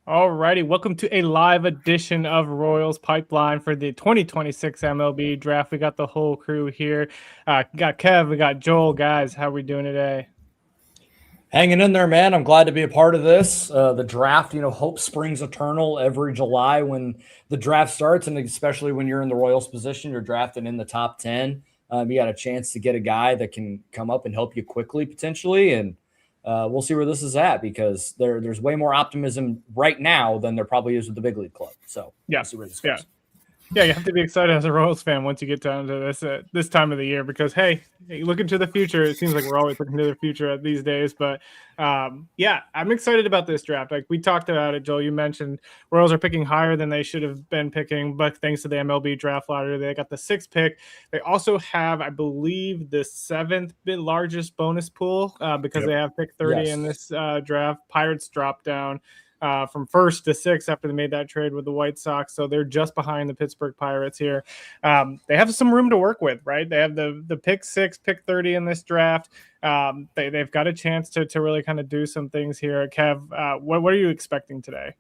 Alrighty, welcome to a live edition of Royals Pipeline for the 2026 MLB draft. We got the whole crew here. We got Kev, we got Joel. Guys, how we doing today? Hanging in there, man. I'm glad to be a part of this. The draft, hope springs eternal every July when the draft starts, and especially when you're in the Royals position, you're drafted in the top 10. You got a chance to get a guy that can come up and help you quickly, potentially, and we'll see where this is at because there's way more optimism right now than there probably is with the big league club. So we'll see where this goes. Yeah, you have to be excited as a Royals fan once you get down to this time of the year because hey, look into the future. It seems like we're always looking to the future these days, but yeah, I'm excited about this draft. Like we talked about it, Joel. You mentioned Royals are picking higher than they should have been picking, but thanks to the MLB draft lottery, they got the 6th pick. They also have, I believe, the 7th largest bonus pool because they have pick 30 in this draft. Pirates dropped down from 1st to 6th after they made that trade with the White Sox. So they're just behind the Pittsburgh Pirates here. They have some room to work with, right? They have the pick 6, pick 30 in this draft. They've got a chance to really kind of do some things here. Kev, what are you expecting today?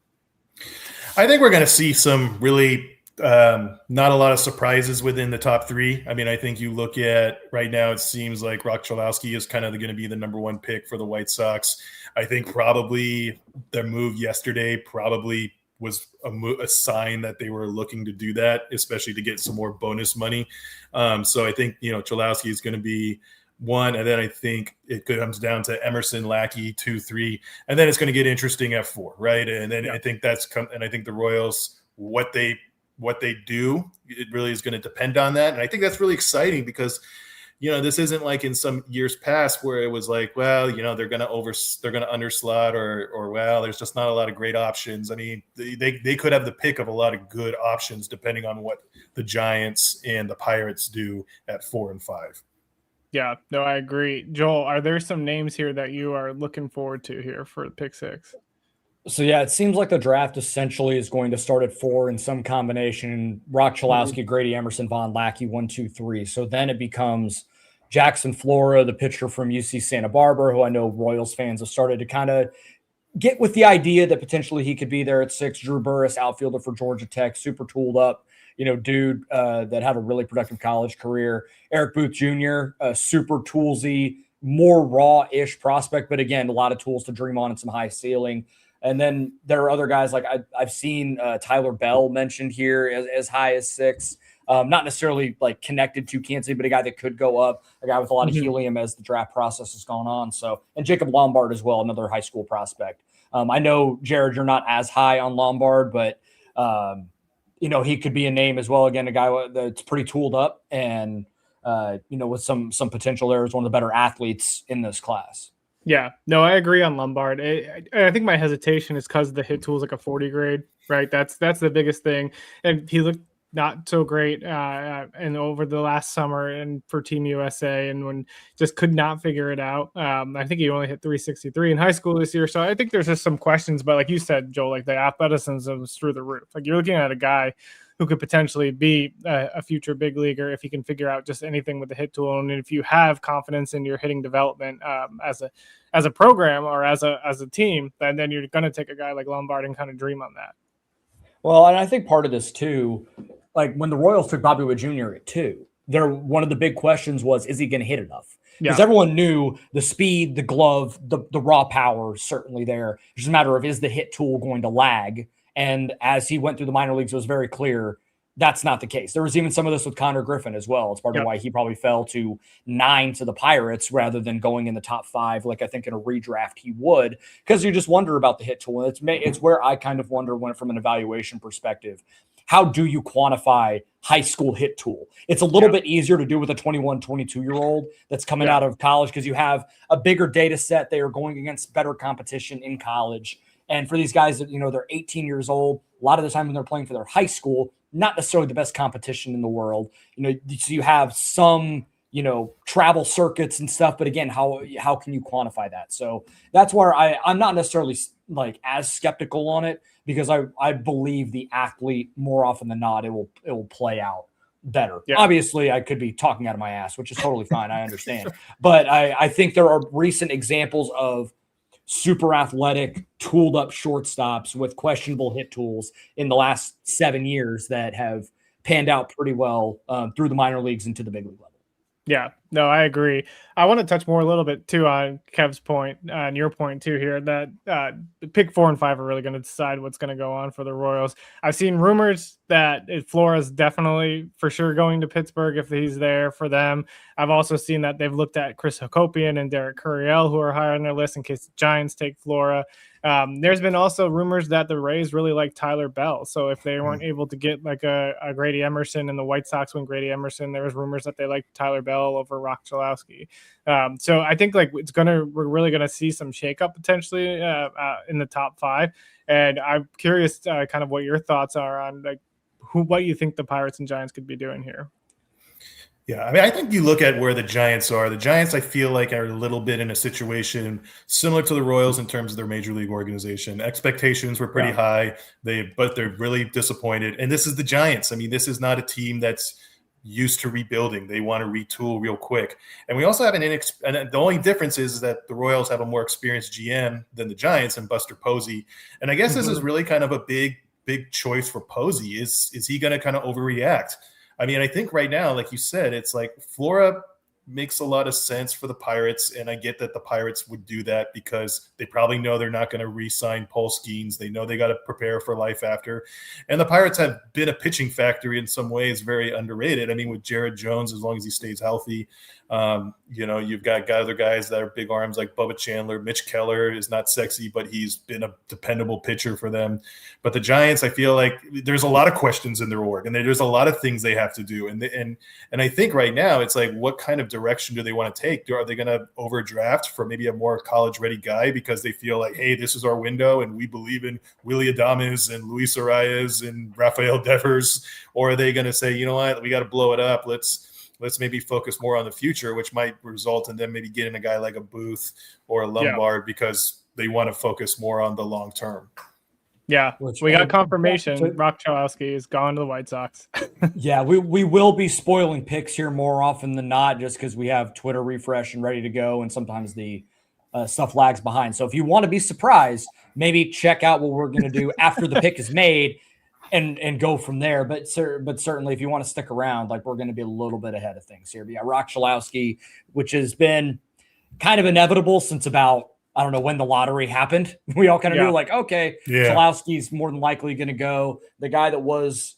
I think we're going to see some really not a lot of surprises within the top 3. I mean, I think you look at right now, it seems like Rock Cholowski is kind of going to be the number 1 pick for the White Sox. I think probably their move yesterday probably was a sign that they were looking to do that, especially to get some more bonus money. So I think, Cholowski is going to be 1, and then I think it comes down to Emerson, Lackey, 2, 3, and then it's going to get interesting at 4, right? And then I think and I think the Royals, what they do, it really is going to depend on that. And I think that's really exciting because, this isn't like in some years past where it was like, well, they're going to underslot or well, there's just not a lot of great options. I mean, they could have the pick of a lot of good options depending on what the Giants and the Pirates do at 4 and 5. Yeah, no, I agree. Joel, are there some names here that you are looking forward to here for pick 6? So, yeah, it seems like the draft essentially is going to start at 4 in some combination. Rock Cholowski, Grady Emerson, Von Lackey, 1, 2, 3. So then it becomes Jackson Flora, the pitcher from UC Santa Barbara, who I know Royals fans have started to kind of get with the idea that potentially he could be there at 6. Drew Burris, outfielder for Georgia Tech, super tooled up, dude that had a really productive college career. Eric Booth Jr., super toolsy, more raw-ish prospect, but again, a lot of tools to dream on and some high ceiling. And then there are other guys like I've seen Tyler Bell mentioned here as high as 6. Not necessarily like connected to Kansas City, but a guy that could go up, a guy with a lot of helium as the draft process has gone on. So, and Jacob Lombard as well, another high school prospect. I know, Jared, you're not as high on Lombard, but, he could be a name as well. Again, a guy that's pretty tooled up and, with some potential there as one of the better athletes in this class. Yeah, no, I agree on Lombard. I think my hesitation is because the hit tool is like a 40 grade, right? That's the biggest thing. And he looked not so great and over the last summer and for Team USA and when just could not figure it out. I think he only hit 363 in high school this year. So I think there's just some questions, but like you said, Joel, like the athleticism is through the roof. Like you're looking at a guy who could potentially be a future big leaguer if he can figure out just anything with the hit tool. And if you have confidence in your hitting development as a program or as a team, then you're going to take a guy like Lombard and kind of dream on that. Well, and I think part of this too, like when the Royals took Bobby Witt Jr. at 2, one of the big questions was, is he going to hit enough? Because everyone knew the speed, the glove, the raw power is certainly there. It's just a matter of, is the hit tool going to lag? And as he went through the minor leagues, it was very clear that's not the case. There was even some of this with Connor Griffin as well. It's part of why he probably fell to 9 to the Pirates rather than going in the top 5, like I think in a redraft he would, because you just wonder about the hit tool. And it's where I kind of wonder from an evaluation perspective, how do you quantify high school hit tool? It's a little bit easier to do with a 21, 22-year-old that's coming out of college because you have a bigger data set. They are going against better competition in college. And for these guys that, they're 18 years old, a lot of the time when they're playing for their high school, not necessarily the best competition in the world. So you have some, travel circuits and stuff. But again, how can you quantify that? So that's where I'm not necessarily like as skeptical on it because I believe the athlete more often than not, it will play out better. Yeah. Obviously, I could be talking out of my ass, which is totally fine. I understand. But I think there are recent examples of super athletic, tooled up shortstops with questionable hit tools in the last 7 years that have panned out pretty well through the minor leagues into the big league level. Yeah, no, I agree. I want to touch more a little bit too on Kev's point and your point too here that the pick 4 and 5 are really going to decide what's going to go on for the Royals. I've seen rumors that Flores definitely for sure going to Pittsburgh if he's there for them. I've also seen that they've looked at Chris Hacopian and Derek Curiel, who are higher on their list in case the Giants take Flora. There's been also rumors that the Rays really like Tyler Bell. So if they weren't able to get like a Grady Emerson and the White Sox win Grady Emerson, there was rumors that they like Tyler Bell over Rock Chalowski. So I think like we're really going to see some shakeup potentially in the top 5. And I'm curious kind of what your thoughts are on like what you think the Pirates and Giants could be doing here. Yeah, I mean, I think you look at where the Giants are. The Giants, I feel like, are a little bit in a situation similar to the Royals in terms of their major league organization. Expectations were pretty high, but they're really disappointed. And this is the Giants. I mean, this is not a team that's used to rebuilding. They want to retool real quick. And we also have and the only difference is that the Royals have a more experienced GM than the Giants and Buster Posey. And I guess this is really kind of a big choice for Posey. Is he going to kind of overreact? I mean, I think right now, like you said, it's like Flora makes a lot of sense for the Pirates, and I get that the Pirates would do that because they probably know they're not going to re-sign Paul Skeens. They know they got to prepare for life after. And the Pirates have been a pitching factory in some ways, very underrated. I mean, with Jared Jones, as long as he stays healthy, you've got other guys that are big arms like Bubba Chandler. Mitch Keller is not sexy, but he's been a dependable pitcher for them. But the Giants, I feel like there's a lot of questions in their org, and there's a lot of things they have to do. And I think right now it's like, what kind of direction do they want to take? Are they going to overdraft for maybe a more college-ready guy because they feel like, hey, this is our window and we believe in Willy Adames and Luis Arias and Rafael Devers? Or are they going to say, you know what, we got to blow it up. Let's maybe focus more on the future, which might result in them maybe getting a guy like a Booth or a Lombard because they want to focus more on the long term. Yeah, we got confirmation. Rock Chalowski is gone to the White Sox. Yeah, we will be spoiling picks here more often than not just because we have Twitter refresh and ready to go, and sometimes the stuff lags behind. So if you want to be surprised, maybe check out what we're going to do after the pick is made and go from there. But certainly if you want to stick around, like we're going to be a little bit ahead of things here. But yeah, Rock Chalowski, which has been kind of inevitable since about, I don't know when the lottery happened. We all kind of knew like, okay, Chalowski's more than likely going to go. The guy that was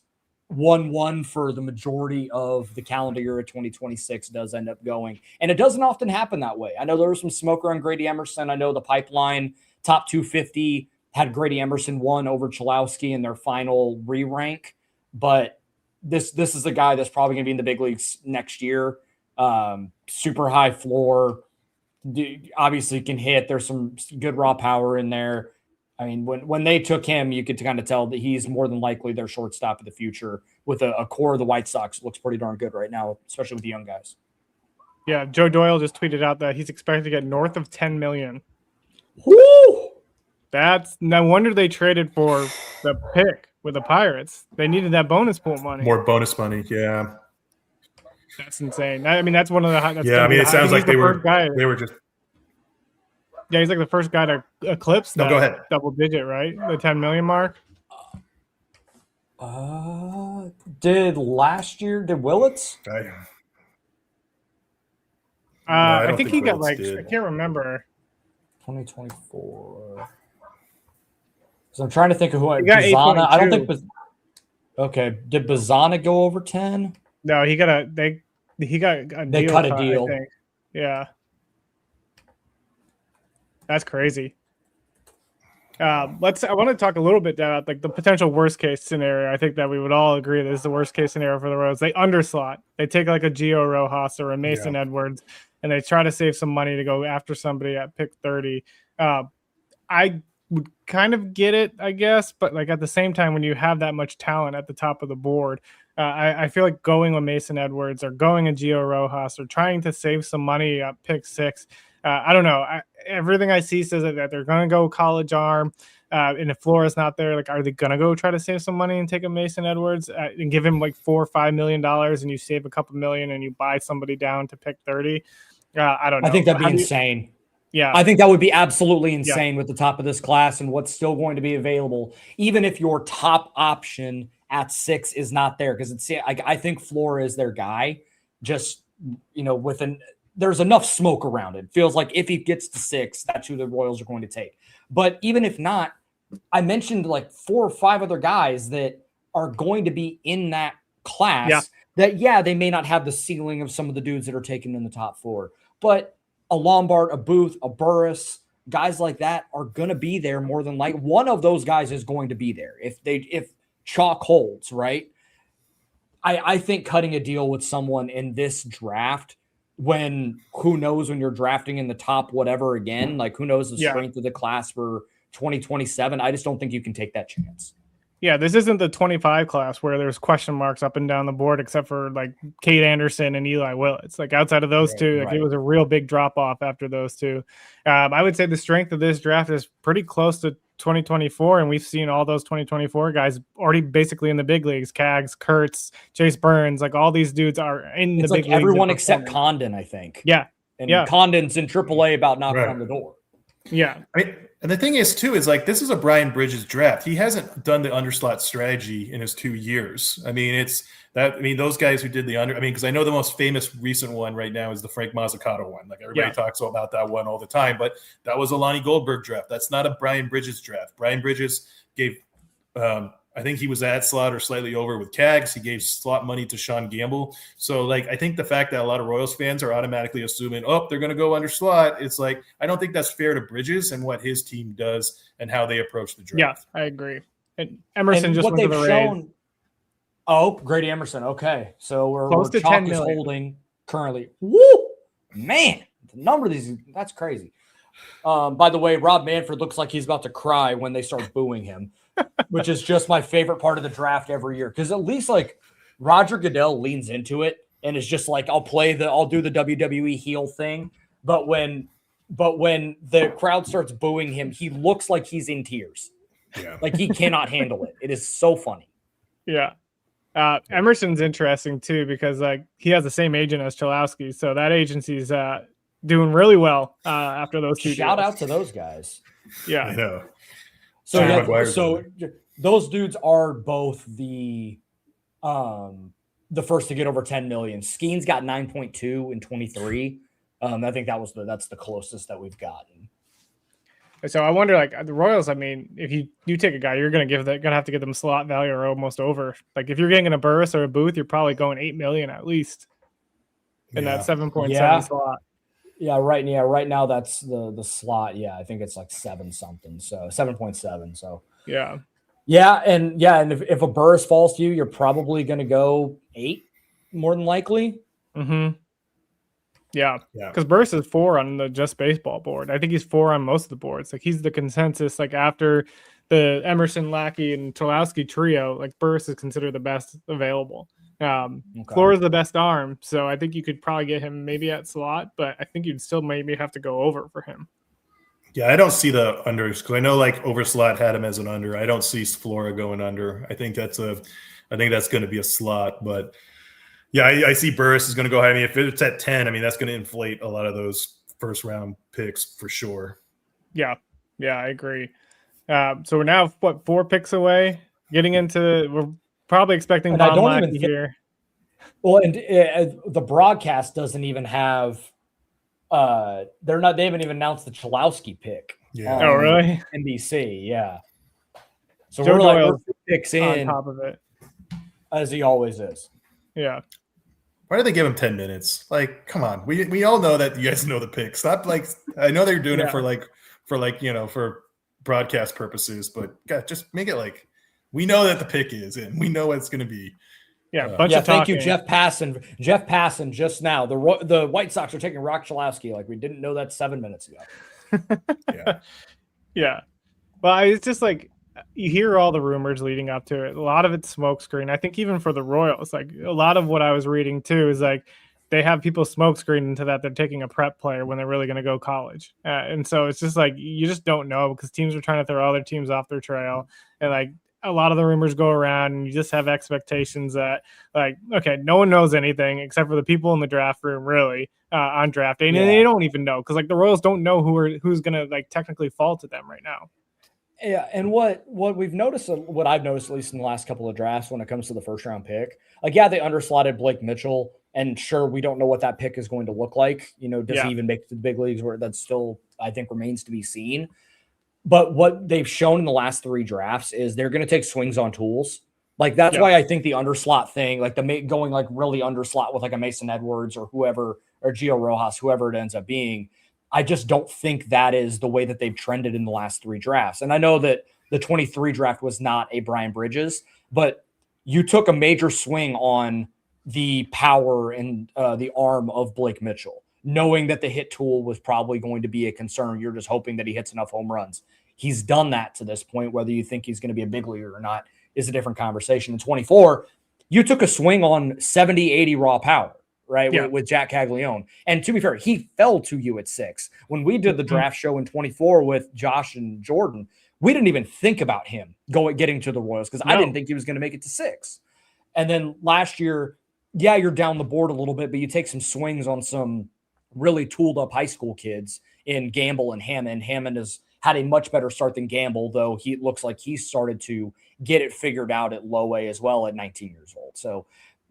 1-1 for the majority of the calendar year of 2026 does end up going. And it doesn't often happen that way. I know there was some smoke around Grady Emerson. I know the Pipeline top 250 had Grady Emerson won over Chalowski in their final re-rank. But this is a guy that's probably going to be in the big leagues next year. Super high floor. Obviously can hit. There's some good raw power in there. I mean, when they took him, you could kind of tell that he's more than likely their shortstop of the future with a core of the White Sox. Looks pretty darn good right now, especially with the young guys. Yeah, Joe Doyle just tweeted out that he's expected to get north of $10 million. Woo! That's no wonder they traded for the pick with the Pirates. They needed that bonus pool money. More bonus money, yeah. That's insane. I mean, that's one of the. It sounds like they were just. Yeah, he's like the first guy to eclipse that go ahead. double digit, right? The 10 million mark. Did Willits? I think he got like did. I can't remember. 2024. So I'm trying to think of who Bazana. I don't think. Okay, did Bazana go over 10? No, he got a They cut a deal. I think. Yeah. That's crazy. I want to talk a little bit about like the potential worst case scenario. I think that we would all agree this is the worst case scenario for the Royals. They underslot. They take like a Gio Rojas or a Mason Edwards, and they try to save some money to go after somebody at pick 30. I would kind of get it, I guess, but like at the same time, when you have that much talent at the top of the board, I feel like going with Mason Edwards or going a Gio Rojas or trying to save some money at pick 6. I don't know. Everything I see says that they're going to go college arm. And if Flora's not there, like, are they going to go try to save some money and take a Mason Edwards and give him like $4 or $5 million and you save a couple million and you buy somebody down to pick 30? I don't know. I think that'd be insane. Yeah. I think that would be absolutely insane with the top of this class and what's still going to be available, even if your top option at 6 is not there. Because I think Flora is their guy. Just, there's enough smoke around it. Feels like if he gets to 6, that's who the Royals are going to take. But even if not, I mentioned like 4 or 5 other guys that are going to be in that class that, they may not have the ceiling of some of the dudes that are taken in the top 4, but a Lombard, a Booth, a Burris, guys like that are going to be there more than like one of those guys is going to be there if chalk holds, right? I think cutting a deal with someone in this draft when who knows when you're drafting in the top whatever again, like who knows the strength of the class for 2027. I just don't think you can take that chance. Yeah, this isn't the 25 class where there's question marks up and down the board, except for like Kate Anderson and Eli Willits. Like outside of those two, like it was a real big drop off after those two. I would say the strength of this draft is pretty close to 2024, and we've seen all those 2024 guys already basically in the big leagues. Cags, Kurtz, Chase Burns, like all these dudes are in the big leagues. Everyone except Condon, I think. Yeah, and Condon's in AAA about knocking on the door. Yeah. And the thing is, too, is like this is a Brian Bridges draft. He hasn't done the underslot strategy in his 2 years. I mean, those guys who did the under, because I know the most famous recent one right now is the Frank Mazzucato one. Like everybody talks about that one all the time, but that was a Lonnie Goldberg draft. That's not a Brian Bridges draft. Brian Bridges gave, I think he was at slot or slightly over with Cags. He gave slot money to Sean Gamble. So, like, I think the fact that a lot of Royals fans are automatically assuming, they're going to go under slot. It's like, I don't think that's fair to Bridges and what his team does and how they approach the draft. Yeah, I agree. And Emerson just what went they've to the shown. Rays. Oh, Grady Emerson. Okay. So we're close to Chalk 10 is million. Holding currently. Woo! Man, the number of these, that's crazy. By the way, Rob Manfred looks like he's about to cry when they start booing him, which is just my favorite part of the draft every year. Because at least like Roger Goodell leans into it and is just like, I'll do the WWE heel thing. But when the crowd starts booing him, he looks like he's in tears. Yeah. Like he cannot handle it. It is so funny. Yeah. Emerson's interesting too, because like he has the same agent as Chalowski. So that agency's doing really well after those two Shout deals. out to those guys. Yeah. I know. So those dudes are both the first to get over 10 million. Skeen's got 9.2 in 23. I think that's the closest that we've gotten. So I wonder, like the Royals. I mean, if you take a guy, you're gonna have to give them slot value or almost over. Like if you're getting a Burris or a Booth, you're probably going $8 million at least in that 7.7 slot. Yeah, right now that's the slot. Yeah, I think it's like 7 something. So 7.7. So yeah. And if a Burris falls to you, you're probably going to go 8 more than likely. Mm-hmm. Yeah, because Burris is 4 on the Just Baseball board. I think he's 4 on most of the boards. Like he's the consensus. Like after the Emerson, Lackey, and Chalowski trio, like Burris is considered the best available. Flora's the best arm, so I think you could probably get him maybe at slot, but I think you'd still maybe have to go over for him. Yeah, I don't see the unders because I know like Overslot had him as an under. I don't see Flora going under. I think that's going to be a slot, but yeah, I see Burris is going to go high. I mean, if it's at 10, I mean that's going to inflate a lot of those first round picks for sure. Yeah, I agree. So we're now 4 picks away, getting into. We're probably expecting Von Lackey here. Well, and the broadcast doesn't even have. They haven't even announced the Chalowski pick. Yeah. Oh, really? NBC, yeah. So Joe we're 2 picks in on top of it, as he always is. Yeah. Why do they give him 10 minutes? Like, come on. We all know that you guys know the pick. Stop. Like, I know they're doing it for broadcast purposes, but God, just make it like we know that the pick is in. We know what it's going to be. Yeah, of talking. Thank you, Jeff Passan. Jeff Passan just now. The White Sox are taking Rock Chalowski like we didn't know that 7 minutes ago. Yeah. Well, it's just like you hear all the rumors leading up to it. A lot of it's smokescreen. I think even for the Royals, like a lot of what I was reading too is like they have people smokescreen into that they're taking a prep player when they're really going to go college. And so it's just like you just don't know because teams are trying to throw other teams off their trail. And like a lot of the rumors go around and you just have expectations that like, okay, no one knows anything except for the people in the draft room really on draft day. And they don't even know because like the Royals don't know who's going to like technically fall to them right now. Yeah, and what we've noticed, what I've noticed at least in the last couple of drafts when it comes to the first round pick, like they underslotted Blake Mitchell, and sure we don't know what that pick is going to look like. Does he even make it to the big leagues? Where that still I think remains to be seen. But what they've shown in the last 3 drafts is they're going to take swings on tools. Like that's why I think the underslot thing, like going like really underslot with like a Mason Edwards or whoever or Gio Rojas, whoever it ends up being. I just don't think that is the way that they've trended in the last 3 drafts. And I know that the 23 draft was not a Brian Bridges, but you took a major swing on the power and the arm of Blake Mitchell, knowing that the hit tool was probably going to be a concern. You're just hoping that he hits enough home runs. He's done that to this point. Whether you think he's going to be a big leaguer or not is a different conversation. In 24, you took a swing on 70, 80 raw power. Right, with Jack Caglione. And to be fair, he fell to you at 6. When we did the draft show in 24 with Josh and Jordan, we didn't even think about him getting to the Royals because I didn't think he was going to make it to 6. And then last year, you're down the board a little bit, but you take some swings on some really tooled up high school kids in Gamble and Hammond. Hammond has had a much better start than Gamble, though he looks like he started to get it figured out at low A as well at 19 years old. So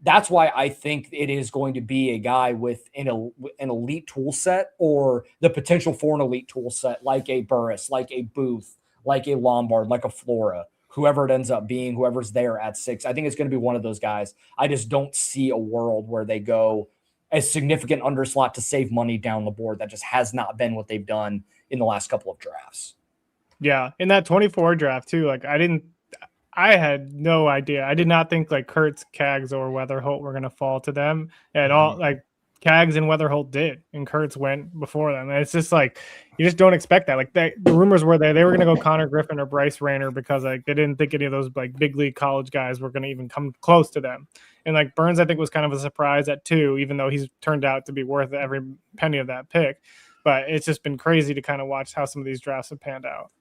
that's why I think it is going to be a guy with an elite tool set or the potential for an elite tool set, like a Burris, like a Booth, like a Lombard, like a Flora, whoever it ends up being, whoever's there at 6. I think it's going to be one of those guys. I just don't see a world where they go a significant underslot to save money down the board. That just has not been what they've done in the last couple of drafts. Yeah. In that 24 draft too, like I had no idea. I did not think like Kurtz, Cags, or Weatherholt were going to fall to them at all. Like Cags and Weatherholt did, and Kurtz went before them. And it's just like you just don't expect that. Like the rumors were they were going to go Connor Griffin or Bryce Rayner because like they didn't think any of those like big league college guys were going to even come close to them. And like Burns, I think was kind of a surprise at 2, even though he's turned out to be worth every penny of that pick. But it's just been crazy to kind of watch how some of these drafts have panned out.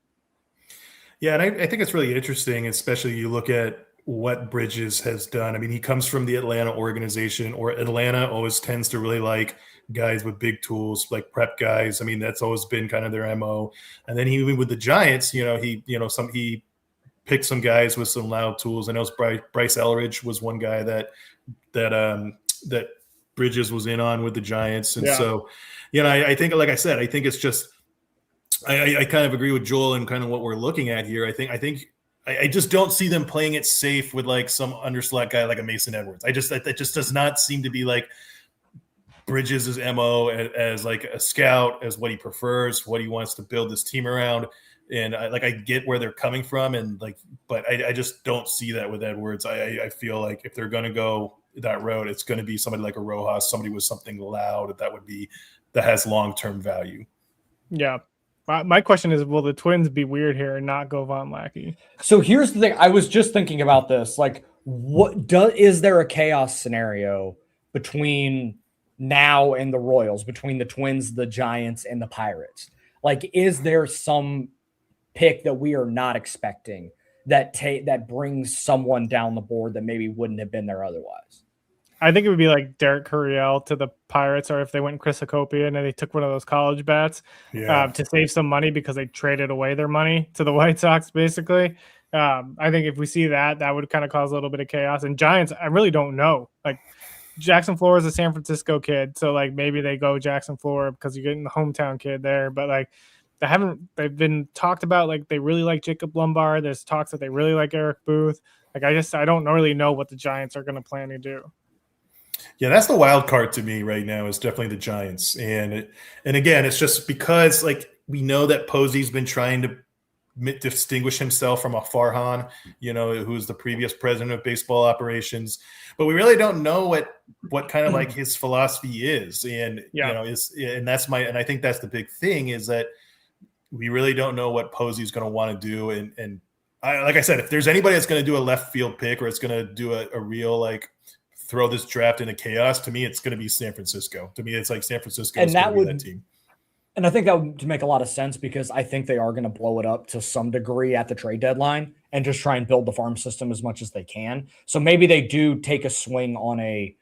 Yeah, and I think it's really interesting, especially you look at what Bridges has done. I mean, he comes from the Atlanta organization, or Atlanta always tends to really like guys with big tools, like prep guys. I mean, that's always been kind of their MO. And then even with the Giants, he picked some guys with some loud tools. I know Bryce Elridge was one guy that Bridges was in on with the Giants. And so, I think, like I said, I think it's just I kind of agree with Joel and kind of what we're looking at here. I just don't see them playing it safe with like some underslot guy like a Mason Edwards. That just does not seem to be like Bridges' MO as like a scout, as what he prefers, what he wants to build this team around. And I get where they're coming from, but I just don't see that with Edwards. I feel like if they're going to go that road, it's going to be somebody like a Rojas, somebody with something loud that has long-term value. Yeah. My question is, will the Twins be weird here and not go Von Lackey? So here's the thing. I was just thinking about this. Like, is there a chaos scenario between now and the Royals, between the Twins, the Giants, and the Pirates? Like, is there some pick that we are not expecting that brings someone down the board that maybe wouldn't have been there otherwise? I think it would be like Derek Curiel to the Pirates, or if they went Chris Acopia and they took one of those college bats to save some money because they traded away their money to the White Sox, basically. I think if we see that would kind of cause a little bit of chaos. And Giants, I really don't know. Like Jackson Flora is a San Francisco kid, so like maybe they go Jackson Flora because you're getting the hometown kid there. But like they've been talked about, like they really like Jacob Lombard. There's talks that they really like Eric Booth. Like I don't really know what the Giants are going to plan to do. Yeah, that's the wild card to me right now is definitely the Giants. And again, it's just because like we know that Posey's been trying to distinguish himself from a Farhan, who's the previous president of baseball operations, but we really don't know what kind of like his philosophy is. And, and I think that's the big thing is that we really don't know what Posey's going to want to do. And like I said, if there's anybody that's going to do a left field pick or it's going to do a real, like, throw this draft into chaos, to me, it's going to be San Francisco. To me, it's like San Francisco is going to be that team. And I think that would make a lot of sense because I think they are going to blow it up to some degree at the trade deadline. and just try and build the farm system as much as they can. So maybe they do take a swing on a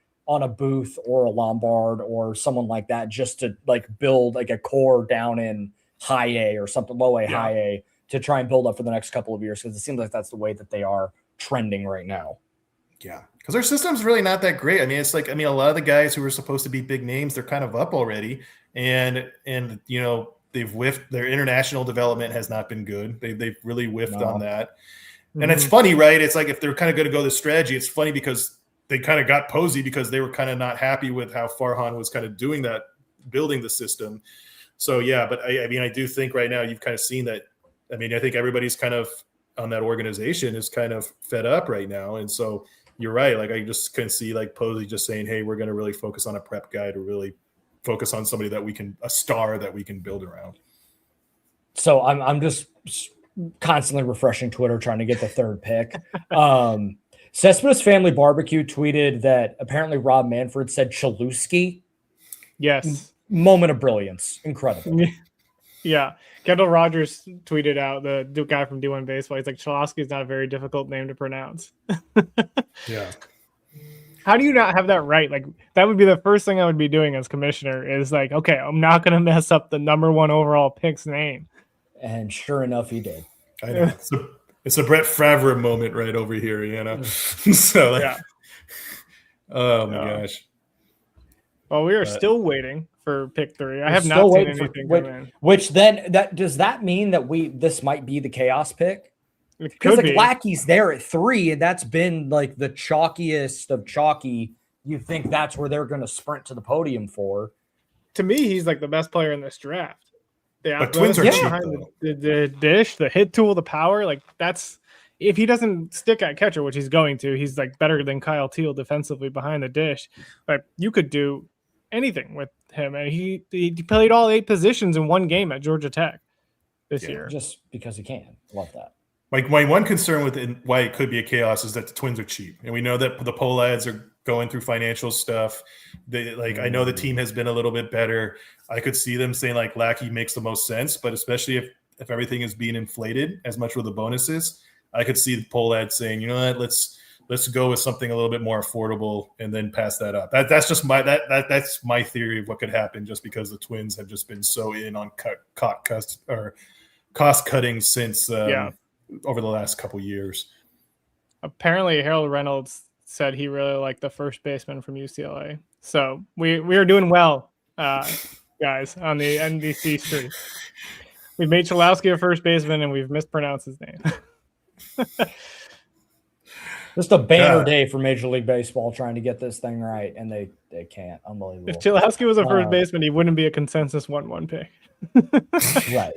Booth or a Lombard or someone like that, just to like build like a core down in high A or something, low A, high A, to try and build up for the next couple of years, because it seems like that's the way that they are trending right now. Yeah, because their system's really not that great. I mean, it's like, I mean, a lot of the guys who were supposed to be big names, they're kind of up already, and you know, they've whiffed. Their international development has not been good. They've really whiffed on that. And it's funny, right? It's like, if they're kind of going to go this strategy, it's funny because they kind of got Posey because they were kind of not happy with how Farhan was kind of doing that, building the system. So, yeah, but I mean, I do think right now you've kind of seen that. I mean, I think everybody's kind of on that organization is kind of fed up right now. And so you're right. Like, I just can see like Posey just saying, hey, we're going to really focus on a prep guy to really focus on somebody that a star that we can build around. So I'm just constantly refreshing Twitter trying to get the third pick. Cespedes Family Barbecue tweeted that apparently Rob Manfred said Chalewski. Yes. Moment of brilliance. Incredible. Yeah. Kendall Rogers tweeted out, the guy from D1 Baseball. He's like, Chalowski is not a very difficult name to pronounce. Yeah. How do you not have that right? Like, that would be the first thing I would be doing as commissioner, is like, okay, I'm not going to mess up the number 1 overall pick's name. And sure enough, he did. I know. It's a Brett Favre moment right over here, you know? So, like, oh my gosh. Well, we are still waiting for pick 3. I have not seen anything come in. Which then, does that mean that this might be the chaos pick? Because like Lackey's there at 3, and that's been like the chalkiest of chalky. You think that's where they're going to sprint to the podium for? To me, he's like the best player in this draft. But Twins are cheap, the dish, the hit tool, the power. Like, that's, if he doesn't stick at catcher, which he's going to, he's like better than Kyle Teal defensively behind the dish. But you could do anything with him, and he played all 8 positions in one game at Georgia Tech this year, just because he can. Love that. My one concern with it, why it could be a chaos, is that the Twins are cheap, and we know that the Pohlads are going through financial stuff. I know the team has been a little bit better. I could see them saying like Lackey makes the most sense, but especially if everything is being inflated as much with the bonuses, I could see the Pohlad saying, you know what, let's go with something a little bit more affordable and then pass that up. That's just that's my theory of what could happen, just because the Twins have just been so in on cost cutting since over the last couple years. Apparently, Harold Reynolds said he really liked the first baseman from UCLA. So we are doing well, guys, on the NBC street. We've made Chalowski a first baseman, and we've mispronounced his name. Just a banner day for Major League Baseball trying to get this thing right, and they can't. Unbelievable. If Chalowski was a first baseman, he wouldn't be a consensus 1-1 pick. Right.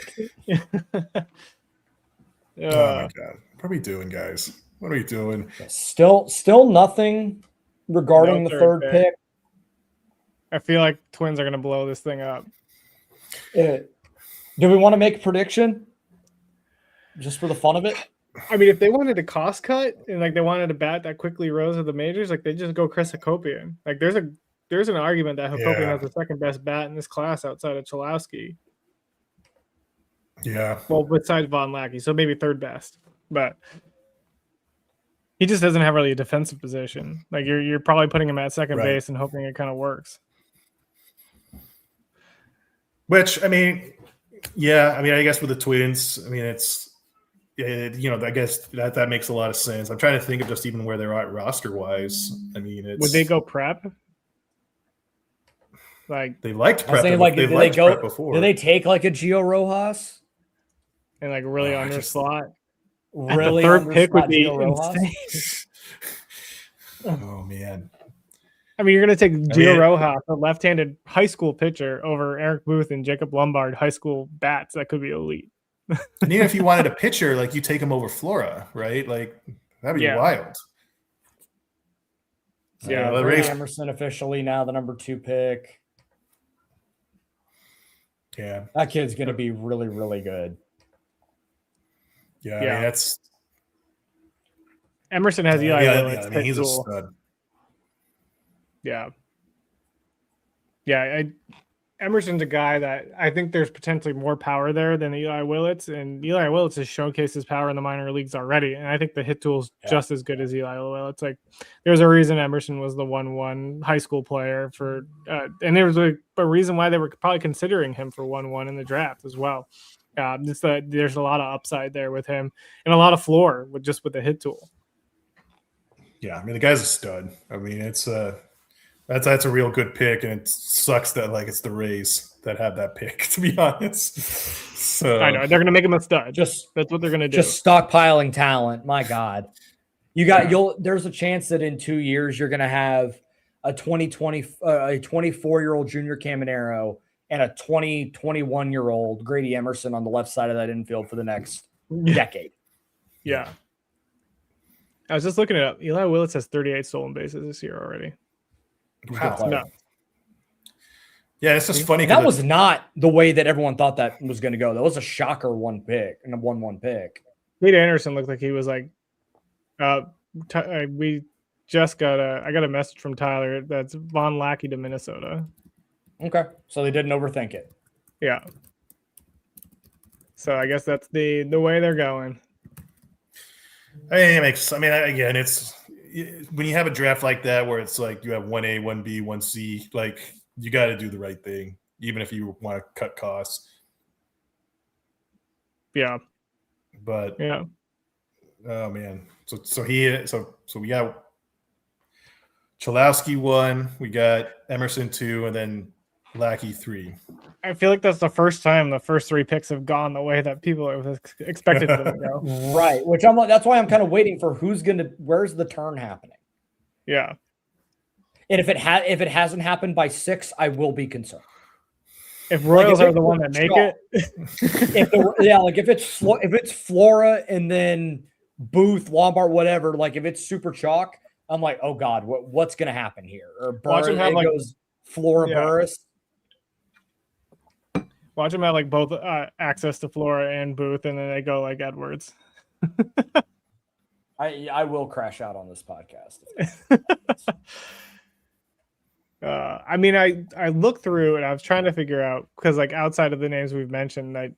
Oh my God. What are we doing, guys? What are we doing? Still nothing regarding the third pick. I feel like Twins are going to blow this thing up. Do we want to make a prediction? Just for the fun of it? I mean, if they wanted to cost cut and like they wanted to bat that quickly rose of the majors, like they just go Chris Hakopian. Like there's an argument that Hakopian has the second best bat in this class outside of Chalowski. Yeah. Well, besides Von Lackey, so maybe third best, but he just doesn't have really a defensive position. Like you're probably putting him at second base and hoping it kind of works. Which, I mean, I guess with the Twins, I mean, I guess that makes a lot of sense. I'm trying to think of just even where they're at roster wise. I mean, would they go prep? Like they liked prep. Prep before. Do they take like a Gio Rojas and like really under slot? Really, the third pick would be insane. Oh man. I mean, you're going to take Gio Rojas, a left-handed high school pitcher, over Eric Booth and Jacob Lombard, high school bats. That could be elite. And even if you wanted a pitcher, like you take him over Flora, right? Like that'd be wild. Yeah, Brady Emerson officially now the number 2 pick. Yeah, that kid's going to be really, really good. Yeah, I mean, that's Emerson has Eli Lillis. I mean, he's a stud. Yeah. Emerson's a guy that I think there's potentially more power there than Eli Willits, and Eli Willits has showcased his power in the minor leagues already. And I think the hit tool's just as good as Eli Willits. Like, there's a reason Emerson was the 1-1 high school player for, and there was a reason why they were probably considering him for 1-1 in the draft as well. There's a lot of upside there with him and a lot of floor with the hit tool. Yeah, I mean the guy's a stud. I mean it's that's a real good pick, and it sucks that like it's the Rays that have that pick. To be honest, so I know they're gonna make him a stud. That's what they're gonna do. Just stockpiling talent. My God, there's a chance that in 2 years you're gonna have a 24-year-old Junior Caminero and a 21-year-old Grady Emerson on the left side of that infield for the next decade. Yeah. I was just looking it up. Eli Willits has 38 stolen bases this year already. Wow. No. Yeah, it's just funny. That was not the way that everyone thought that was going to go. That was a shocker 1-1 pick. Nate Anderson looked like he was like, we just I got a message from Tyler that's Von Lackey to Minnesota. Okay. So they didn't overthink it. Yeah. So I guess that's the way they're going. Again, it's when you have a draft like that where it's like you have 1A, 1B, 1C, like you got to do the right thing, even if you want to cut costs. Yeah. But yeah. Oh man. So we got Cholowski 1, we got Emerson 2, and then Lackey 3. I feel like that's the first time the first 3 picks have gone the way that people have expected them to go. Right. That's why I'm kind of waiting for where's the turn happening. Yeah. And if it hasn't happened by 6, I will be concerned. If Royals are the one that make it. if it's Flora and then Booth, Lombard, whatever, like if it's super chalk, I'm like, oh God, what's going to happen here? Or goes Flora Burris. Watch them have like both access to Flora and Booth, and then they go like Edwards. I will crash out on this podcast. I looked through and I was trying to figure out, because like outside of the names we've mentioned, like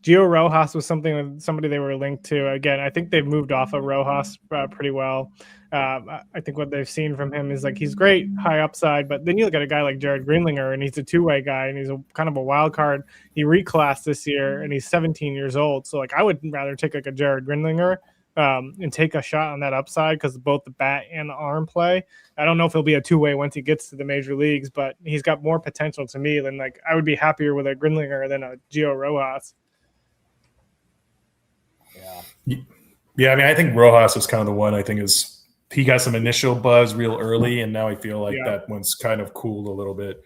Gio Rojas was somebody they were linked to. Again, I think they've moved off of Rojas pretty well. I think what they've seen from him is like he's great, high upside, but then you look at a guy like Jared Greenlinger, and he's a two-way guy, and he's a kind of a wild card. He reclassed this year, and he's 17 years old. So like I would rather take like a Jared Greenlinger and take a shot on that upside because of both the bat and the arm play. I don't know if he'll be a two-way once he gets to the major leagues, but he's got more potential to me than like I would be happier with a Greenlinger than a Gio Rojas. Yeah, I mean, I think Rojas is kind of the one I think is he got some initial buzz real early, and now I feel like that one's kind of cooled a little bit.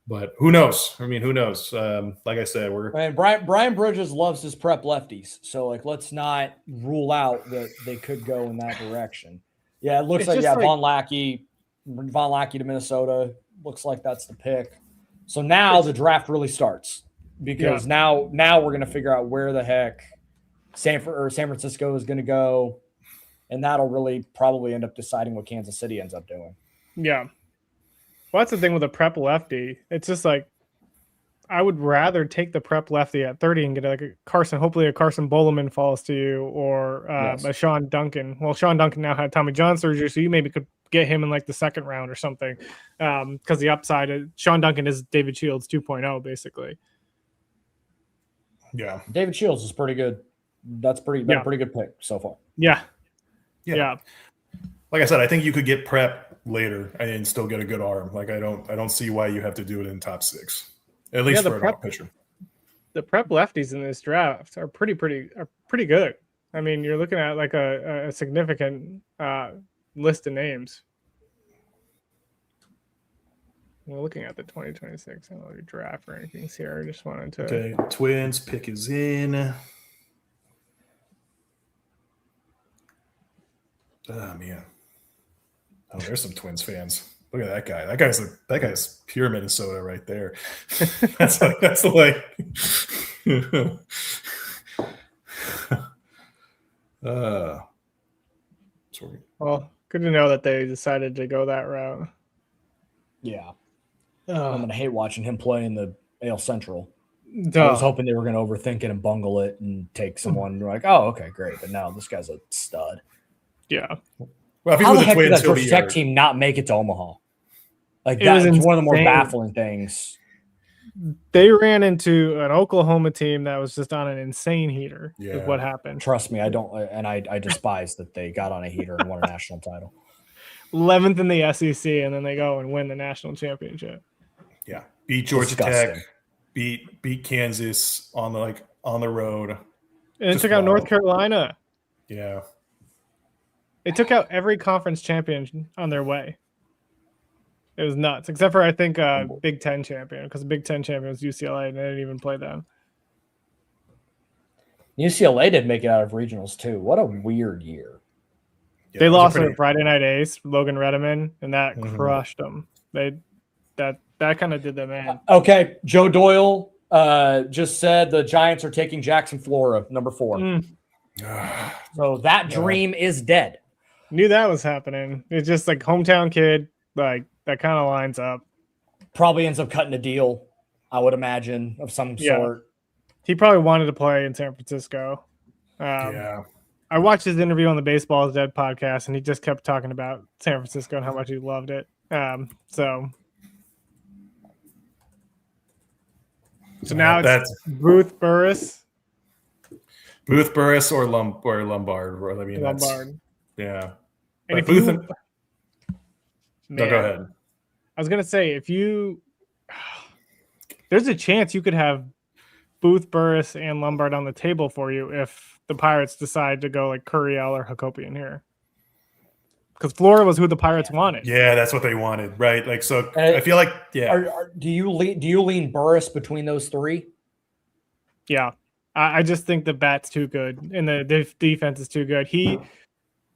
But who knows? I mean, who knows? Like I said, Brian Bridges loves his prep lefties, so like let's not rule out that they could go in that direction. Yeah, it looks like Von Lackey to Minnesota looks like that's the pick. So now the draft really starts because now we're gonna figure out where the heck San Francisco is gonna go, and that'll really probably end up deciding what Kansas City ends up doing. Yeah. Well, that's the thing with a prep lefty. It's just like I would rather take the prep lefty at 30 and get like a Carson. Hopefully, a Carson Bowleman falls to you, or a Sean Duncan. Well, Sean Duncan now had Tommy John surgery, so you maybe could get him in like the second round or something. Because the upside is Sean Duncan is David Shields 2.0 basically. Yeah, David Shields is pretty good. That's a pretty good pick so far. Yeah. Like I said, I think you could get prep later and still get a good arm. Like I don't see why you have to do it in top 6, at least for a pitcher. The prep lefties in this draft are pretty good. I mean, you're looking at like a significant list of names. We're looking at the 2026 MLB draft rankings here. I just wanted to. Okay, Twins pick is in. Oh man. Oh, there's some Twins fans. Look at that guy. That guy's pure Minnesota right there. that's like well, good to know that they decided to go that route. Yeah. I'm going to hate watching him play in the AL Central. I was hoping they were going to overthink it and bungle it and take someone like, oh, okay, great. But now this guy's a stud. Yeah. Well, how the heck did that Georgia Tech team not make it to Omaha? Like that's one of the more baffling things. They ran into an Oklahoma team that was just on an insane heater. Yeah. Is what happened. Trust me, I don't, and I despise that they got on a heater and won a national title. 11th in the SEC, and then they go and win the national championship. Yeah, beat Georgia Tech, beat Kansas on the road, and took out North Carolina. Yeah, they took out every conference champion on their way. It was nuts, except for I think Big Ten champion, because the Big Ten champion was UCLA, and they didn't even play them. UCLA did make it out of regionals too. What a weird year. Yeah, they lost to Friday Night Ace, Logan Redeman, and that crushed them. That kind of did them in. Okay, Joe Doyle just said the Giants are taking Jackson, Florida, number 4. So that dream is dead. Knew that was happening. It's just like hometown kid, like that kind of lines up. Probably ends up cutting a deal, I would imagine, of some sort. He probably wanted to play in San Francisco. I watched his interview on the Baseball is Dead podcast, and he just kept talking about San Francisco and how much he loved it. So now it's Booth Burris. Booth Burris or Lombard. I mean, Lombard. Yeah. And if Booth go ahead. I was gonna say there's a chance you could have Booth, Burris, and Lombard on the table for you if the Pirates decide to go like Curiel or Hakopian here. Because Flora was who the Pirates wanted. Yeah, that's what they wanted, right? Like, so I feel like, do you lean Burris between those 3? Yeah, I just think the bat's too good and the defense is too good. He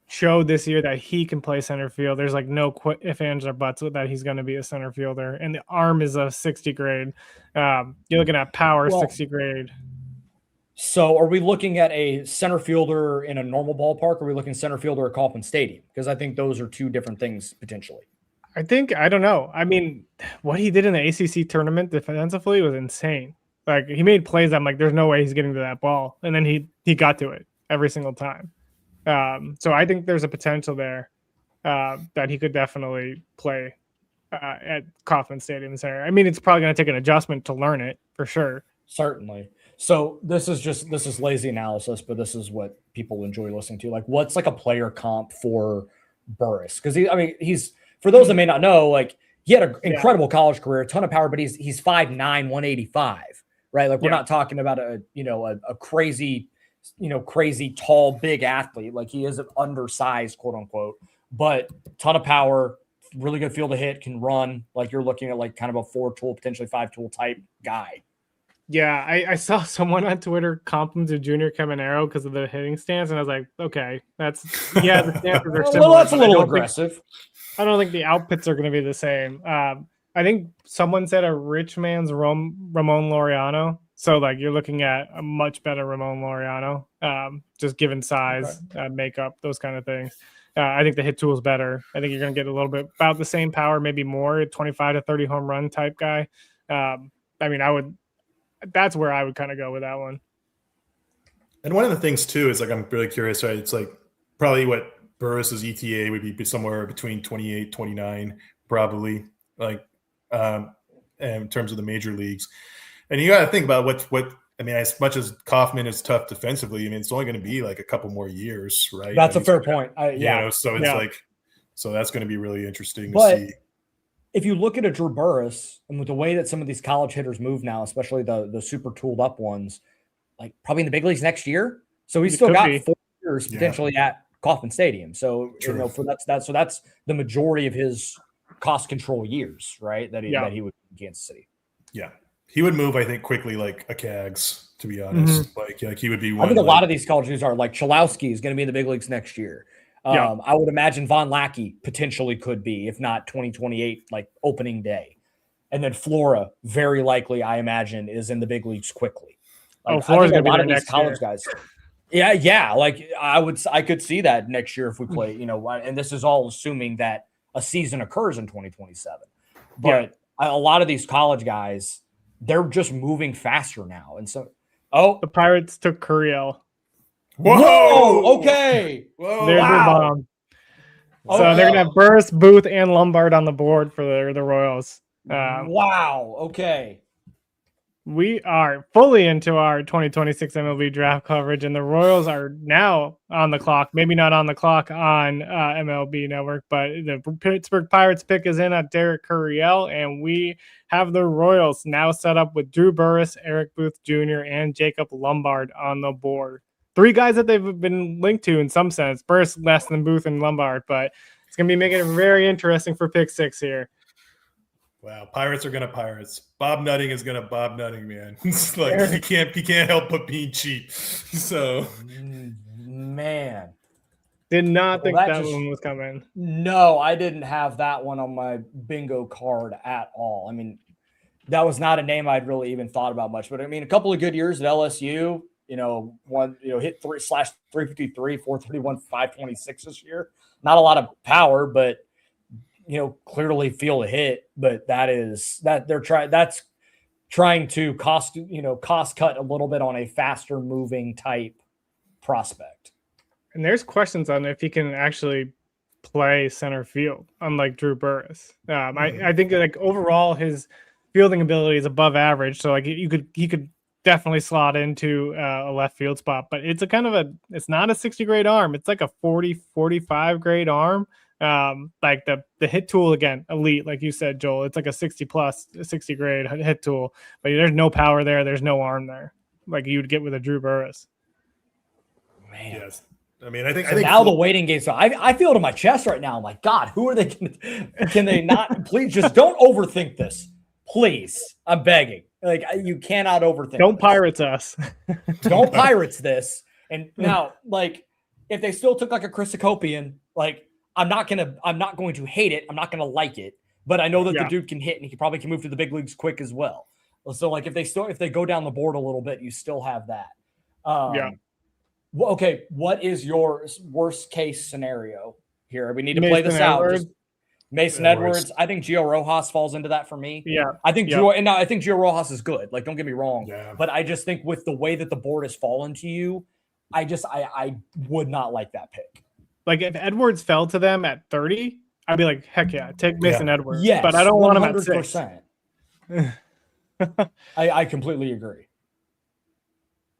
showed this year that he can play center field. There's like no ifs, ands, or buts that he's going to be a center fielder. And the arm is a 60 grade. You're looking at power 60 grade. So are we looking at a center fielder in a normal ballpark, or are we looking center fielder at Kauffman Stadium? Because I think those are 2 different things potentially. I don't know. I mean, what he did in the ACC tournament defensively was insane. Like, he made plays. I'm like, there's no way he's getting to that ball. And then he got to it every single time. So I think there's a potential there that he could definitely play at Kauffman Stadium Center. I mean, it's probably going to take an adjustment to learn it for sure. Certainly. So this is lazy analysis, but this is what people enjoy listening to. Like, what's like a player comp for Burris? Because he's for those that may not know, like, he had an incredible college career, a ton of power, but he's 5'9", 185, right? Like, we're not talking about a crazy, crazy tall, big athlete. Like, he is an undersized, quote unquote, but ton of power, really good field to hit, can run. Like, you're looking at like kind of a 4-tool, potentially 5-tool type guy. Yeah, I saw someone on Twitter comp him to Junior Caminero because of the hitting stance, and I was like, okay, the stances are similar. Well, that's a little aggressive. I don't think the outputs are going to be the same. I think someone said a rich man's Ramon Laureano. So, like, you're looking at a much better Ramon Laureano, just given size, makeup, those kind of things. I think the hit tool is better. I think you're going to get a little bit about the same power, maybe more, 25 to 30 home run type guy. That's where I would kind of go with that one. And one of the ththings too is, like, I'm really curious, right? It's like probably what Burris's ETA would be somewhere between 28, 29, probably, like, in terms of the major leagues. And you got to think about what as much as Kauffman is tough defensively, it's only going to be like a couple more years, right? That's a fair point. So it's so that's going to be really interesting to see. If you look at a Drew Burris, and with the way that some of these college hitters move now, especially the super tooled up ones, like probably in the big leagues next year. So he's still got 4 years potentially at Kauffman Stadium. So that's the majority of his cost control years, right? That he would in Kansas City. Yeah, he would move, I think, quickly like a Cags, to be honest. Mm-hmm. Like he would be one. I think a lot of these college dudes are like Chalowski is going to be in the big leagues next year. I would imagine Von Lackey potentially could be, if not 2028, like opening day. And then Flora, very likely, I imagine, is in the big leagues quickly. Like, Flora's going to be a lot there of these next college year. guys. Yeah. Like I could see that next year if we play, and this is all assuming that a season occurs in 2027. But a lot of these college guys, they're just moving faster now. And so, the Pirates took Curiel. Whoa! Okay. Whoa! There's your bomb. So they're gonna have Burris, Booth, and Lombard on the board for the Royals. Wow. Okay. We are fully into our 2026 MLB draft coverage, and the Royals are now on the clock. Maybe not on the clock on MLB Network, but the Pittsburgh Pirates pick is in at Derek Curiel, and we have the Royals now set up with Drew Burris, Eric Booth Jr., and Jacob Lombard on the board. 3 guys that they've been linked to in some sense. Burris less than Booth and Lombard, but it's going to be making it very interesting for pick 6 here. Wow, Pirates are gonna Pirates. Bob Nutting is gonna Bob Nutting, man. It's like he can't help but being cheap. So, man, did not think that one was coming. No, I didn't have that one on my bingo card at all. I mean, that was not a name I'd really even thought about much. But I mean, a couple of good years at LSU. Hit 353, 431, 526 this year. Not a lot of power, but clearly feel a hit, but that's trying to cost cut a little bit on a faster moving type prospect. And there's questions on if he can actually play center field, unlike Drew Burris. I think like overall his fielding ability is above average. So like he could definitely slot into a left field spot, but it's it's not a 60 grade arm. It's like a 40-45 grade arm. Like the hit tool, again, elite, like you said, Joel. It's like a 60 grade hit tool, but there's no power there. There's no arm there, like you'd get with a Drew Burris. Man, yes. I mean, I think now the waiting game. So I feel it in my chest right now. I'm like, God, who are they? Can they not? Please just don't overthink this, please. I'm begging. Like you cannot overthink. Don't Pirates us. Don't Pirates this. And now, like, if they still took like a Chris Hacopian, like. I'm not going to hate it. I'm not going to like it, but I know that the dude can hit and he probably can move to the big leagues quick as well. So like if they go down the board a little bit, you still have that. Okay. What is your worst case scenario here? We need to play this out. Mason Edwards. I think Gio Rojas falls into that for me. Yeah. I think Gio Rojas is good. Like, don't get me wrong, but I just think with the way that the board has fallen to you, I would not like that pick. Like if Edwards fell to them at 30, I'd be like, heck yeah, take Mason Edwards. Yes, but I don't want him at 6. I completely agree.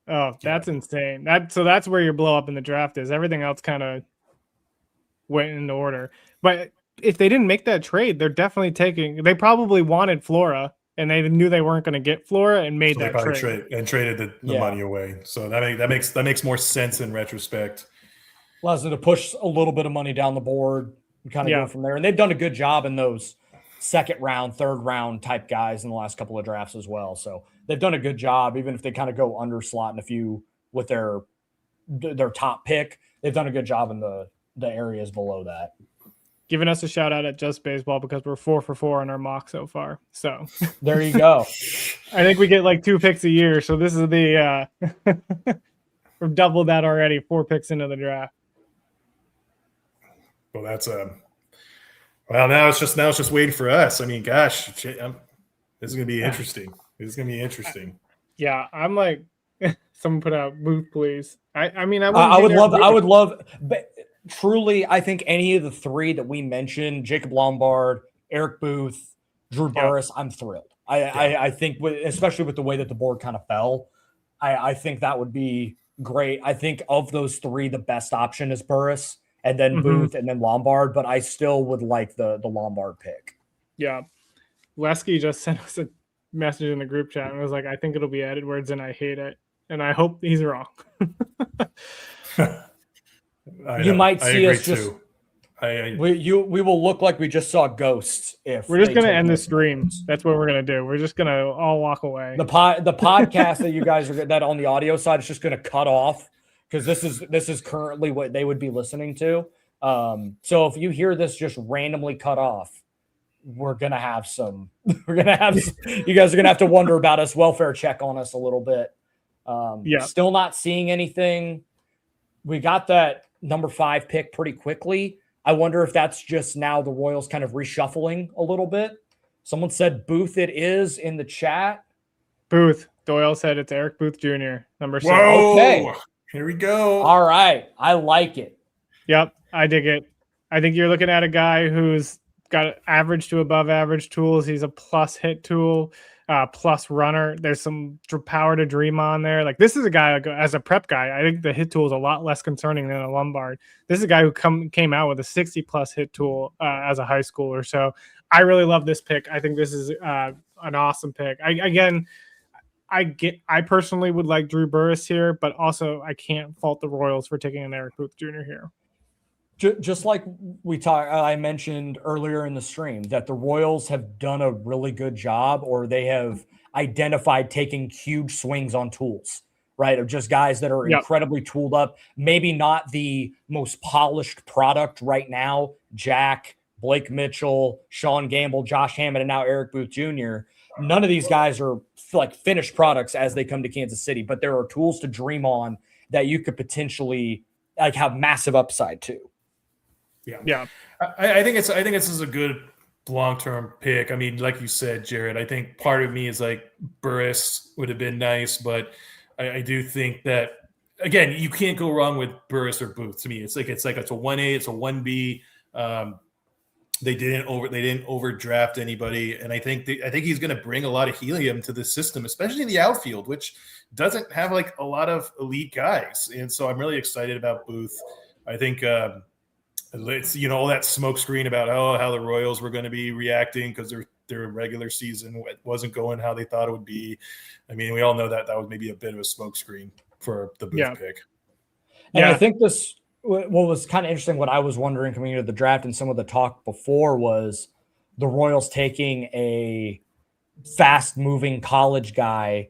Oh, that's insane. That's where your blow up in the draft is. Everything else kind of went in order. But if they didn't make that trade, they're definitely they probably wanted Flora and they knew they weren't going to get Flora and made that trade. Traded the money away. So that makes more sense in retrospect. Allows them to push a little bit of money down the board and kind of go from there. And they've done a good job in those second round, third round type guys in the last couple of drafts as well. So they've done a good job, even if they kind of go under slot in a few with their top pick. They've done a good job in the areas below that. Giving us a shout out at Just Baseball because we're 4 for 4 on our mock so far. So there you go. I think we get like 2 picks a year. So this is the we've doubled that already. 4 picks into the draft. Well, that's now it's just waiting for us. I mean, gosh, this is gonna be interesting. This is gonna be interesting. Yeah, I'm like, someone put out Booth, please. I would love. But truly, I think any of the 3 that we mentioned, Jacob Lombard, Eric Booth, Drew Burris, I'm thrilled. I think, especially with the way that the board kind of fell, I think that would be great. I think of those 3, the best option is Burris. And then Booth, and then Lombard, but I still would like the Lombard pick. Yeah. Lesky just sent us a message in the group chat and was like, I think it'll be Edwards and I hate it. And I hope he's wrong. You might see us just we will look like we just saw ghosts if we're just gonna end the stream. That's what we're gonna do. We're just gonna all walk away. The podcast that you guys are that on the audio side is just gonna cut off. Because this is currently what they would be listening to. So if you hear this just randomly cut off, you guys are gonna have to wonder about us, welfare check on us a little bit. Still not seeing anything. We got that number 5 pick pretty quickly. I wonder if that's just now the Royals kind of reshuffling a little bit. Someone said Booth it is in the chat. Booth. Doyle said it's Eric Booth Jr., number 6. Whoa! Okay. Here we go. All right. I like it. Yep, I dig it. I think you're looking at a guy who's got average to above average tools. He's a plus hit tool, plus runner. There's some power to dream on there. Like, this is a guy, as a prep guy, I think the hit tool is a lot less concerning than a Lombard. This is a guy who came out with a 60 plus hit tool as a high schooler. So I really love this pick. I think this is an awesome pick. I personally would like Drew Burress here, but also I can't fault the Royals for taking an Eric Booth Jr. here. Just like I mentioned earlier in the stream, that the Royals have done a really good job, or they have identified taking huge swings on tools, right? Of just guys that are incredibly tooled up, maybe not the most polished product right now. Jack, Blake Mitchell, Sean Gamble, Josh Hammond, and now Eric Booth Jr. None of these guys are like finished products as they come to Kansas City, but there are tools to dream on that you could potentially like have massive upside to. Yeah. I think this is a good long-term pick. I mean, like you said, Jared, I think part of me is like Burris would have been nice, but I do think that, again, you can't go wrong with Burris or Booth. To me, it's a 1A, it's a 1B. They didn't overdraft anybody, and I think he's going to bring a lot of helium to the system, especially in the outfield, which doesn't have like a lot of elite guys. And so I'm really excited about Booth. I think it's all that smoke screen about how the Royals were going to be reacting because their regular season wasn't going how they thought it would be. I mean, we all know that was maybe a bit of a smoke screen for the Booth pick. And I think what was kind of interesting, what I was wondering coming into the draft and some of the talk before, was the Royals taking a fast-moving college guy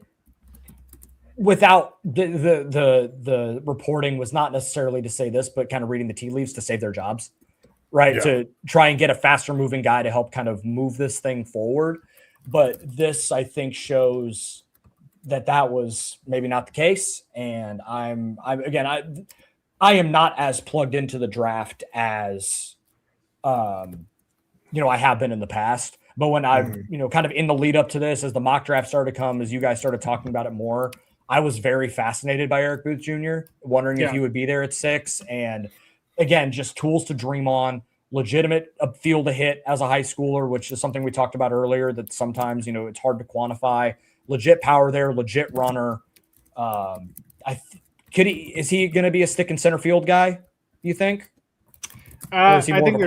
without the reporting was not necessarily to say this, but kind of reading the tea leaves to save their jobs, right? Yeah. To try and get a faster-moving guy to help kind of move this thing forward. But this, I think, shows that was maybe not the case. And I am not as plugged into the draft as, I have been in the past. But when kind of in the lead up to this, as the mock draft started to come, as you guys started talking about it more, I was very fascinated by Eric Booth Jr., wondering if he would be there at 6. And again, just tools to dream on, legitimate field to hit as a high schooler, which is something we talked about earlier, that sometimes, it's hard to quantify. Legit power there, legit runner. Is he going to be a stick and center field guy, you think? I think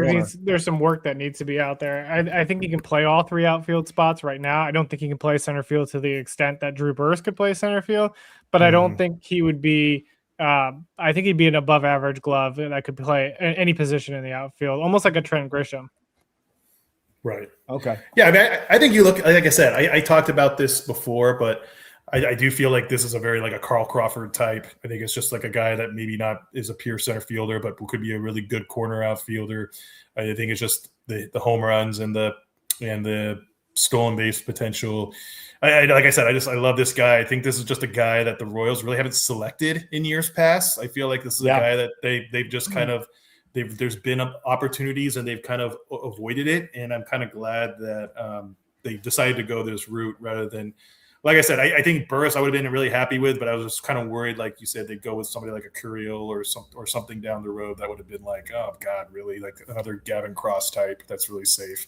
there's some work that needs to be out there. I think he can play all 3 outfield spots right now. I don't think he can play center field to the extent that Drew Burress could play center field, but I don't think he would be I think he'd be an above average glove that could play any position in the outfield, almost like a Trent Grisham. Right. Okay. Yeah, I mean, I think you look, like I said, I talked about this before, but I do feel like this is a very like a Carl Crawford type. I think it's just like a guy that maybe not is a pure center fielder, but could be a really good corner outfielder. I think it's just the home runs and the stolen base potential. Like I said, I love this guy. I think this is just a guy that the Royals really haven't selected in years past. I feel like this is a guy that they've just kind of there's been opportunities and they've kind of avoided it. And I'm kind of glad that they decided to go this route rather than. Like I said, I think Burris I would have been really happy with, but I was just kind of worried, like you said, they'd go with somebody like a Curiel or something down the road that would have been like, oh God, really, like another Gavin Cross type that's really safe,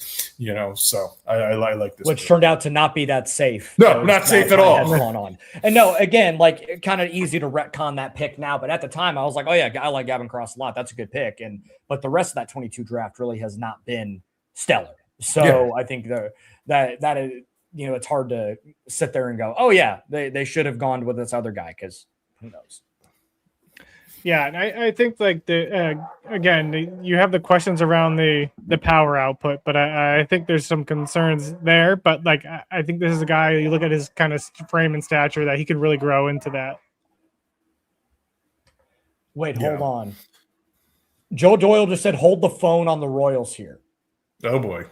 So I like this. Which turned out to not be that safe. No, not safe at all. Gone on. And no, again, like kind of easy to retcon that pick now, but at the time I was like, oh yeah, I like Gavin Cross a lot. That's a good pick. But the rest of that 22 draft really has not been stellar. So I think that is. It's hard to sit there and go, oh, yeah, they should have gone with this other guy because who knows? Yeah, and I think like you have the questions around the power output, but I think there's some concerns there. But like I think this is a guy, you look at his kind of frame and stature, that he could really grow into that. Wait, hold on. Joe Doyle just said, hold the phone on the Royals here. Oh, boy.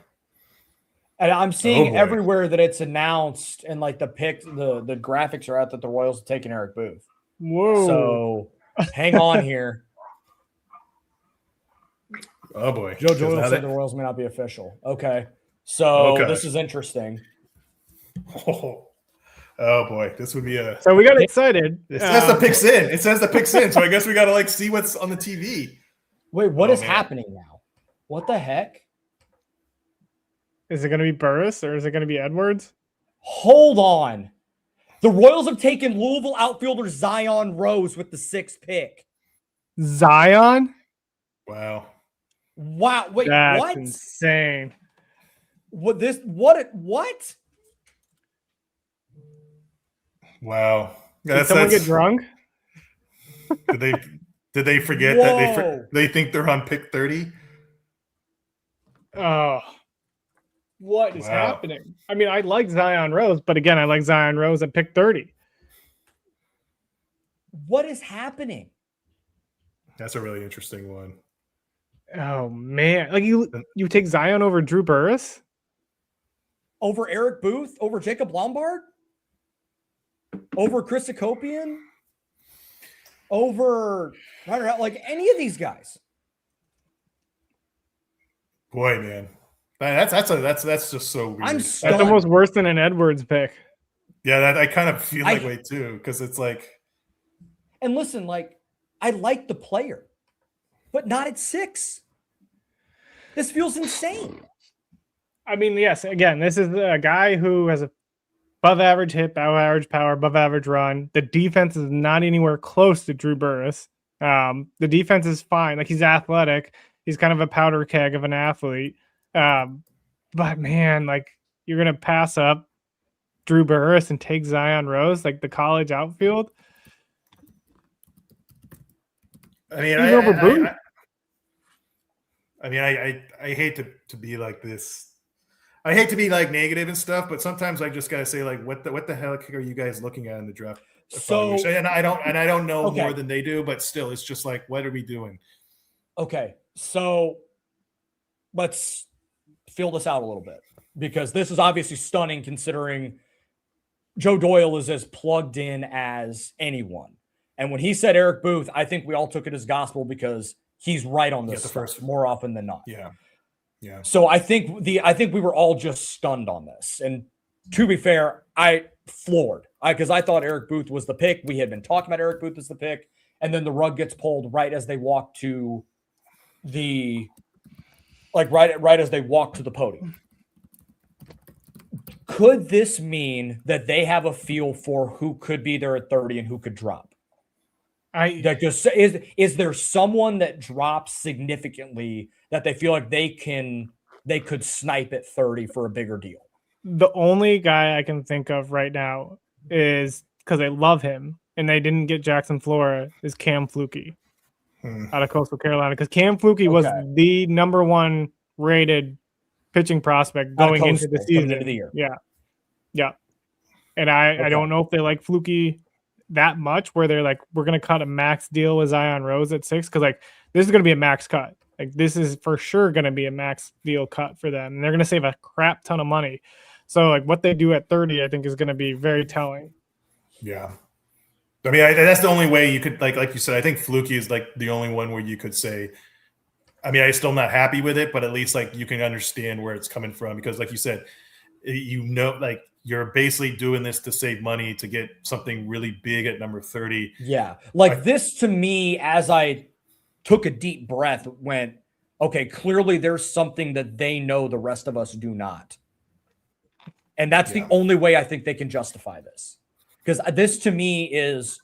And I'm seeing everywhere that it's announced and like the graphics are out that the Royals are taking Eric Booth. Whoa. So hang on here. Oh boy. Joe Doyle said the Royals may not be official. Okay. So Okay. this is interesting. Oh boy, this would be a. So we got excited. It says the picks in. It says the picks in. So I guess we got to like see what's on the TV. Wait, what is happening now? What the heck? Is it going to be Burris or is it going to be Edwards? Hold on. The Royals have taken Louisville outfielder Zion Rose with the 6th pick. Zion? Wow. Wait, That's what? insane. What? Wow. Did someone get drunk? Did they forget Whoa. that they think they're on pick 30? Oh. What is happening? I mean, I like Zion Rose, but again, I like Zion Rose at pick 30. What is happening? That's a really interesting one. Oh man. Like you take Zion over Drew Burris? Over Eric Booth? Over Jacob Lombard? Over Chris Akopian? Over like any of these guys? Boy, man. That's just so weird. I'm stunned. That's almost worse than an Edwards pick. Yeah, I kind of feel that way too, because it's like. And listen, like, I like the player, but not at 6. This feels insane. I mean, yes, again, this is a guy who has a above average hit, above average power, above average run. The defense is not anywhere close to Drew Burris. The defense is fine. Like, he's athletic. He's kind of a powder keg of an athlete. But man, like, you're going to pass up Drew Burris and take Zion Rose, like the college outfield. I mean, I hate to be like this. I hate to be like negative and stuff, but sometimes I just gotta say, like, what the heck are you guys looking at in the draft? So, and I don't know more than they do, but still, it's just like, what are we doing? Okay, so let's feel this out a little bit, because this is obviously stunning considering Joe Doyle is as plugged in as anyone. And when he said Eric Booth, I think we all took it as gospel because he's right on this stuff more often than not. Yeah. Yeah. So I think we were all just stunned on this. And to be fair, I floored because I thought Eric Booth was the pick. We had been talking about Eric Booth as the pick, and then the rug gets pulled right as they walk to the right as they walk to the podium. Could this mean that they have a feel for who could be there at 30 and who could drop? Is there someone that drops significantly that they feel like they could snipe at 30 for a bigger deal? The only guy I can think of right now is, because they love him and they didn't get Jackson Flora, is Cam Flukie out of Coastal Carolina, because Cam Flukie was the number 1 rated pitching prospect going into the season. Into the year. Yeah. And I don't know if they like Flukie that much where they're like, we're going to cut a max deal with Zion Rose at 6, because like this is going to be a max cut. Like, this is for sure going to be a max deal cut for them, and they're going to save a crap ton of money. So like what they do at 30, I think, is going to be very telling. Yeah. I mean, that's the only way you could, like you said, I think Flukie is like the only one where you could say, I mean, I'm still not happy with it, but at least like you can understand where it's coming from, because like you said, like you're basically doing this to save money to get something really big at number 30. Yeah. Like this to me, as I took a deep breath, went, okay, clearly there's something that they know the rest of us do not. And that's the only way I think they can justify this, because this to me is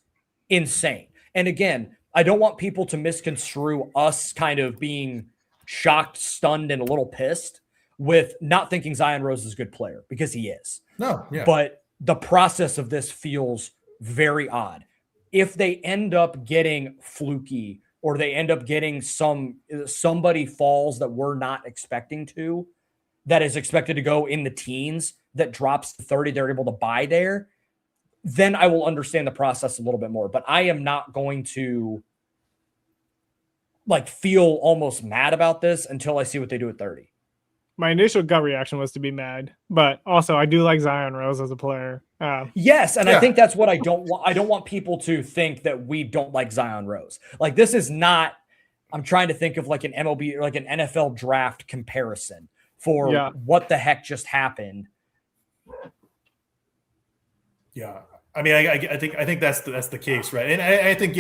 insane. And again, I don't want people to misconstrue us kind of being shocked, stunned, and a little pissed with not thinking Zion Rose is a good player, because he is. No, yeah. But the process of this feels very odd. If they end up getting Flukie, or they end up getting somebody falls that we're not expecting to, that is expected to go in the teens, that drops to 30, they're able to buy there, then I will understand the process a little bit more. But I am not going to like feel almost mad about this until I see what they do at 30. My initial gut reaction was to be mad, but also I do like Zion Rose as a player. Yes, and I think that's what I don't want. I don't want people to think that we don't like Zion Rose. Like, this is not, I'm trying to think of like an MLB or like an NFL draft comparison. for what the heck just happened. Yeah. I mean, I think that's the case, right? And I think,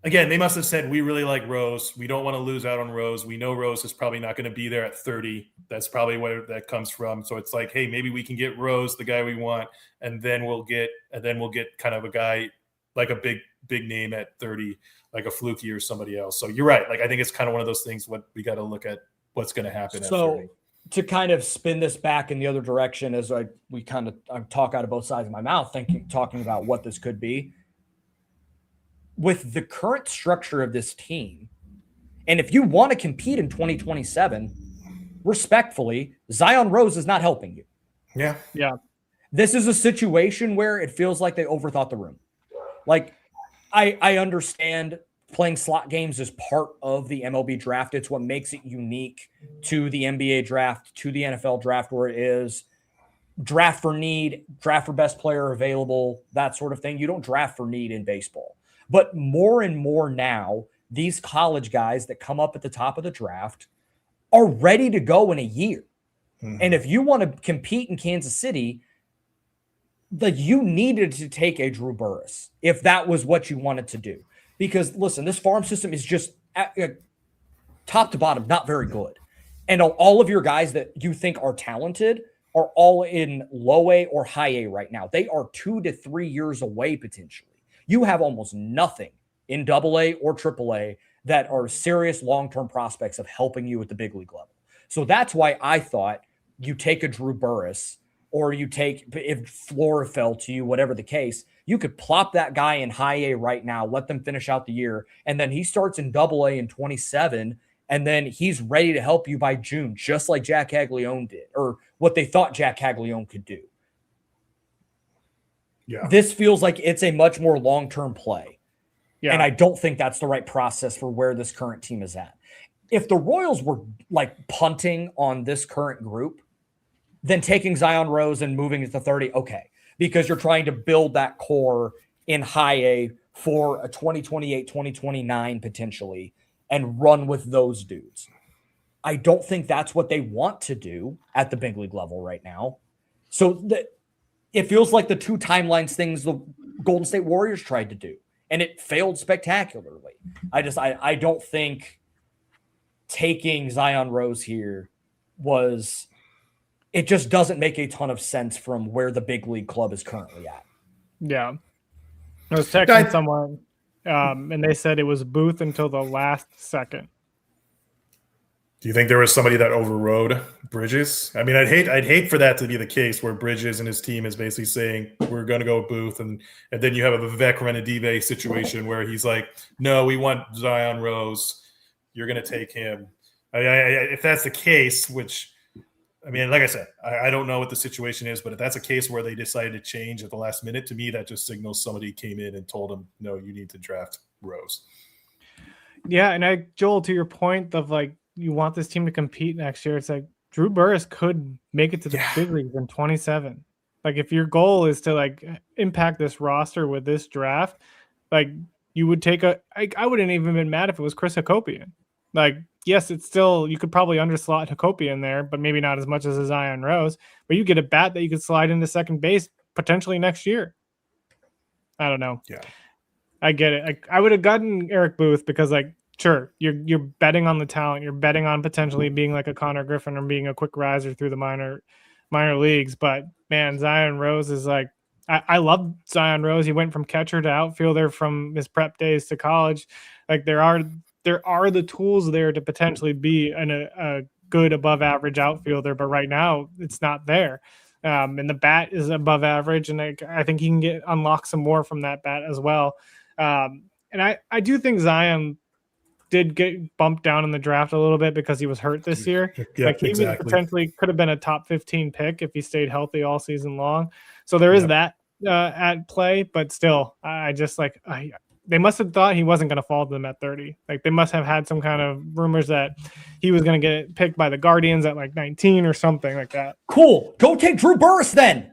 again, they must have said, we really like Rose. We don't want to lose out on Rose. We know Rose is probably not going to be there at 30. That's probably where that comes from. So it's like, hey, maybe we can get Rose, the guy we want, and then we'll get kind of a guy like a big name at 30, like a Fluky or somebody else. So you're right. Like, I think it's kind of one of those things. What we got to look at what's going to happen at 30. To kind of spin this back in the other direction, as I talk out of both sides of my mouth, talking about what this could be. With the current structure of this team, and if you want to compete in 2027, respectfully, Zion Rose is not helping you. Yeah. Yeah. This is a situation where it feels like they overthought the room. Like, I understand playing slot games is part of the MLB draft. It's what makes it unique to the NBA draft, to the NFL draft, where it is draft for need, draft for best player available, that sort of thing. You don't draft for need in baseball. But more and more now, these college guys that come up at the top of the draft are ready to go in a year. Mm-hmm. And if you want to compete in Kansas City, you needed to take a Drew Burress if that was what you wanted to do. Because, listen, this farm system is just top to bottom not very good. And all of your guys that you think are talented are all in low A or high A right now. They are 2 to 3 years away potentially. You have almost nothing in double A or triple A that are serious long-term prospects of helping you at the big league level. So that's why I thought you take a Drew Burress, or you take, if floor fell to you, whatever the case, you could plop that guy in high A right now, let them finish out the year, and then he starts in double A in 27, and then he's ready to help you by June, just like Jack Caglione did, or what they thought Jack Caglione could do. Yeah. This feels like it's a much more long-term play. Yeah. And I don't think that's the right process for where this current team is at. If the Royals were like punting on this current group, then taking Zion Rose and moving it to 30, okay. Because you're trying to build that core in high A for a 2028, 2029 potentially, and run with those dudes. I don't think that's what they want to do at the big league level right now. So it feels like the two timelines things the Golden State Warriors tried to do, and it failed spectacularly. I don't think taking Zion Rose here it just doesn't make a ton of sense from where the big league club is currently at. Yeah. I was texting someone, and they said it was Booth until the last second. Do you think there was somebody that overrode Bridges? I mean, I'd hate for that to be the case where Bridges and his team is basically saying we're going to go with Booth, and then you have a Vivek Renadive situation where he's like, no, we want Zion Rose. You're going to take him. If that's the case, which, I mean, like I said, I don't know what the situation is, but if that's a case where they decided to change at the last minute, to me, that just signals somebody came in and told them, no, you need to draft Rose. Yeah, and Joel, to your point of like, you want this team to compete next year, it's like Drew Burress could make it to the big leagues in 27. Like, if your goal is to like impact this roster with this draft, like you would take I wouldn't even been mad if it was Chris Hakopian. Like, yes, it's still, you could probably underslot Hakopian there, but maybe not as much as a Zion Rose. But you get a bat that you could slide into second base potentially next year. I don't know. Yeah, I get it. I would have gotten Eric Booth because, like, sure, you're betting on the talent. You're betting on potentially being like a Connor Griffin or being a quick riser through the minor leagues. But man, Zion Rose is like, I love Zion Rose. He went from catcher to outfielder from his prep days to college. Like, there are the tools there to potentially be a good above average outfielder, but right now it's not there. And the bat is above average, and I think he can unlock some more from that bat as well. And I do think Zion did get bumped down in the draft a little bit because he was hurt this year. Yeah, like, he exactly. potentially could have been a top 15 pick if he stayed healthy all season long. So there is that at play, but still, they must have thought he wasn't going to fall to them at 30. Like, they must have had some kind of rumors that he was going to get picked by the Guardians at like 19 or something like that. Cool. Go take Drew Burress then.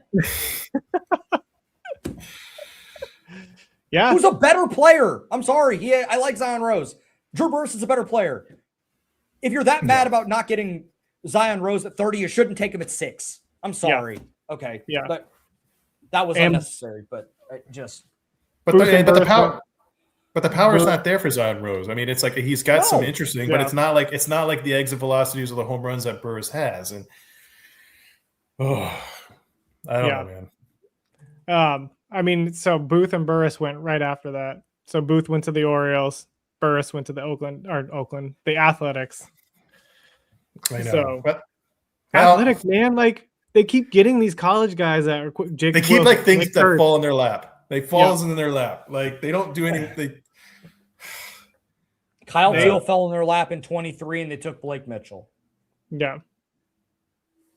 Yeah. Who's a better player? I'm sorry. I like Zion Rose. Drew Burress is a better player. If you're that mad about not getting Zion Rose at 30. You shouldn't take him at 6. I'm sorry. Yeah. Okay. Yeah. But that was unnecessary, but just. But the power is not there for Zion Rose. I mean, it's like he's got some interesting, but it's not like the exit velocities or the home runs that Burris has. And I don't know, man. I mean, so Booth and Burris went right after that. So Booth went to the Orioles, Burris went to the Athletics. I know. So Athletics, man, like they keep getting these college guys that are They keep like things that fall in their lap. They falls in their lap. Like they don't do anything. Kyle Teel fell in their lap in 23, and they took Blake Mitchell. Yeah.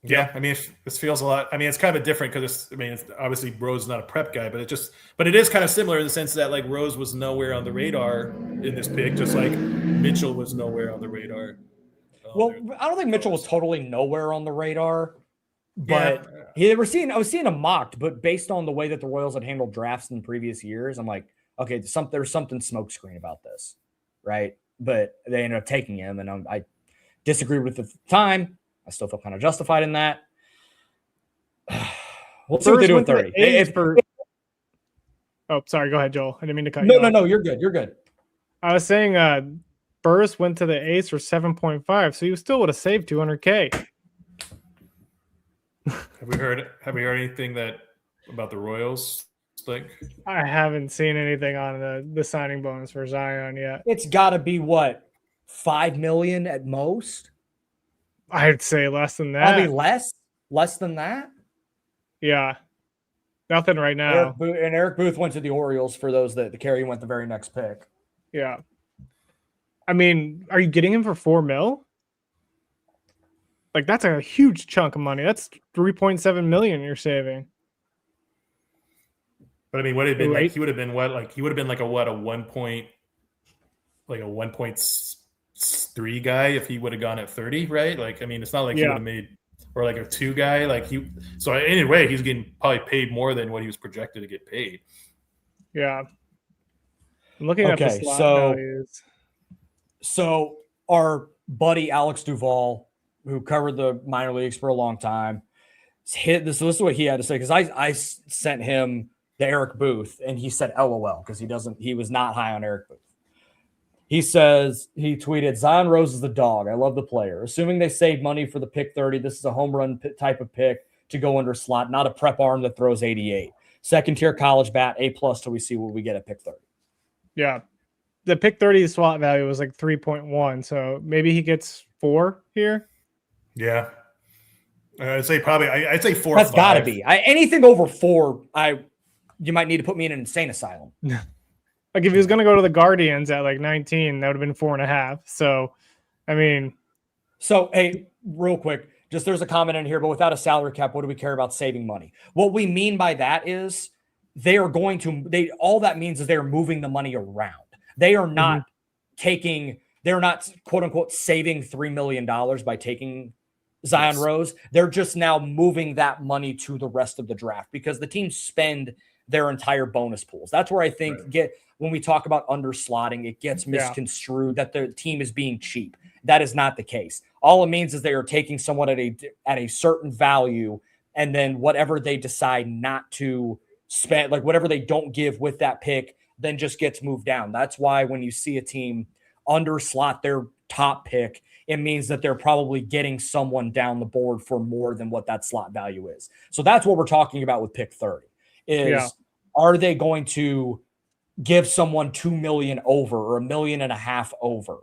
Yeah, I mean, this feels a lot. I mean, it's kind of different because it's obviously Rose is not a prep guy, but it is kind of similar in the sense that like Rose was nowhere on the radar in this pick, just like Mitchell was nowhere on the radar. Well, I don't think Mitchell was totally nowhere on the radar, but I was seeing him mocked. But based on the way that the Royals had handled drafts in previous years, I'm like, okay, there's something smokescreen about this, right? But they ended up taking him, and I disagreed with it at the time. I still feel kind of justified in that. We'll see what they do with 30. Oh, sorry. Go ahead, Joel. I didn't mean to cut you off. No, you're good. You're good. I was saying Burris went to the A's for 7.5, so you still would have saved $200K. Have we heard anything about the Royals thing? I haven't seen anything on the signing bonus for Zion yet. It's got to be what, $5 million at most? I'd say less than that. Probably less than that. Yeah, nothing right now. Eric Booth went to the Orioles for those that the carry went the very next pick. Yeah, I mean, are you getting him for $4 million? Like that's a huge chunk of money. That's $3.7 million you're saving. But I mean, what it been like? He would have been what? Like he would have been like a 1.3 guy if he would have gone at 30, right? Like, I mean, it's not like he would have made, or like a 2 guy. Like so anyway, he's getting probably paid more than what he was projected to get paid. Yeah. I'm looking at the slot values. So our buddy Alex Duvall, who covered the minor leagues for a long time, this is what he had to say, because I sent him the Eric Booth, and he said LOL because he was not high on Eric Booth. He tweeted, Zion Rose is the dog. I love the player. Assuming they save money for the pick 30, this is a home run type of pick to go under slot, not a prep arm that throws 88. Second tier college bat, A+ till we see what we get at pick 30. Yeah. The pick 30 slot value was like 3.1. So maybe he gets 4 here. Yeah. I'd say 4. That's got to be. Anything over 4, you might need to put me in an insane asylum. Like if he was going to go to the Guardians at like 19, that would have been 4.5. So, I mean. So, hey, real quick, just there's a comment in here, but without a salary cap, what do we care about saving money? What we mean by that is all that means is they're moving the money around. They are not they're not quote unquote saving $3 million by taking Zion Rose. They're just now moving that money to the rest of the draft because the teams spend their entire bonus pools. That's where I think when we talk about underslotting, it gets misconstrued that the team is being cheap. That is not the case. All it means is they are taking someone at a certain value, and then whatever they decide not to spend, like whatever they don't give with that pick, then just gets moved down. That's why when you see a team underslot their top pick, it means that they're probably getting someone down the board for more than what that slot value is. So that's what we're talking about with pick 30 are they going to give someone $2 million over or $1.5 million over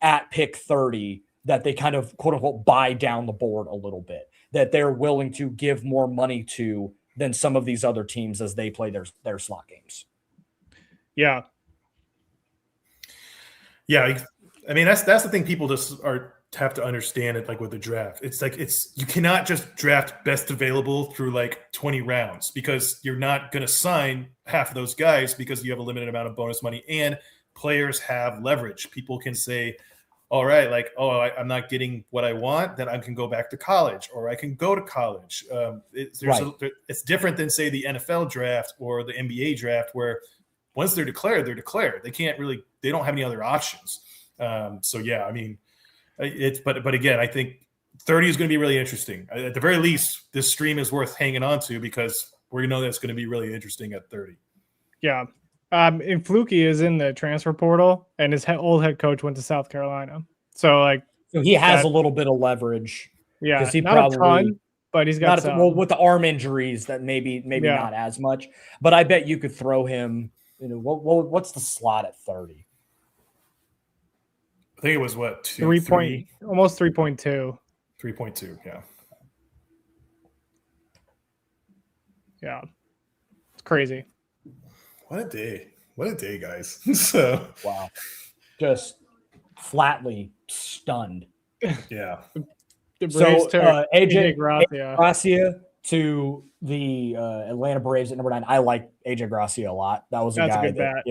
at pick 30 that they kind of quote unquote buy down the board a little bit, that they're willing to give more money to than some of these other teams as they play their slot games. Yeah. Yeah. I mean, that's the thing people just have to understand it, like with the draft. It's like you cannot just draft best available through like 20 rounds because you're not going to sign half of those guys because you have a limited amount of bonus money and players have leverage. People can say, all right, like, I'm not getting what I want, then I can go back to college or I can go to college. It's different than say the NFL draft or the NBA draft where once they're declared, they're declared. They don't have any other options. So yeah, I mean, But again, I think 30 is going to be really interesting. At the very least, this stream is worth hanging on to because we know that's going to be really interesting at 30. Yeah. And Fluky is in the transfer portal, and his old head coach went to South Carolina. So he has a little bit of leverage. Yeah, because he not probably a ton, but he's got some. With the arm injuries that maybe not as much. But I bet you could throw him. What's the slot at 30? I think it was what 3 almost 3.2. 3.2, yeah. Yeah. It's crazy. What a day, guys. So wow. Just flatly stunned. Yeah. So AJ Gracia to the Atlanta Braves at number 9. I like AJ Gracia a lot. That was a guy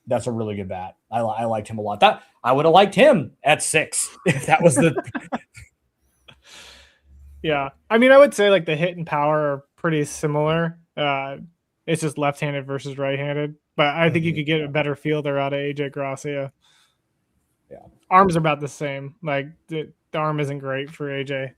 that's a really good bat. I liked him a lot. That I would have liked him at 6 if that was the. Yeah, I mean, I would say the hit and power are pretty similar. It's just left-handed versus right-handed, but I think you could get a better fielder out of AJ Gracia. Yeah, arms are about the same. The arm isn't great for AJ.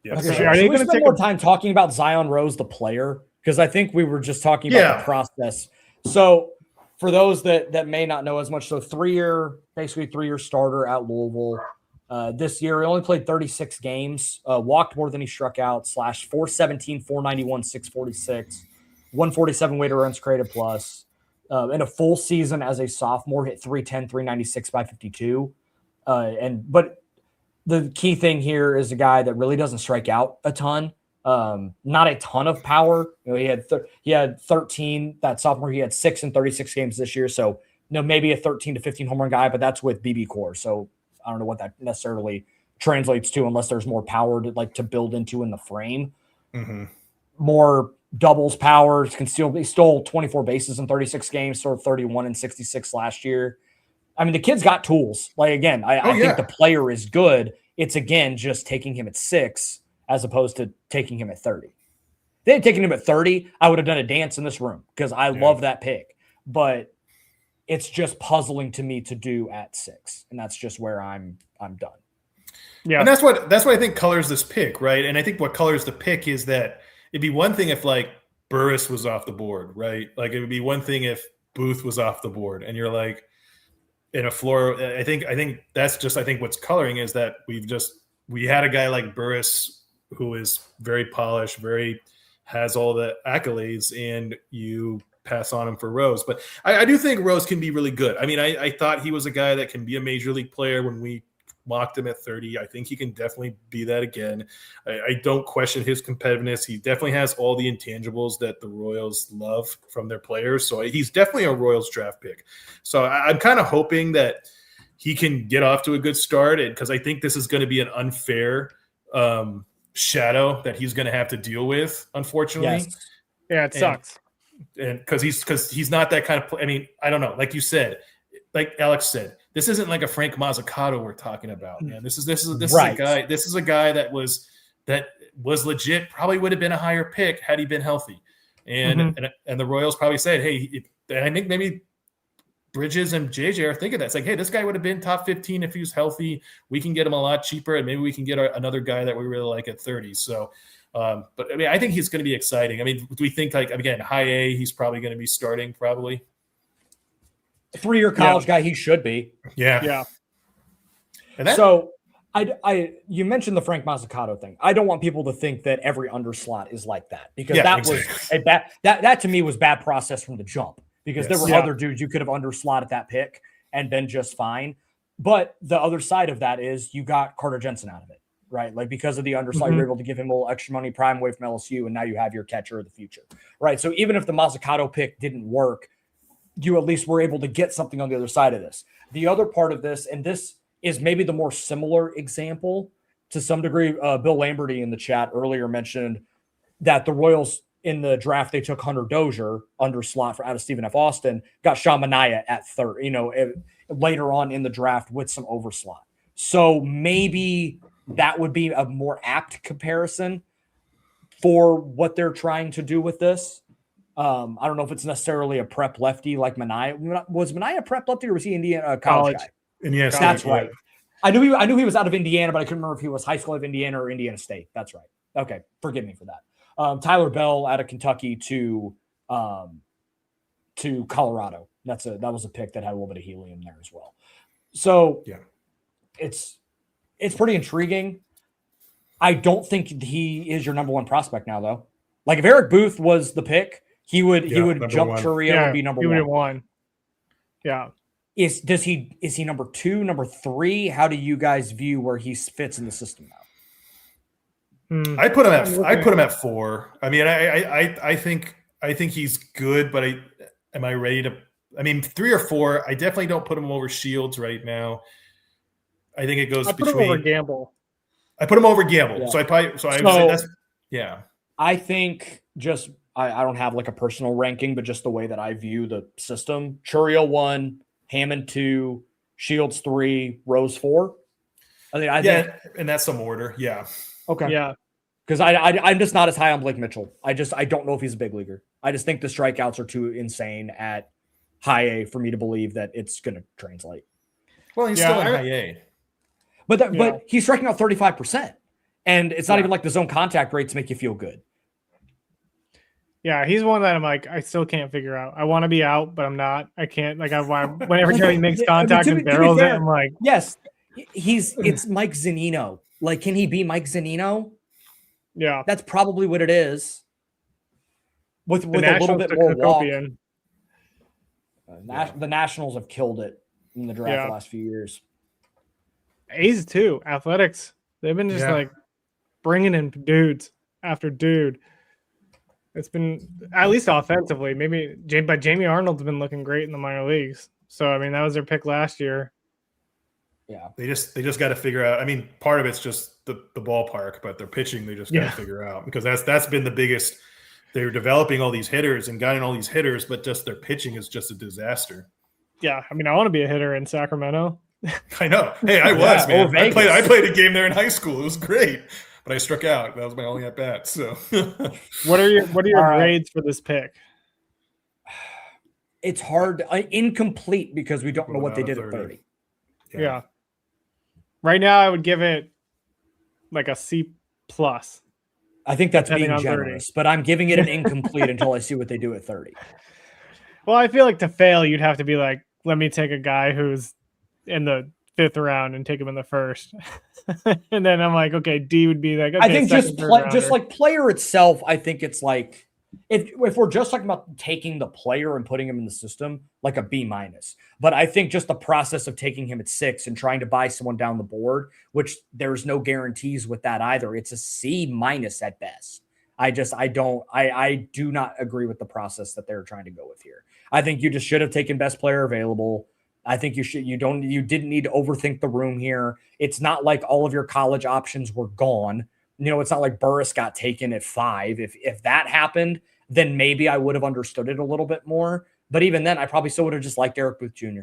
Yeah. Okay, are they going to spend more time talking about Zion Rose, the player? Because I think we were just talking about the process. So for those that may not know as much, so 3-year starter at Louisville. This year, he only played 36 games, walked more than he struck out, / 417, 491, 646, 147 weighted runs created plus. In a full season as a sophomore, hit 310, 396, 552. But the key thing here is a guy that really doesn't strike out a ton. Not a ton of power. He had 13 that sophomore. He had 6 in 36 games this year. So maybe a 13 to 15 home run guy, but that's with BB Core. So I don't know what that necessarily translates to unless there's more power to build into in the frame. Mm-hmm. More doubles power. He stole 24 bases in 36 games, sort of 31 and 66 last year. I mean, the kid's got tools. I think the player is good. It's, again, just taking him at 6 as opposed to taking him at 30. If they had taken him at 30, I would have done a dance in this room because I love that pick. But it's just puzzling to me to do at 6, and that's just where I'm done. Yeah, and that's what I think colors this pick, right? And I think what colors the pick is that it'd be one thing if Burris was off the board, right? It would be one thing if Booth was off the board, and you're in a floor. I think that's just what's coloring is that we had a guy like Burris who is very polished, has all the accolades, and you pass on him for Rose. But I do think Rose can be really good. I mean, I thought he was a guy that can be a major league player when we mocked him at 30. I think he can definitely be that again. I don't question his competitiveness. He definitely has all the intangibles that the Royals love from their players. So he's definitely a Royals draft pick. So I'm kind of hoping that he can get off to a good start, because I think this is going to be an unfair shadow that he's going to have to deal with, unfortunately. Yes. Yeah, it sucks. And because he's not that kind of I mean, I don't know. Like you said, like Alex said, this isn't like a Frank Mazzucato we're talking about, man. This is right. a guy. This is a guy that was legit. Probably would have been a higher pick had he been healthy. And and the Royals probably said, hey, and I think maybe Bridges and JJ are thinking that. It's hey, this guy would have been top 15 if he was healthy. We can get him a lot cheaper, and maybe we can get another guy that we really like at 30. So. But I mean, I think he's going to be exciting. I mean, do we think again, high A, he's probably going to be starting probably. 3-year college guy, he should be. Yeah. Yeah. And so you mentioned the Frank Mazzucato thing. I don't want people to think that every underslot is like that, because that to me was bad process from the jump, because there were other dudes you could have underslotted that pick and been just fine. But the other side of that is you got Carter Jensen out of it. Right, because of the underslot, you're able to give him a little extra money, prime away from LSU, and now you have your catcher of the future. Right, so even if the Mazzucato pick didn't work, you at least were able to get something on the other side of this. The other part of this, and this is maybe the more similar example to some degree, Bill Lamberty in the chat earlier mentioned that the Royals in the draft, they took Hunter Dozier underslot out of Stephen F. Austin, got Sean Manaea at third, later on in the draft with some overslot. So maybe that would be a more apt comparison for what they're trying to do with this. I don't know if it's necessarily a prep lefty like Mania. Was Mania a prep lefty or was he Indiana college guy? Indiana State, That's right. I knew he was out of Indiana, but I couldn't remember if he was high school of Indiana or Indiana State. That's right. Okay, forgive me for that. Tyler Bell out of Kentucky to Colorado. That was a pick that had a little bit of helium there as well. So yeah, it's pretty intriguing. I don't think he is your number one prospect now, though. Like if Eric Booth was the pick, he would jump Chourio and be number one. Yeah. Is he number 2, number 3? How do you guys view where he fits in the system now? I put him at 4. I mean, I think he's good, but am I ready to? I mean, 3 or 4. I definitely don't put him over Shields right now. I think it goes between. I put him over Gamble. I put him over Gamble, yeah. I would say that's yeah. I think just I don't have like a personal ranking, but just the way that I view the system: Chourio 1, Hammond 2, Shields 3, Rose 4. I think, and that's some order. Yeah. Okay. Yeah. Because I'm just not as high on Blake Mitchell. I don't know if he's a big leaguer. I just think the strikeouts are too insane at high A for me to believe that it's going to translate. Well, he's still in high A. But he's striking out 35%. And it's not even like the zone contact rates make you feel good. Yeah, he's one that I'm like, I still can't figure out. I want to be out, but I'm not. I can't. Like, whenever he makes contact and barrels it, I'm like, yes, it's Mike Zunino. Like, can he be Mike Zunino? Yeah, that's probably what it is. With a little bit more walk. The Nationals have killed it in the draft the last few years. A's too. Athletics. They've been just like bringing in dudes after dude. It's been at least offensively. But Jamie Arnold's been looking great in the minor leagues. So I mean, that was their pick last year. Yeah, they just got to figure out. I mean, part of it's just the ballpark, but their pitching they just got to figure out because that's been the biggest. They're developing all these hitters and getting all these hitters, but just their pitching is just a disaster. Yeah, I mean, I want to be a hitter in Sacramento. I know. Hey, I was, man. I played a game there in high school. It was great, but I struck out. That was my only at bat. So, what are your grades for this pick? It's hard, incomplete because we don't know what they did at 30. Yeah. Right now, I would give it like a C+. I think that's being generous, but I'm giving it an incomplete until I see what they do at 30. Well, I feel like to fail, you'd have to be like, let me take a guy who's in the 5th round and take him in the 1st. And then I'm like, okay, D would be like, okay, I think just like player itself, I think it's like, if we're just talking about taking the player and putting him in the system, like a B-. But I think just the process of taking him at 6 and trying to buy someone down the board, which there's no guarantees with that either. It's a C- at best. I do not agree with the process that they're trying to go with here. I think you just should have taken best player available. I think you didn't need to overthink the room here. It's not like all of your college options were gone. You know, it's not like Burris got taken at 5. If that happened, then maybe I would have understood it a little bit more. But even then, I probably still would have just liked Eric Booth Jr.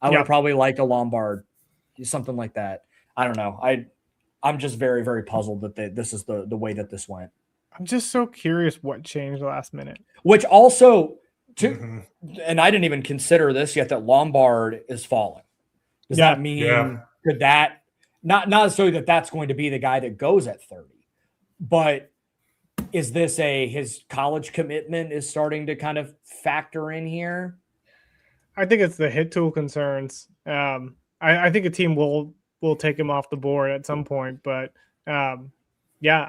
I would have probably liked a Lombard, something like that. I don't know. I'm just very, very puzzled that this is the way that this went. I'm just so curious what changed last minute. Which also, and I didn't even consider this yet, that Lombard is falling. Does that mean could that not necessarily that's going to be the guy that goes at 30, but is this his college commitment is starting to kind of factor in here? I think it's the hit tool concerns. I think a team will take him off the board at some point, but I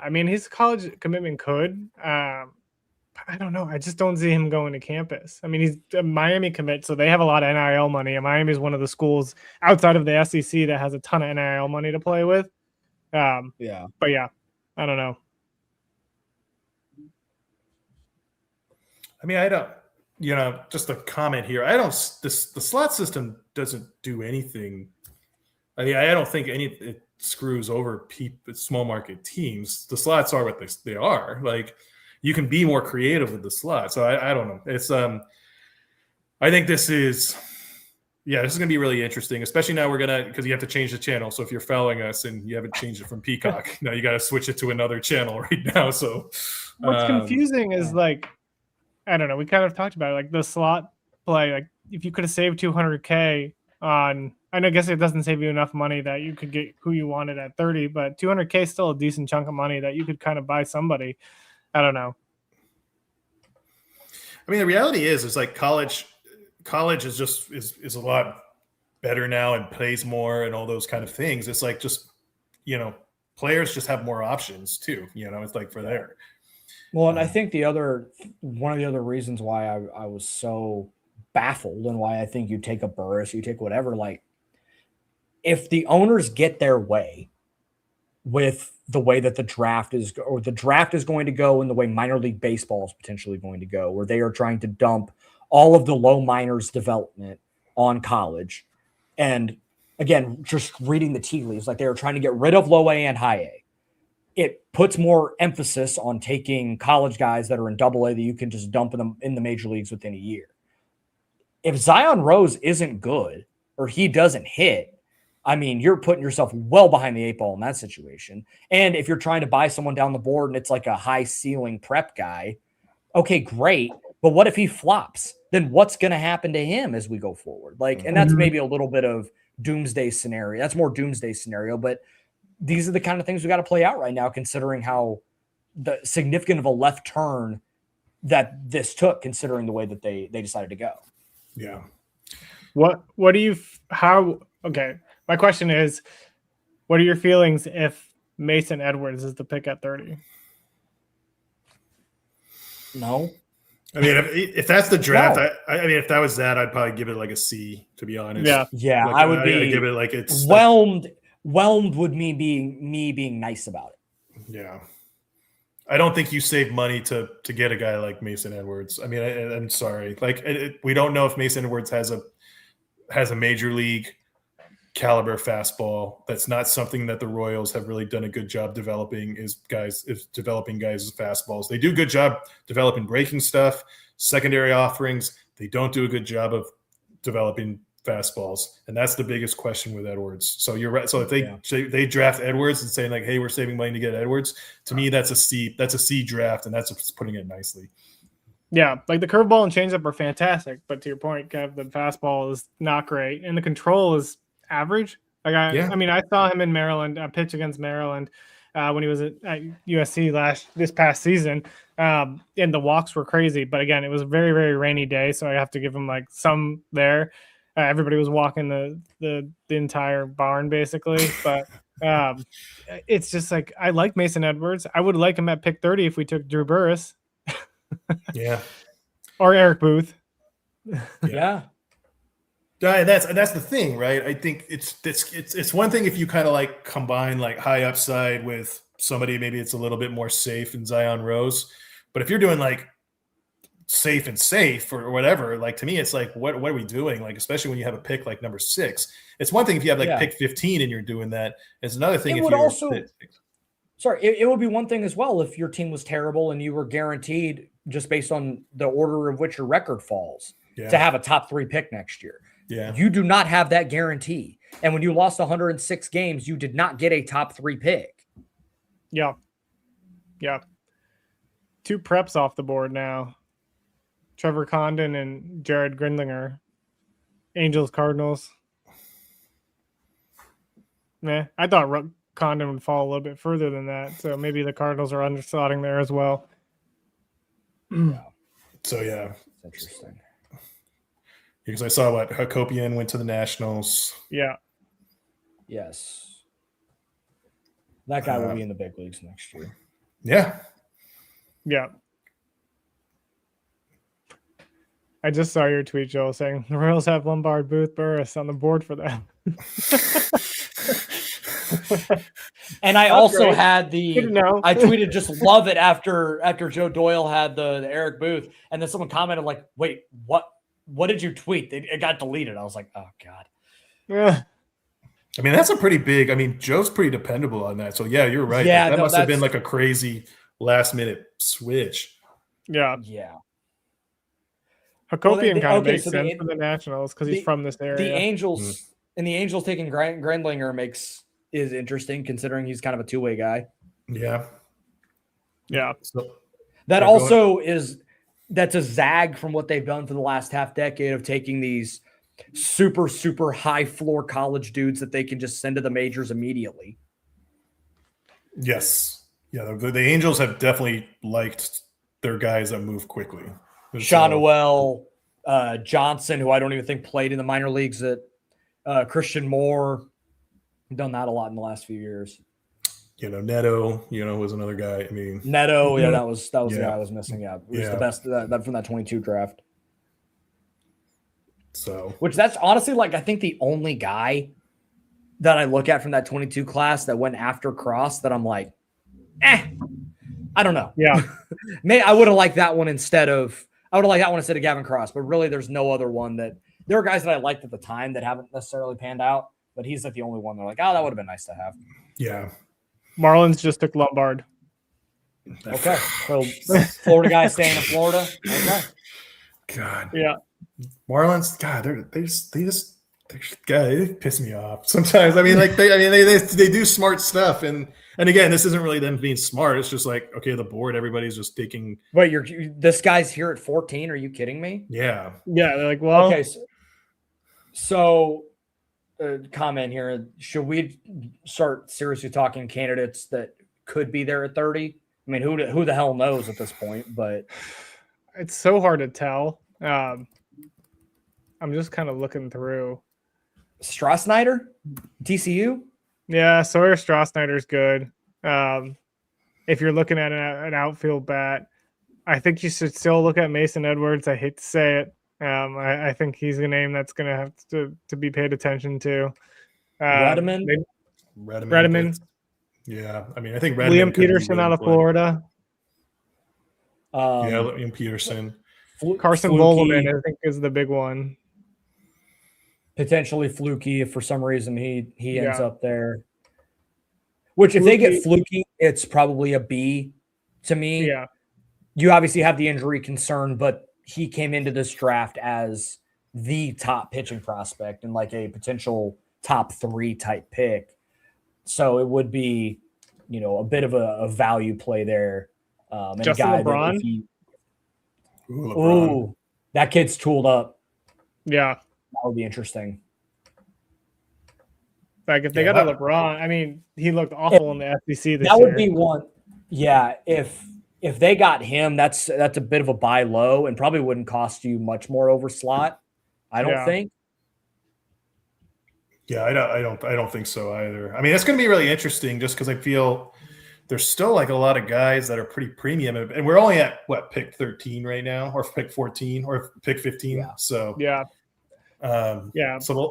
mean, his college commitment could. I don't know. I just don't see him going to campus. I mean, he's a Miami commit, so they have a lot of NIL money, and Miami is one of the schools outside of the SEC that has a ton of NIL money to play with. But I don't know. I mean, I don't. Just a comment here. The slot system doesn't do anything. I mean, I don't think it screws over small market teams. The slots are what they are. Like, you can be more creative with the slot. So I don't know. It's I think this is going to be really interesting, especially now because you have to change the channel. So if you're following us and you haven't changed it from Peacock, now you got to switch it to another channel right now. So what's confusing is like I don't know. We kind of talked about it, like the slot play. Like if you could have saved $200K on, I guess it doesn't save you enough money that you could get who you wanted at 30, but $200K is still a decent chunk of money that you could kind of buy somebody. I don't know. I mean, the reality is like college is just is a lot better now and pays more and all those kind of things. It's like just, players just have more options too. It's like for there. Well, and I think one of the other reasons why I was so baffled and why I think you take a Burris, you take whatever, like if the owners get their way with the way that the draft is going to go and the way minor league baseball is potentially going to go, where they are trying to dump all of the low minors development on college. And again, just reading the tea leaves, like they were trying to get rid of low A and high A. It puts more emphasis on taking college guys that are in double A that you can just dump them in the major leagues within a year. If Zion Rose isn't good or he doesn't hit, I mean, you're putting yourself well behind the 8 ball in that situation. And if you're trying to buy someone down the board and it's like a high ceiling prep guy, okay, great. But what if he flops? Then what's going to happen to him as we go forward? Like, and that's maybe a little bit of doomsday scenario. That's more doomsday scenario, but these are the kind of things we got to play out right now, considering how the significant of a left turn that this took, considering the way that they decided to go. Yeah. What do you, okay. My question is, what are your feelings if Mason Edwards is the pick at 30? No. I mean, if that's the draft, no. I mean, if that was that, I'd probably give it like a C, to be honest. Yeah, like, I would be. I'd give it like it's whelmed with me being nice about it. Yeah, I don't think you save money to get a guy like Mason Edwards. I mean, I'm sorry, like we don't know if Mason Edwards has a major league caliber fastball. That's not something that the Royals have really done a good job developing. Is developing guys' fastballs. They do a good job developing breaking stuff, secondary offerings. They don't do a good job of developing fastballs, and that's the biggest question with Edwards. So you're right. So if they draft Edwards and saying like, "Hey, we're saving money to get Edwards," to me that's a C. That's a C draft, and that's putting it nicely. Yeah, like the curveball and changeup are fantastic, but to your point, Kev, the fastball is not great, and the control is average. Like I mean, I saw him in Maryland, pitch against Maryland when he was at USC this past season, and the walks were crazy. But again, it was a very, very rainy day, so I have to give him like some there. Everybody was walking the entire barn basically, but it's just like I like Mason Edwards. I would like him at pick 30 if we took Drew Burris. Yeah, or Eric Booth. Yeah. That's the thing, right? I think it's one thing if you kind of like combine like high upside with somebody maybe it's a little bit more safe in Zion Rose, but if you're doing like safe or whatever, like to me it's like what are we doing? Like especially when you have a pick like number 6, it's one thing if you have like pick 15 and you're doing that. It's another thing it would be one thing as well if your team was terrible and you were guaranteed just based on the order of which your record falls to have a top 3 pick next year. Yeah. You do not have that guarantee. And when you lost 106 games, you did not get a top 3 pick. Yeah. Yeah. 2 preps off the board now. Trevor Condon and Jared Grindlinger. Angels, Cardinals. I thought Condon would fall a little bit further than that. So maybe the Cardinals are underslotting there as well. Yeah. So, yeah. That's interesting. Because I saw what Hakopian went to the Nationals. Yeah. Yes. That guy will be in the big leagues next year. Yeah. Yeah. I just saw your tweet, Joel, saying the Royals have Lombard, Booth, Burris on the board for them. And I also had I tweeted just love it after Joe Doyle had the Eric Booth, and then someone commented like, "Wait, what did you tweet?" It got deleted. I was like, "Oh God." Yeah. I mean, that's a pretty big. I mean, Joe's pretty dependable on that. So yeah, you're right. Yeah, that must have been like a crazy last minute switch. Yeah. Yeah. Hakopian kind of makes sense for the Nationals because he's from this area. The Angels and the Angels taking Grandlinger is interesting considering he's kind of a 2-way guy. Yeah. Yeah. So that also is that's a zag from what they've done for the last half decade of taking these super, super high floor college dudes that they can just send to the majors immediately. Yes. Yeah, the Angels have definitely liked their guys that move quickly. Sean Noel, Johnson, who I don't even think played in the minor leagues, Christian Moore, done that a lot in the last few years. Neto, was another guy. I mean, Neto, yeah, that was the guy I was missing. Yeah, it was the best from that 22 draft. So, which that's honestly I think the only guy that I look at from that 22 class that went after Cross that I'm like, I don't know. Yeah, I would have liked that one instead of Gavin Cross, but really there's no other one that there are guys that I liked at the time that haven't necessarily panned out, but he's the only one they're like, oh, that would have been nice to have. Yeah. Marlins just took Lombard. Okay. So Florida guy staying in Florida. Okay. God. Yeah. Marlins, God, they piss me off sometimes. I mean, they do smart stuff, and again, this isn't really them being smart. It's just like, okay, the board, everybody's just taking. Wait, this guy's here at 14? Are you kidding me? Yeah. They're like, well, okay. So comment here: should we start seriously talking candidates that could be there at 30? I mean, who the hell knows at this point? But it's so hard to tell. I'm just kind of looking through. Strasnyder, TCU. Yeah, Sawyer Strasnyder's good. If you're looking at an outfield bat, I think you should still look at Mason Edwards. I hate to say it. I think he's a name that's going to have to be paid attention to. Redeman. Yeah, I mean, I think Liam Peterson out of Florida. Liam Peterson. Carson Volleman, I think, is the big one. Potentially Fluky if for some reason he ends up there. Which if they get Fluky, it's probably a B to me. Yeah. You obviously have the injury concern, but he came into this draft as the top pitching prospect and like a potential top 3 type pick. So it would be, a bit of a value play there. And Justin a guy LeBron? Ooh, that kid's tooled up. Yeah. That would be interesting. Like if they got a LeBron, I mean, he looked awful in the SEC this year. That would be one. Yeah, if they got him, that's a bit of a buy low and probably wouldn't cost you much more over slot. I don't think. Yeah, I don't think so either. I mean, it's going to be really interesting just because I feel there's still like a lot of guys that are pretty premium, and we're only at pick 13 right now, or pick 14, or pick 15. Yeah. So So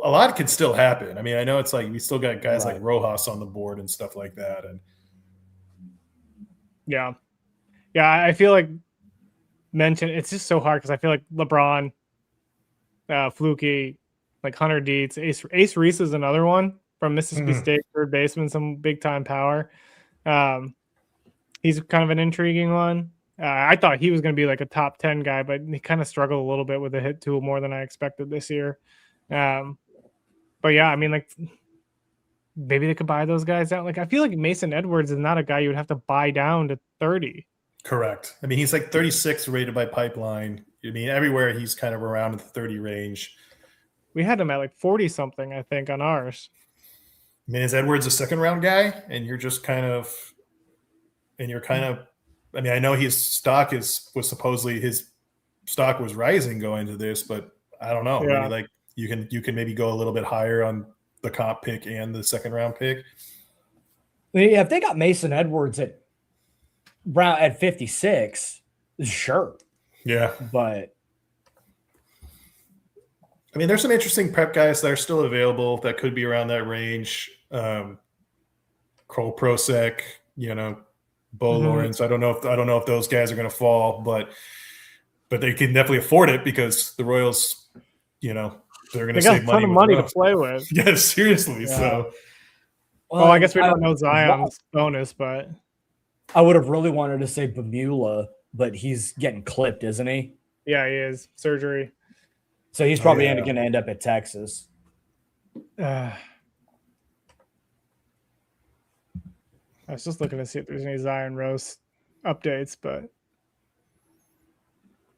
a lot could still happen. I mean, I know it's like we still got guys like Rojas on the board and stuff like that, and I feel like it's just so hard because I feel like LeBron, Fluky, like Hunter Dietz, Ace Reese is another one from Mississippi State, third baseman, some big time power. He's kind of an intriguing one. I thought he was going to be like a top 10 guy, but he kind of struggled a little bit with the hit tool more than I expected this year. But yeah, I mean, like maybe they could buy those guys out. Like I feel like Mason Edwards is not a guy you would have to buy down to 30. Correct. I mean, he's like 36 rated by Pipeline. I mean, everywhere he's kind of around the 30 range. We had him at like 40 something, I think, on ours. I mean, is Edwards a second round guy? And you're just I mean, I know his stock was supposedly his stock was rising going to this, but I don't know. Yeah. Maybe like you can maybe go a little bit higher on the comp pick and the second round pick. Yeah, if they got Mason Edwards at 56, sure. Yeah. But I mean, there's some interesting prep guys that are still available that could be around that range. Cole Prosek, Bo Lawrence. I don't know if those guys are going to fall, but they can definitely afford it because the Royals, they're going to save a ton of money to play with. Yeah, seriously. Yeah. So, well, I guess we don't know Zion's bonus, but I would have really wanted to say Bamula, but he's getting clipped, isn't he? Yeah, he is. Surgery. So he's probably going to end up at Texas. I was just looking to see if there's any Zion Rose updates, but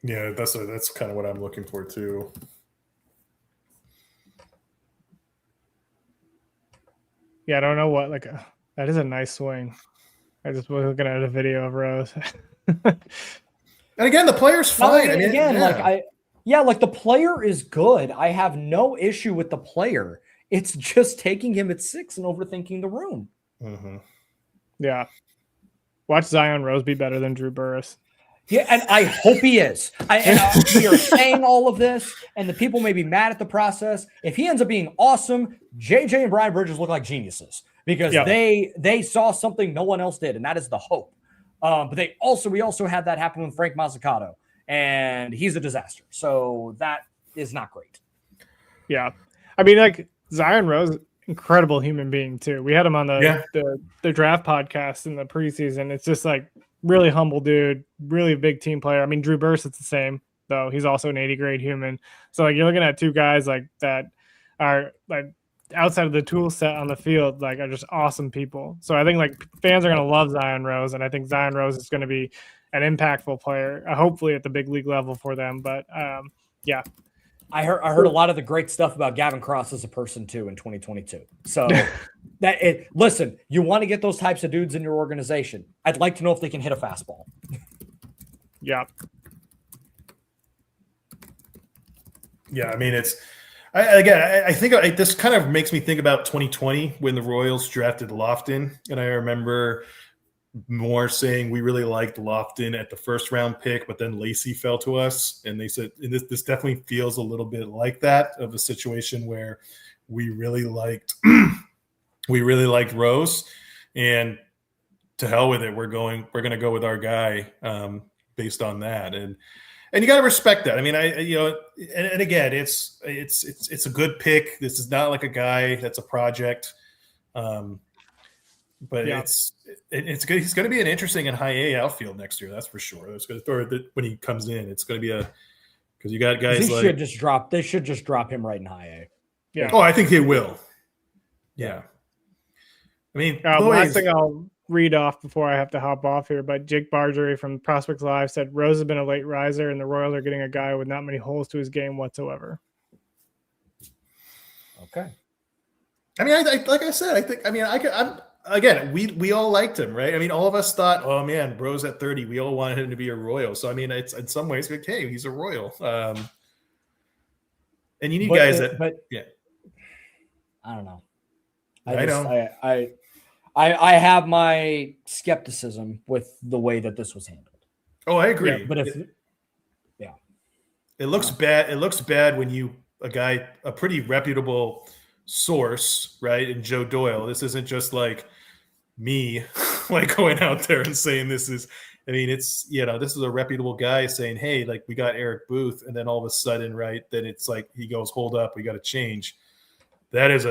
Yeah, that's kind of what I'm looking for too. Yeah, I don't know what that is a nice swing. I just was looking at a video of Rose. And again, the player's fine. I mean, again, like the player is good. I have no issue with the player. It's just taking him at 6 and overthinking the room. Mm-hmm. Yeah. Watch Zion Rose be better than Drew Burress. Yeah, and I hope he is. We are saying all of this, and the people may be mad at the process. If he ends up being awesome, JJ and Brian Bridges look like geniuses because they saw something no one else did, and that is the hope. But we also had that happen with Frank Mazzucato, and he's a disaster. So that is not great. Yeah, I mean, like Zion Rose, incredible human being too. We had him on the draft podcast in the preseason. It's just like really humble dude, really big team player. I mean, Drew Burress, it's the same though. He's also an 80 grade human. So like you're looking at two guys like that are like outside of the tool set on the field, like are just awesome people. So I think like fans are going to love Zion Rose, and I think Zion Rose is going to be an impactful player, hopefully at the big league level for them. But yeah. I heard a lot of the great stuff about Gavin Cross as a person too in 2022. So listen, you want to get those types of dudes in your organization. I'd like to know if they can hit a fastball. Yeah. Yeah, I mean, I think this kind of makes me think about 2020 when the Royals drafted Lofton, and I remember more saying we really liked Lofton at the first round pick, but then Lacey fell to us, and they said and this definitely feels a little bit like that, of a situation where we really liked Rose, and to hell with it, we're going to go with our guy based on that, and you got to respect that. I mean, and again, it's a good pick. This is not like a guy that's a project. But it's good. He's going to be an interesting and high A outfield next year. That's for sure. It's going to when he comes in. It's going to be because you got guys they should just drop him right in high A. Yeah. Oh, I think they will. Yeah. I mean, last thing I'll read off before I have to hop off here, but Jake Bargery from Prospects Live said Rose has been a late riser, and the Royals are getting a guy with not many holes to his game whatsoever. Okay. I mean, like I said, again, we all liked him, right? I mean, all of us thought, oh man, Bro's at 30. We all wanted him to be a Royal. So I mean, it's in some ways like, hey, he's a Royal. And you need guys yeah. I don't know. I I have my skepticism with the way that this was handled. Oh, I agree. Yeah, but it looks bad. It looks bad when a pretty reputable source, right? And Joe Doyle. This isn't just like me like going out there and saying this is, I mean, it's, this is a reputable guy saying, hey, like we got Eric Booth. And then all of a sudden, right, then it's like he goes, hold up, we got to change. That's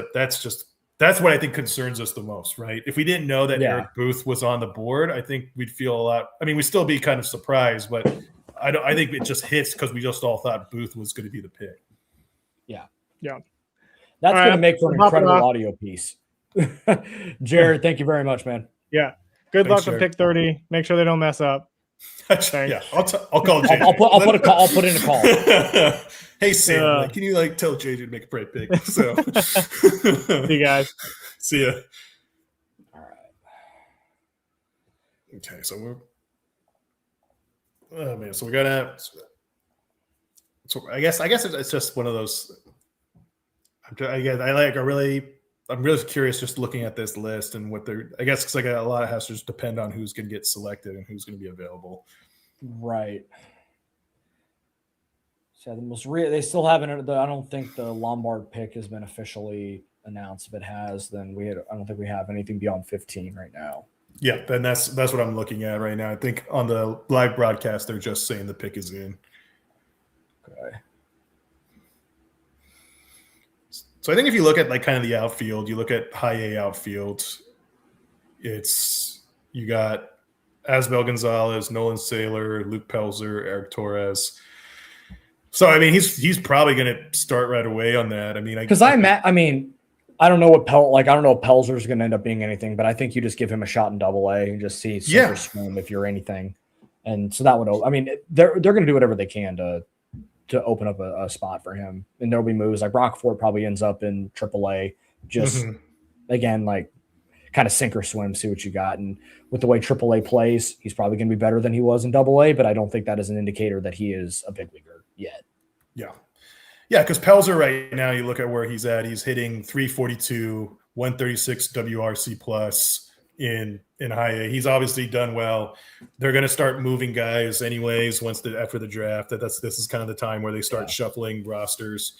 what I think concerns us the most, right? If we didn't know that Eric Booth was on the board, I think we'd feel a lot. I mean, we'd still be kind of surprised, but I think it just hits because we just all thought Booth was going to be the pick. Yeah. Yeah. That's going to make for an incredible audio piece. Jared, thank you very much, man. Yeah. Good luck with pick 30. Make sure they don't mess up. Yeah, I'll call JJ. I'll put in a call. Hey Sam, can you tell JJ to make a great pick? So, see you guys. See ya. All right. Okay, so we gotta. So I guess it's just one of those. I'm really curious just looking at this list and what they're. I guess because a lot of has to just depend on who's going to get selected and who's going to be available. Right. So they still haven't. I don't think the Lombard pick has been officially announced. If it has, then I don't think we have anything beyond 15 right now. Yeah, then that's what I'm looking at right now. I think on the live broadcast they're just saying the pick is in. Okay. So I think if you look at kind of the outfield, you look at high A outfield, you got Asbel Gonzalez, Nolan Saylor, Luke Pelzer, Eric Torres. So I mean, he's probably going to start right away on that. I mean, I don't know what Pelzer's going to end up being anything, but I think you just give him a shot in Double A and just see swim if you're anything. And so that would, I mean, they're going to do whatever they can to open up a spot for him. And there'll be moves like Rockford probably ends up in AAA. Just again, like kind of sink or swim, see what you got. And with the way AAA plays, he's probably going to be better than he was in AA, but I don't think that is an indicator that he is a big leaguer yet. Yeah. Yeah, because Pelzer right now, you look at where he's at, he's hitting 342, 136 WRC plus in high A. He's obviously done well. They're going to start moving guys anyways after the draft. This is kind of the time where they start shuffling rosters.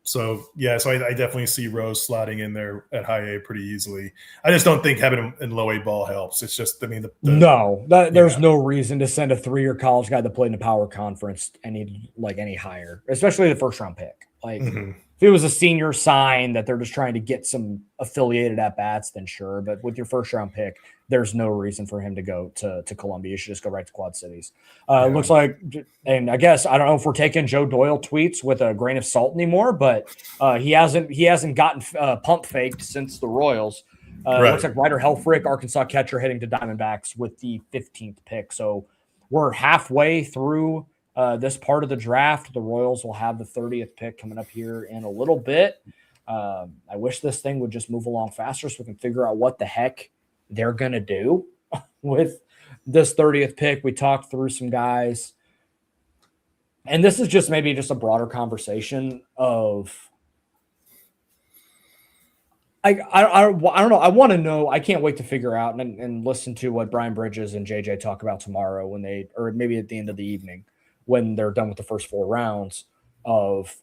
So I definitely see Rose slotting in there at high A pretty easily. I just don't think having him in low A ball helps. It's just, I mean, there's no reason to send a 3-year college guy that played in a power conference any higher, especially the first round pick. Like if it was a senior sign that they're just trying to get some affiliated at bats, then sure. But with your first round pick, there's no reason for him to go to Columbia. You should just go right to Quad Cities. It looks like, and I guess I don't know if we're taking Joe Doyle tweets with a grain of salt anymore, but he hasn't gotten pump faked since the Royals. Looks like Ryder Helfrich, Arkansas catcher, heading to Diamondbacks with the 15th pick. So we're halfway through this part of the draft. The Royals will have the 30th pick coming up here in a little bit. I wish this thing would just move along faster so we can figure out what the heck they're going to do with this 30th pick. We talked through some guys, and this is just maybe just a broader conversation of I don't know. I want to know. I can't wait to figure out and listen to what Brian Bridges and JJ talk about tomorrow or maybe at the end of the evening when they're done with the first 4 rounds of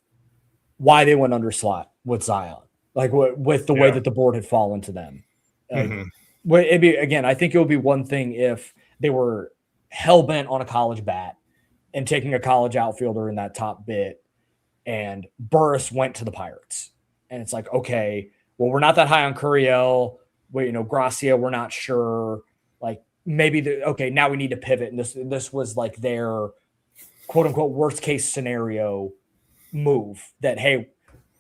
why they went under slot with Zion, like with the way that the board had fallen to them. It'd be, again, I think it would be one thing if they were hell bent on a college bat and taking a college outfielder in that top bit, and Burris went to the Pirates, and it's like, okay, well, we're not that high on Curiel. Gracia, we're not sure. Like maybe now we need to pivot, and this was like their quote unquote worst case scenario move. That hey,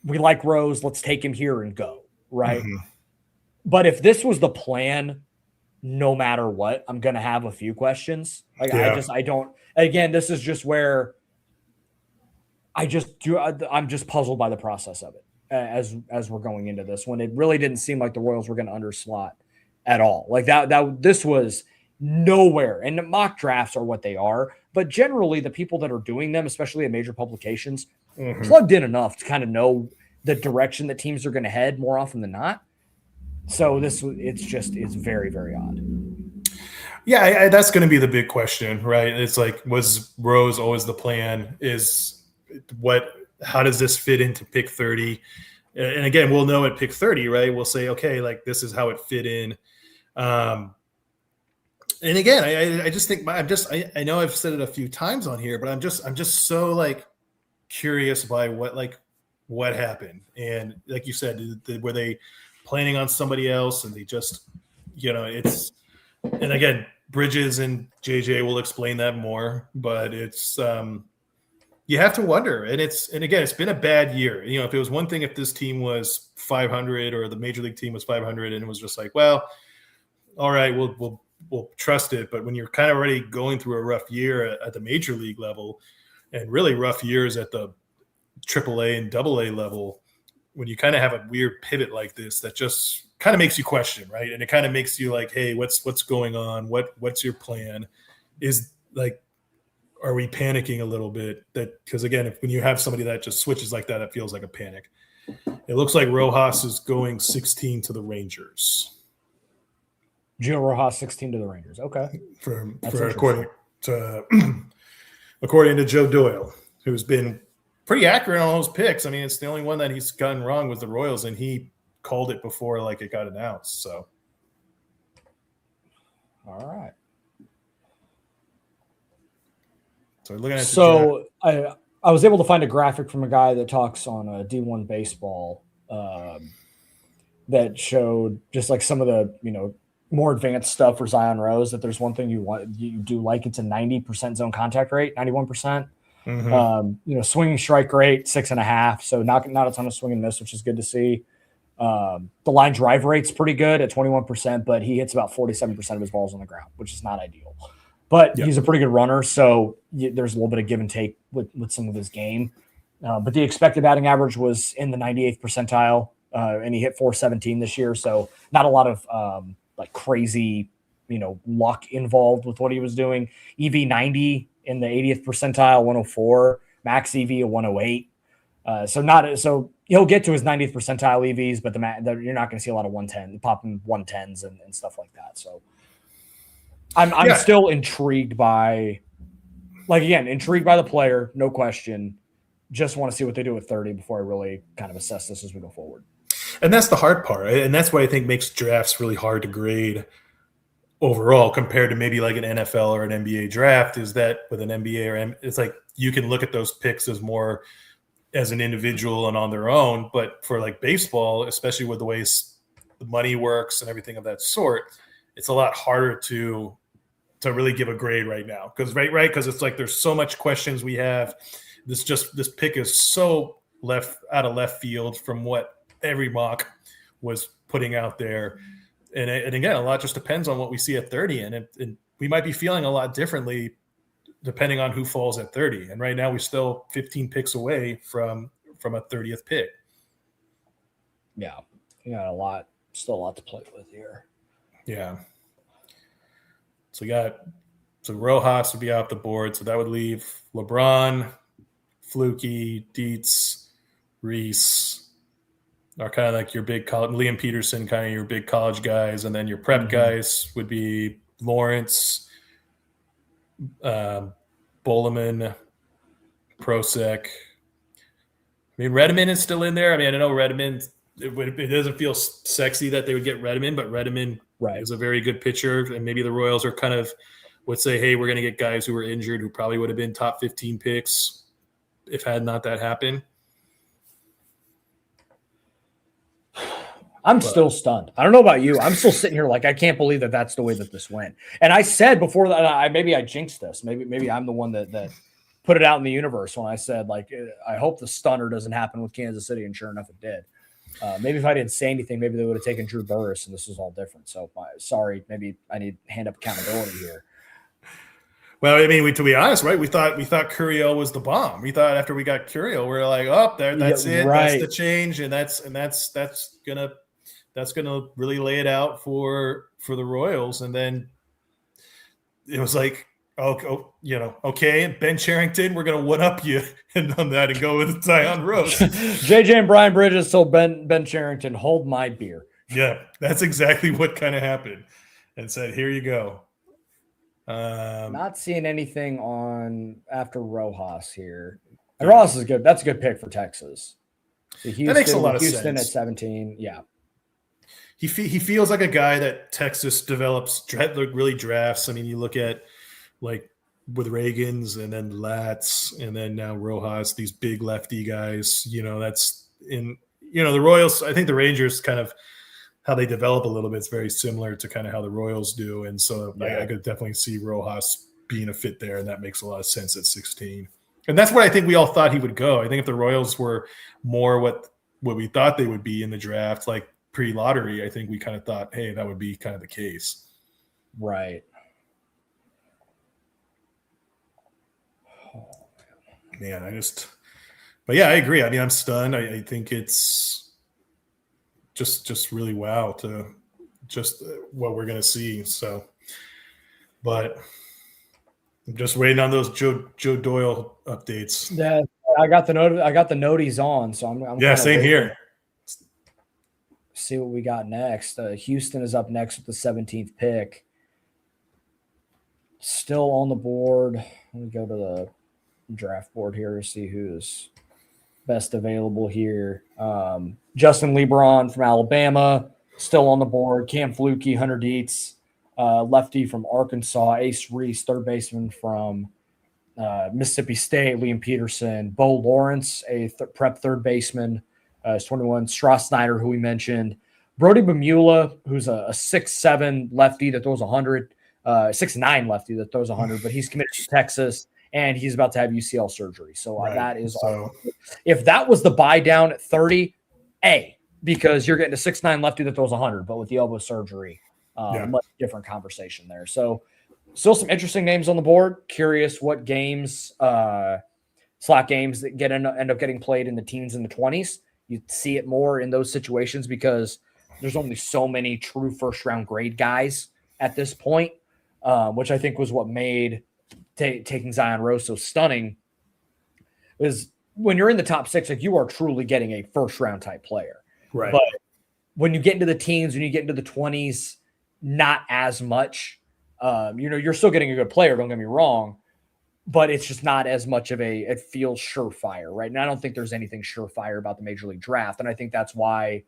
we like Rose, let's take him here and go right. But if this was the plan, no matter what, I'm going to have a few questions. I don't, again, this is just where I'm just puzzled by the process of it as we're going into this when it really didn't seem like the Royals were going to underslot at all. Like this was nowhere, and mock drafts are what they are, but generally the people that are doing them, especially at major publications, plugged in enough to kind of know the direction that teams are going to head more often than not. So it's very, very odd. Yeah, that's going to be the big question, right? It's like, was Rose always the plan? How does this fit into pick 30? And again, we'll know at pick 30, right? We'll say, okay, like this is how it fit in. And again, I just think I know I've said it a few times on here, but I'm just so like curious by what happened. And like you said, were they planning on somebody else and they just, and again, Bridges and JJ will explain that more, but it's, you have to wonder. And again, it's been a bad year. If it was one thing, if this team was 500 or the major league team was 500 and it was just like, well, all right, we'll trust it. But when you're kind of already going through a rough year at the major league level and really rough years at the AAA and AA level, when you kind of have a weird pivot like this, that just kind of makes you question, right? And it kind of makes you like, hey, what's going on? What's your plan? Are we panicking a little bit? Because again, when you have somebody that just switches like that, it feels like a panic. It looks like Rojas is going 16 to the Rangers. Gio Rojas 16 to the Rangers. Okay. According to Joe Doyle, who's been pretty accurate on those picks. I mean, it's the only one that he's gotten wrong was the Royals, and he called it before it got announced. So, all right. So looking at I was able to find a graphic from a guy that talks on D1 baseball that showed just like some of the more advanced stuff for Zion Rose. That there's one thing you do like, it's a 90% zone contact rate, 91%. Swinging strike rate 6.5, so not a ton of swing and miss, which is good to see. The line drive rate's pretty good at 21%, but he hits about 47% of his balls on the ground, which is not ideal. but he's a pretty good runner. So there's a little bit of give and take with some of his game. But the expected batting average was in the 98th percentile, and he hit 417 this year. So not a lot of like crazy, luck involved with what he was doing. EV 90 in the 80th percentile, 104, max EV a 108. So he'll get to his 90th percentile EVs, but you're not going to see a lot of 110, popping 110s and stuff like that. So I'm still intrigued by, intrigued by the player, no question. Just want to see what they do with 30 before I really kind of assess this as we go forward. And that's the hard part. And that's what I think makes drafts really hard to grade overall compared to maybe like an NFL or an NBA draft, is that with an NBA it's like you can look at those picks as more as an individual and on their own. But for like baseball, especially with the ways the money works and everything of that sort, it's a lot harder to really give a grade right now. Because because it's like there's so much questions we have. This pick is so out of left field from what every mock was putting out there. And again, a lot just depends on what we see at 30. And we might be feeling a lot differently depending on who falls at 30. And right now we're still 15 picks away from a 30th pick. Yeah. You got still a lot to play with here. Yeah. So Rojas would be off the board. So that would leave LeBron, Fluky, Dietz, Reese are kind of like your big college, Liam Peterson, kind of your big college guys. And then your prep guys would be Lawrence, Bowleman, Prosek. I mean, Redeman is still in there. I mean, I know Redeman, it doesn't feel sexy that they would get Redeman, but Redeman is a very good pitcher. And maybe the Royals are kind of would say, hey, we're going to get guys who were injured who probably would have been top 15 picks if had not that happened. I'm still stunned. I don't know about you. I'm still sitting here like I can't believe that that's the way that this went. And I said before that, maybe I jinxed this. Maybe I'm the one that put it out in the universe when I said, like, I hope the stunner doesn't happen with Kansas City, and sure enough, it did. Maybe if I didn't say anything, maybe they would have taken Drew Burress, and this was all different. So sorry, maybe I need hand up accountability here. Well, I mean, to be honest, right? We thought Curiel was the bomb. We thought after we got Curiel, we were like, oh, that's it. Right. That's the change, and that's gonna really lay it out for the Royals. And then it was like, okay, Ben Cherington, we're gonna one up you on that and go with Zion Rose. JJ and Brian Bridges told Ben Cherington, hold my beer. Yeah, that's exactly what kind of happened, and said, here you go. Not seeing anything on after Rojas here. And Rojas is good. That's a good pick for Texas. That makes a lot of sense. Houston at 17. Yeah. He feels like a guy that Texas really drafts. I mean, you look at like with Reagans and then Latz and then now Rojas, these big lefty guys, that's in, the Royals. I think the Rangers kind of how they develop a little bit is very similar to kind of how the Royals do. And so I could definitely see Rojas being a fit there. And that makes a lot of sense at 16. And that's where I think we all thought he would go. I think if the Royals were more what we thought they would be in the draft, like pre-lottery, I think we kind of thought, hey, that would be kind of the case. Right. Oh, man, but yeah, I agree. I mean, I'm stunned. I think it's just really wow to just what we're going to see. So, but I'm just waiting on those Joe Doyle updates. Yeah, I got the noties on, so I'm same here. See what we got next. Houston is up next with the 17th pick. Still on the board. Let me go to the draft board here to see who's best available here. Justin LeBron from Alabama, still on the board. Cam Fluky, Hunter Dietz, lefty from Arkansas. Ace Reese, third baseman from Mississippi State. Liam Peterson. Bo Lawrence, a prep third baseman, is 21. Strauss Snyder, who we mentioned. Brody Bamula, who's a 6'7" lefty that throws 100. 6'9" lefty that throws 100, but he's committed to Texas. And he's about to have UCL surgery. So that is all. If that was the buy down at 30, because you're getting a 6'9" lefty that throws 100, but with the elbow surgery, much different conversation there. So Still some interesting names on the board. Curious what games, slot games that end up getting played in the teens and the 20s. You see it more in those situations because there's only so many true first-round grade guys at this point, which I think was what made taking Zion Rose so stunning. Is when you're in the top 6, like you are truly getting a first-round type player. Right. But when you get into the teens, when you get into the 20s, not as much. You're still getting a good player, don't get me wrong, but it's just not as much of it feels surefire, right? And I don't think there's anything surefire about the Major League Draft. And I think that's why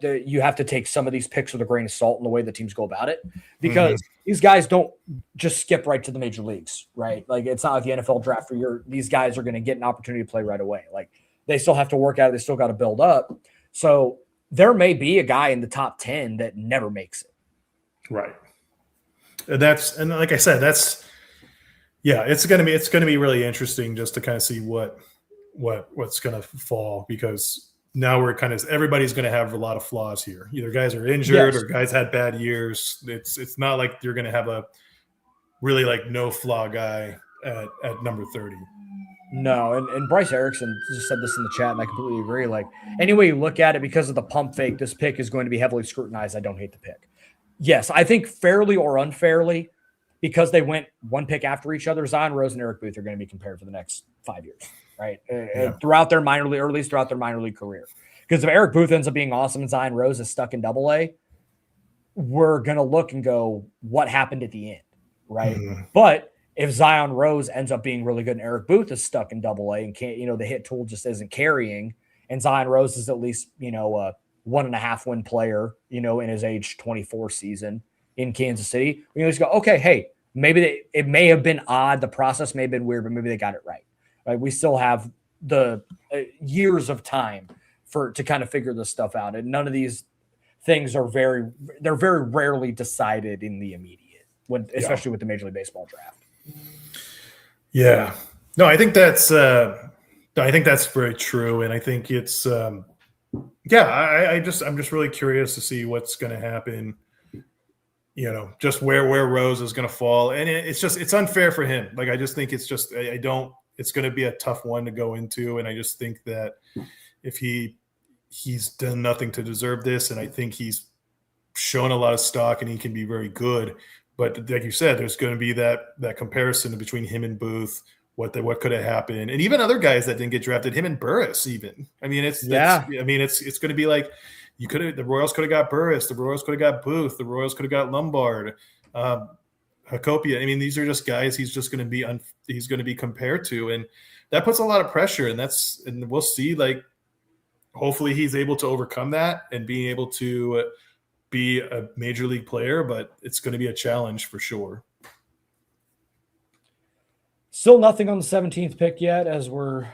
you have to take some of these picks with a grain of salt in the way the teams go about it, because these guys don't just skip right to the major leagues, right? Like it's not like the NFL draft where these guys are going to get an opportunity to play right away. Like they still have to work at it. They still got to build up. So there may be a guy in the top 10 that never makes it. Right. And like I said, it's going to be really interesting just to kind of see what's going to fall, because now everybody's going to have a lot of flaws here. Either guys are injured or guys had bad years. It's not like you're going to have a really like no flaw guy at number 30. No, and Bryce Erickson just said this in the chat, and I completely agree. Like any way you look at it, because of the pump fake, this pick is going to be heavily scrutinized. I don't hate the pick. Yes, I think fairly or unfairly, because they went one pick after each other, Zion Rose and Eric Booth are going to be compared for the next 5 years, right? Throughout their minor league, or at least throughout their minor league career. Because if Eric Booth ends up being awesome and Zion Rose is stuck in Double-A, we're going to look and go, what happened at the end, right? Mm-hmm. But if Zion Rose ends up being really good and Eric Booth is stuck in Double-A and can't, the hit tool just isn't carrying, and Zion Rose is at least, a 1.5 win player, in his age 24 season in Kansas City, we always go, okay, hey, maybe it may have been odd. The process may have been weird, but maybe they got it right. Right? We still have the years of time to kind of figure this stuff out. And none of these things they're very rarely decided in the immediate, especially with the Major League Baseball draft. Yeah. No, I think that's very true. And I think it's, I'm just really curious to see what's going to happen, just where Rose is going to fall. And it's unfair for him. Like, I just think it's going to be a tough one to go into. And I just think that if he's done nothing to deserve this, and I think he's shown a lot of stock and he can be very good. But like you said, there's going to be that comparison between him and Booth, what could have happened, and even other guys that didn't get drafted, him and Burris even. I mean, it's going to be like the Royals could have got Burris, the Royals could have got Booth, the Royals could have got Lombard, Hacopia. I mean, these are just guys he's going to be compared to, and that puts a lot of pressure. And we'll see. Like, hopefully, he's able to overcome that and being able to be a major league player, but it's going to be a challenge for sure. Still nothing on the 17th pick yet, as we're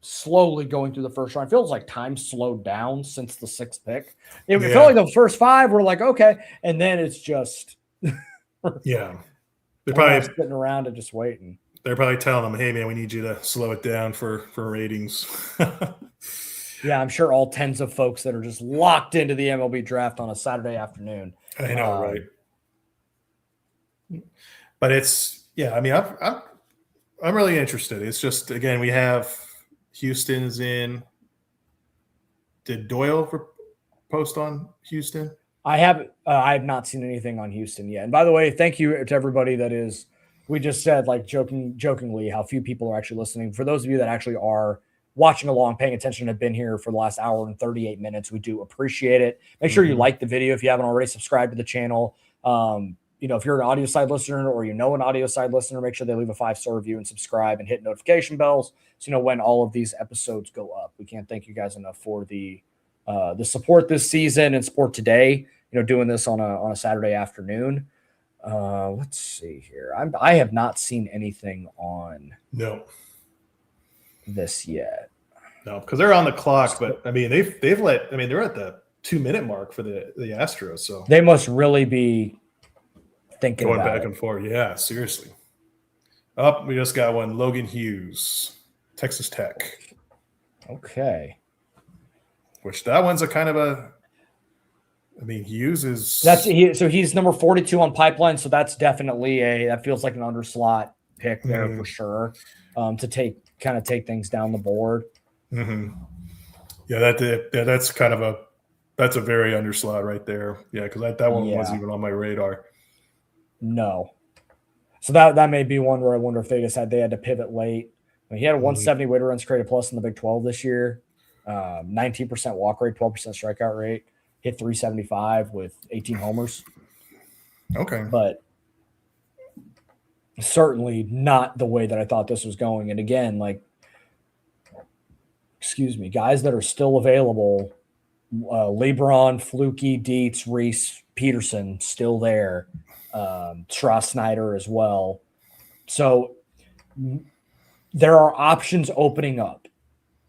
slowly going through the first round. It feels like time slowed down since the 6th pick. It felt like the first 5 were like, okay. And then it's just they're probably sitting around and just waiting. They're probably telling them, hey man, we need you to slow it down for ratings. Yeah, I'm sure all tens of folks that are just locked into the MLB draft on a Saturday afternoon. I know, right? But it's I'm really interested. It's just, again, we have Houston is in. Did Doyle post on Houston? I have not seen anything on Houston yet. And by the way, thank you to everybody that is. We just said, like, jokingly, how few people are actually listening. For those of you that actually are watching along, paying attention, have been here for the last hour and 38 minutes, we do appreciate it. Make sure you like the video if you haven't already. Subscribe to the channel. If you're an audio side listener or an audio side listener, make sure they leave a 5-star review and subscribe and hit notification bells so when all of these episodes go up. We can't thank you guys enough for the support this season and support today. Doing this on a Saturday afternoon. Let's see here. I have not seen anything on this yet. No, because they're on the clock, but I mean they're at the 2-minute mark for the Astros, so they must really be thinking going about back and forth. Yeah, seriously. We just got one. Logan Hughes, Texas Tech. Okay. Which that one's a kind of I mean, he uses so he's number 42 on pipeline. So that's definitely that feels like an underslot pick there for sure. To take things down the board. Mm-hmm. Yeah, that's kind of that's a very underslot right there. Yeah, because that one wasn't even on my radar. No. So that may be one where I wonder if they had to pivot late. I mean, he had a 170 weighted runs created plus in the Big 12 this year, 19% walk rate, 12% strikeout rate, hit 375 with 18 homers. Okay. But certainly not the way that I thought this was going. And again, guys that are still available, LeBron, Fluky, Dietz, Reese, Peterson, still there. Strauss Snyder as well. So there are options opening up,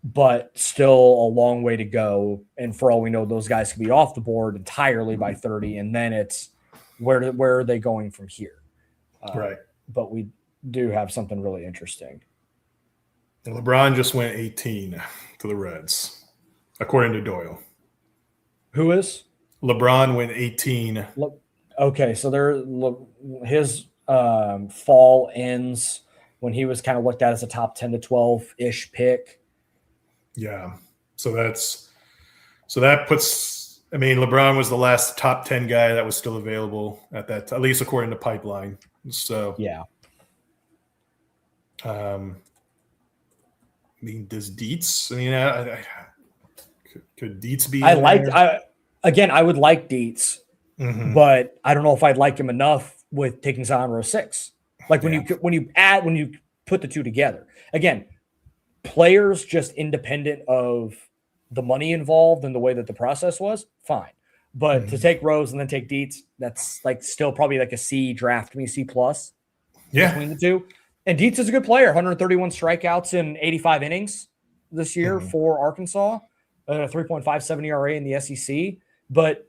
but still a long way to go. And for all we know, those guys could be off the board entirely by 30. And then it's where are they going from here? Right. But we do have something really interesting. LeBron just went 18 to the Reds, according to Doyle. Who is? LeBron went 18. Okay, so his fall ends when he was kind of looked at as a top 10 to 12-ish pick. Yeah. So that puts, I mean, LeBron was the last top 10 guy that was still available at least according to Pipeline. So yeah. I mean, does Dietz? I mean, could Dietz be? I would like Dietz, but I don't know if I'd like him enough with taking Zion row 6. Like when you put the two together. Again, players just independent of the money involved and the way that the process was, fine. But to take Rose and then take Dietz, that's like still probably like a C, draft me C plus between the two. And Dietz is a good player, 131 strikeouts in 85 innings this year for Arkansas, a 3.57 ERA in the SEC. But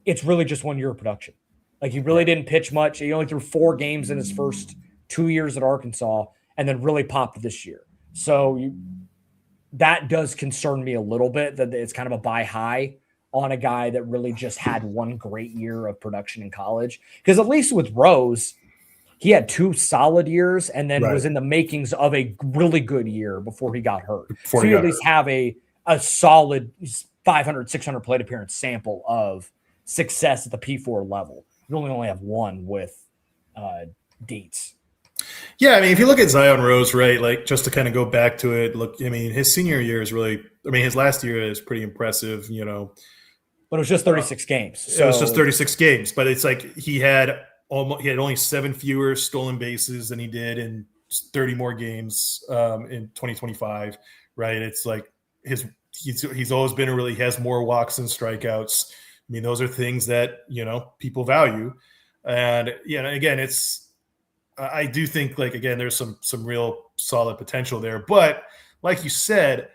it's really just 1 year of production. Like he really didn't pitch much. He only threw 4 games in his first 2 years at Arkansas and then really popped this year. So that does concern me a little bit that it's kind of a buy high on a guy that really just had one great year of production in college. Because at least with Rose, he had 2 solid years and then was in the makings of a really good year before he got hurt. So you at least have a solid 500, 600 plate appearance sample of success at the P4 level. You only have one with Dietz. Yeah, I mean, if you look at Zion Rose, right, like just to kind of go back to it, look, I mean, his senior year is really, I mean, his last year is pretty impressive, you know. But it was just 36 games. So it was just 36 games, but it's like he had only 7 fewer stolen bases than he did in 30 more games in 2025, right? It's like he's always been he has more walks and strikeouts. I mean, those are things that, you know, people value. And, you know, again, I do think, like, again, there's some real solid potential there. But like you said,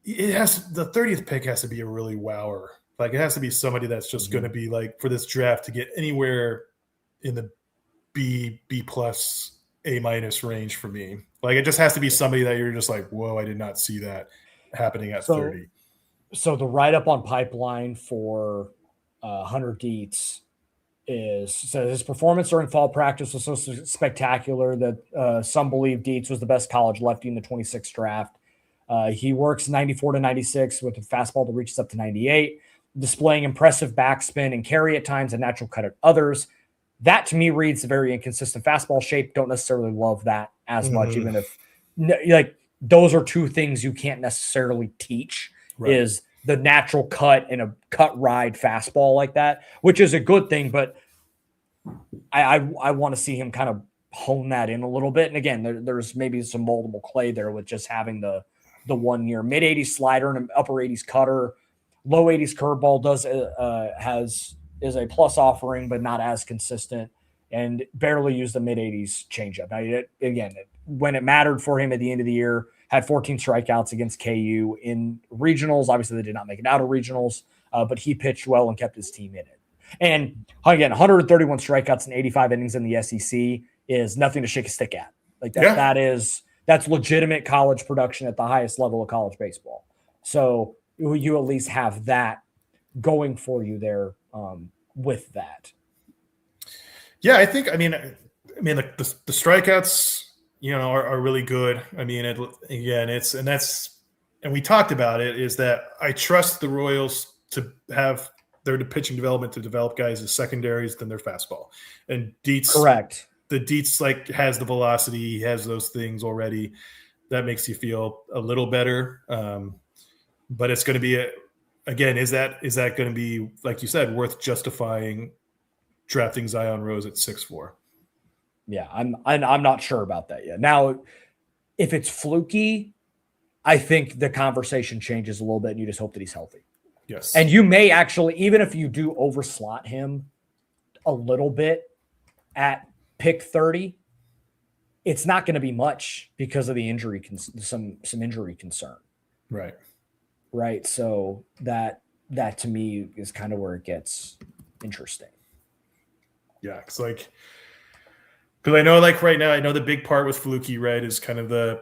the 30th pick has to be a really wower. Like, it has to be somebody that's just going to be, like, for this draft to get anywhere in the B plus, A minus range for me. Like, it just has to be somebody that you're just like, whoa, I did not see that happening at 30. So the write-up on Pipeline for Hunter Dietz says his performance during fall practice was so spectacular that some believe Dietz was the best college lefty in the 26th draft. He works 94 to 96 with a fastball that reaches up to 98, displaying impressive backspin and carry at times and natural cut at others. That to me reads a very inconsistent fastball shape. Don't necessarily love that as much, even if like those are two things you can't necessarily teach is the natural cut and a cut ride fastball like that, which is a good thing. But I want to see him kind of hone that in a little bit. And again, there's maybe some moldable clay there with just having the 1 year mid 80s slider and an upper 80s cutter, low 80s curveball is a plus offering, but not as consistent, and barely used the mid 80s changeup. Now, when it mattered for him at the end of the year, had 14 strikeouts against KU in regionals. Obviously, they did not make it out of regionals, but he pitched well and kept his team in it. And again, 131 strikeouts and 85 innings in the SEC is nothing to shake a stick at. Like that, that's legitimate college production at the highest level of college baseball. So you at least have that going for you there with that. Yeah, I think. I mean, the strikeouts, are really good. I mean, and we talked about it. Is that I trust the Royals to have their pitching development to develop guys as secondaries than their fastball. And Dietz, correct. The Dietz has the velocity, he has those things already. That makes you feel a little better. But it's going to be is that going to be, like you said, worth justifying drafting Zion Rose at 6'4"? Yeah, I'm not sure about that yet. Now, if it's fluky, I think the conversation changes a little bit, and you just hope that he's healthy. Yes. And you may actually, even if you do overslot him a little bit at pick 30, it's not going to be much because of the injury, some injury concern. Right. Right. So that to me is kind of where it gets interesting. Yeah. It's because I know right now, I know the big part with fluky, right, is kind of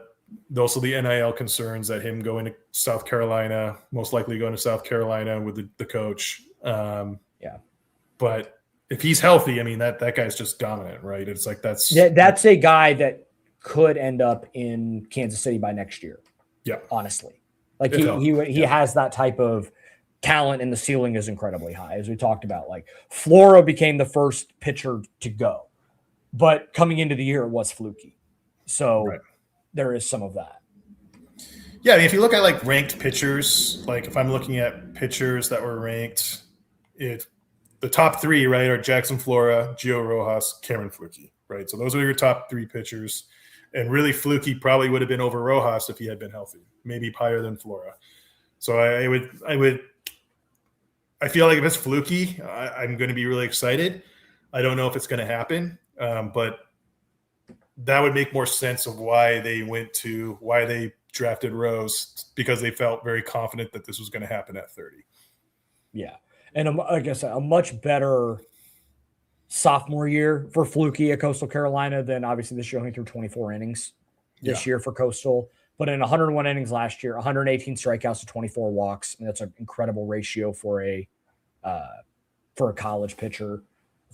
also the NIL concerns that him going to South Carolina, most likely going to South Carolina with the coach. Yeah. But if he's healthy, I mean, that guy's just dominant, right? It's that's a guy that could end up in Kansas City by next year. Yeah. Honestly. He has that type of talent, and the ceiling is incredibly high. As we talked about, Flora became the first pitcher to go, but coming into the year, it was fluky. So there is some of that. Yeah. I mean, if you look at ranked pitchers, if I'm looking at pitchers that were ranked, the top three, right, are Jackson Flora, Gio Rojas, Cameron Fluky, right? So those are your top three pitchers. And really, Fluky probably would have been over Rojas if he had been healthy, maybe higher than Flora. So I feel like if it's Fluky, I'm going to be really excited. I don't know if it's going to happen, but that would make more sense of why they drafted Rose, because they felt very confident that this was going to happen at 30. Yeah. And like I said, a much better sophomore year for Fluky at Coastal Carolina than obviously this year. He threw 24 innings this year for Coastal, but in 101 innings last year, 118 strikeouts to 24 walks. And that's an incredible ratio for a college pitcher.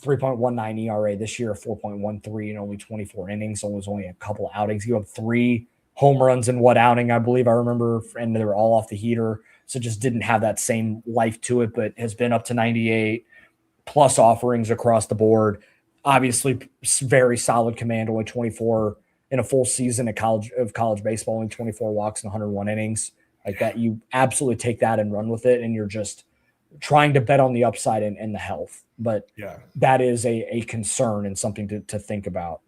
3.19 ERA this year, 4.13 in only 24 innings. So it was only a couple of outings. He had 3 home runs in what outing, I believe I remember, and they were all off the heater. So just didn't have that same life to it, but has been up to 98 plus offerings across the board. Obviously, very solid command, only 24 in a full season of college baseball, only 24 walks and 101 innings. Like that, you absolutely take that and run with it, and you're just trying to bet on the upside and the health. But that is a concern and something to think about.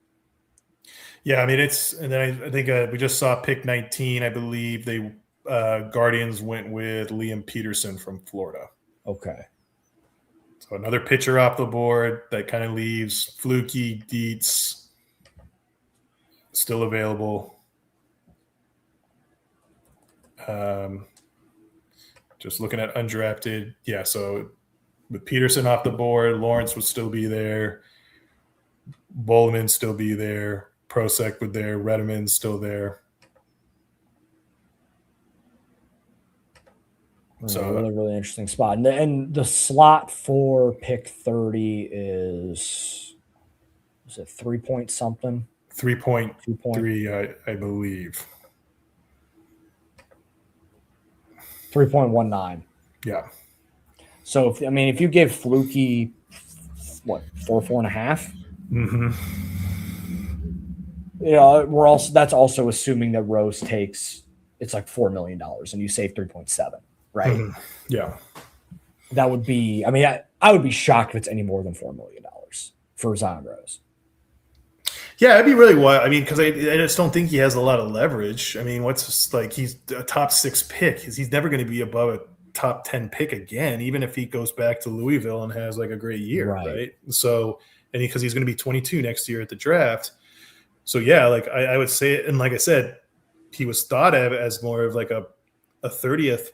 Yeah, I mean, and then I think we just saw pick 19. I believe they Guardians went with Liam Peterson from Florida. Okay. So another pitcher off the board that kind of leaves Fluky, Dietz still available. Just looking at undrafted. Yeah, so with Peterson off the board, Lawrence would still be there. Bowman still be there. Prosek would there. Redeman's still there. So really, really interesting spot. And the slot for pick 30 is it 3 point something? 3.3, I believe. 3.19. Yeah. So if you give Fluky what, 4.5? Mm-hmm. That's also assuming that Rose takes it's like $4 million and you save 3.7, right? Mm-hmm. Yeah. That would be, I would be shocked if it's any more than $4 million for Zion Rose. Yeah, it'd be really wild. Because I just don't think he has a lot of leverage. He's a top 6 pick. He's never going to be above a top 10 pick again, even if he goes back to Louisville and has a great year, right? So, and because he's going to be 22 next year at the draft. So yeah, I would say, and like I said, he was thought of as more of a 30th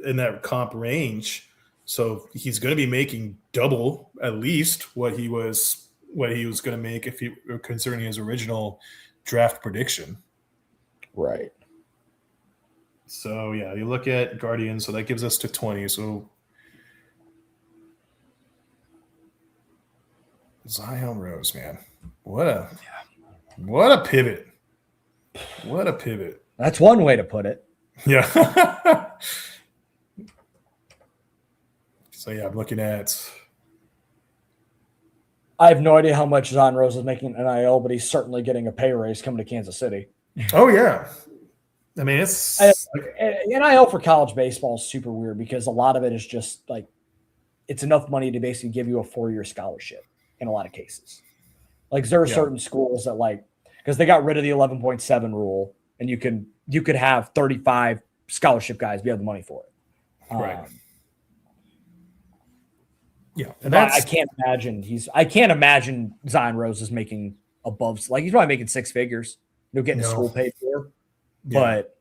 in that comp range. So he's going to be making double at least what he was going to make if he concerning his original draft prediction. Right. So yeah, you look at Guardians, so that gives us to 20. So Zion Rose, man. What a pivot. What a pivot. That's one way to put it. Yeah. So, yeah, I'm looking at. I have no idea how much Zion Rose is making NIL, but he's certainly getting a pay raise coming to Kansas City. Oh, yeah. I mean, it's. NIL for college baseball is super weird because a lot of it is just like it's enough money to basically give you a 4-year scholarship in a lot of cases. Like there are certain schools that like because they got rid of the 11.7 rule and you could have 35 scholarship guys be have the money for it. Right. Yeah, and I can't imagine Zion Rose is making above like he's probably making 6 figures. Getting his school paid for, but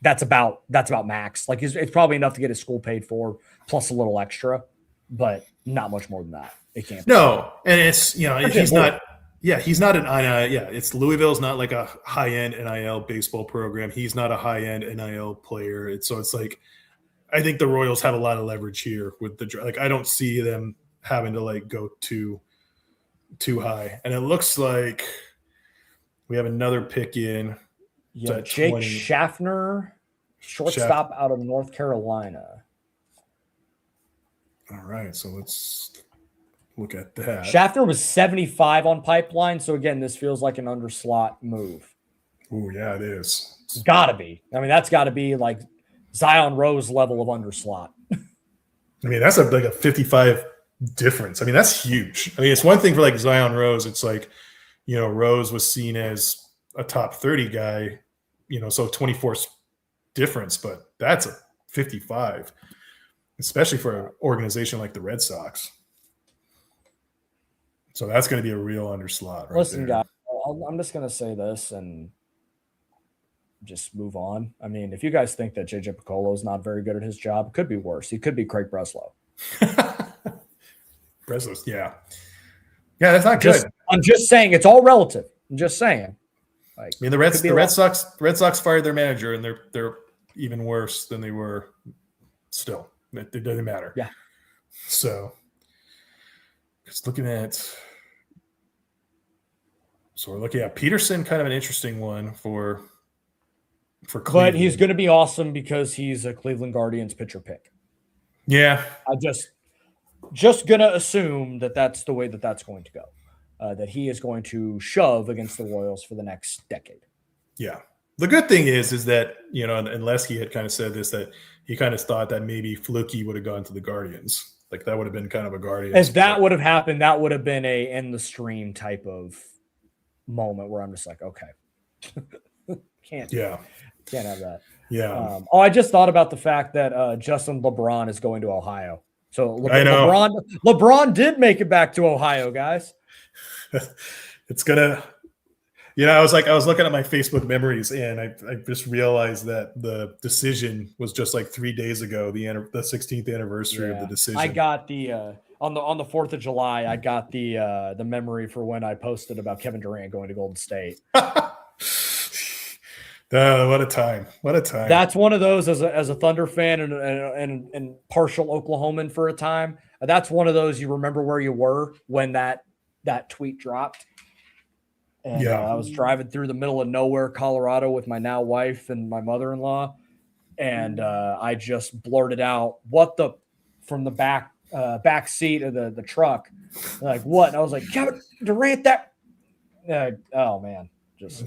that's about max. Like it's probably enough to get his school paid for plus a little extra, but not much more than that. It can't. No, and it's he's not. Yeah, he's not an NIL. Yeah, it's Louisville's not like a high end NIL baseball program. He's not a high end NIL player. It's like I think the Royals have a lot of leverage here with the like. I don't see them having to like go too high, and it looks like we have another pick in. Yeah, Jake Schaffner, shortstop out of North Carolina. All right, so let's look at that. Schaffner was 75 on Pipeline, so again, this feels like an underslot move. Oh yeah, it is. It's gotta be. I mean, that's got to be like Zion Rose level of underslot. I mean, that's like a 55 difference. I mean, that's huge. I mean, it's one thing for like Zion Rose. It's like, Rose was seen as a top 30 guy, so 24 difference, but that's a 55, especially for an organization like the Red Sox. So that's going to be a real underslot. Right. Listen, guys, I'm just going to say this and just move on. I mean, if you guys think that JJ Piccolo is not very good at his job, it could be worse. He could be Craig Breslow. Breslow's, yeah. Yeah, that's not good. I'm just saying it's all relative. I'm just saying. Like, I mean, the Red Sox fired their manager, and they're even worse than they were. Still, it doesn't matter. Yeah. So, just looking at, we're looking at Peterson, kind of an interesting one for Cleveland. But he's going to be awesome because he's a Cleveland Guardians pitcher pick. Yeah, I just going to assume that that's the way that's going to go. That he is going to shove against the Royals for the next decade. Yeah. The good thing is that, unless he had kind of said this, that he kind of thought that maybe Fluky would have gone to the Guardians. Like that would have been kind of a Guardians. As that would have happened, that would have been a end the stream type of moment where I'm just like, okay. Can't have that. Yeah. I just thought about the fact that Justin LeBron is going to Ohio. So I know. LeBron did make it back to Ohio, guys. It's gonna, I was looking at my Facebook memories, and I just realized that the decision was just like 3 days ago, the 16th anniversary of the decision. I got the on the 4th of July. I got the memory for when I posted about Kevin Durant going to Golden State. What a time! What a time! That's one of those as a Thunder fan and partial Oklahoman for a time. That's one of those you remember where you were when that tweet dropped. And I was driving through the middle of nowhere, Colorado, with my now wife and my mother-in-law, and I just blurted out, from the back seat of the truck, like, what? And I was like, Kevin Durant, that. Oh man,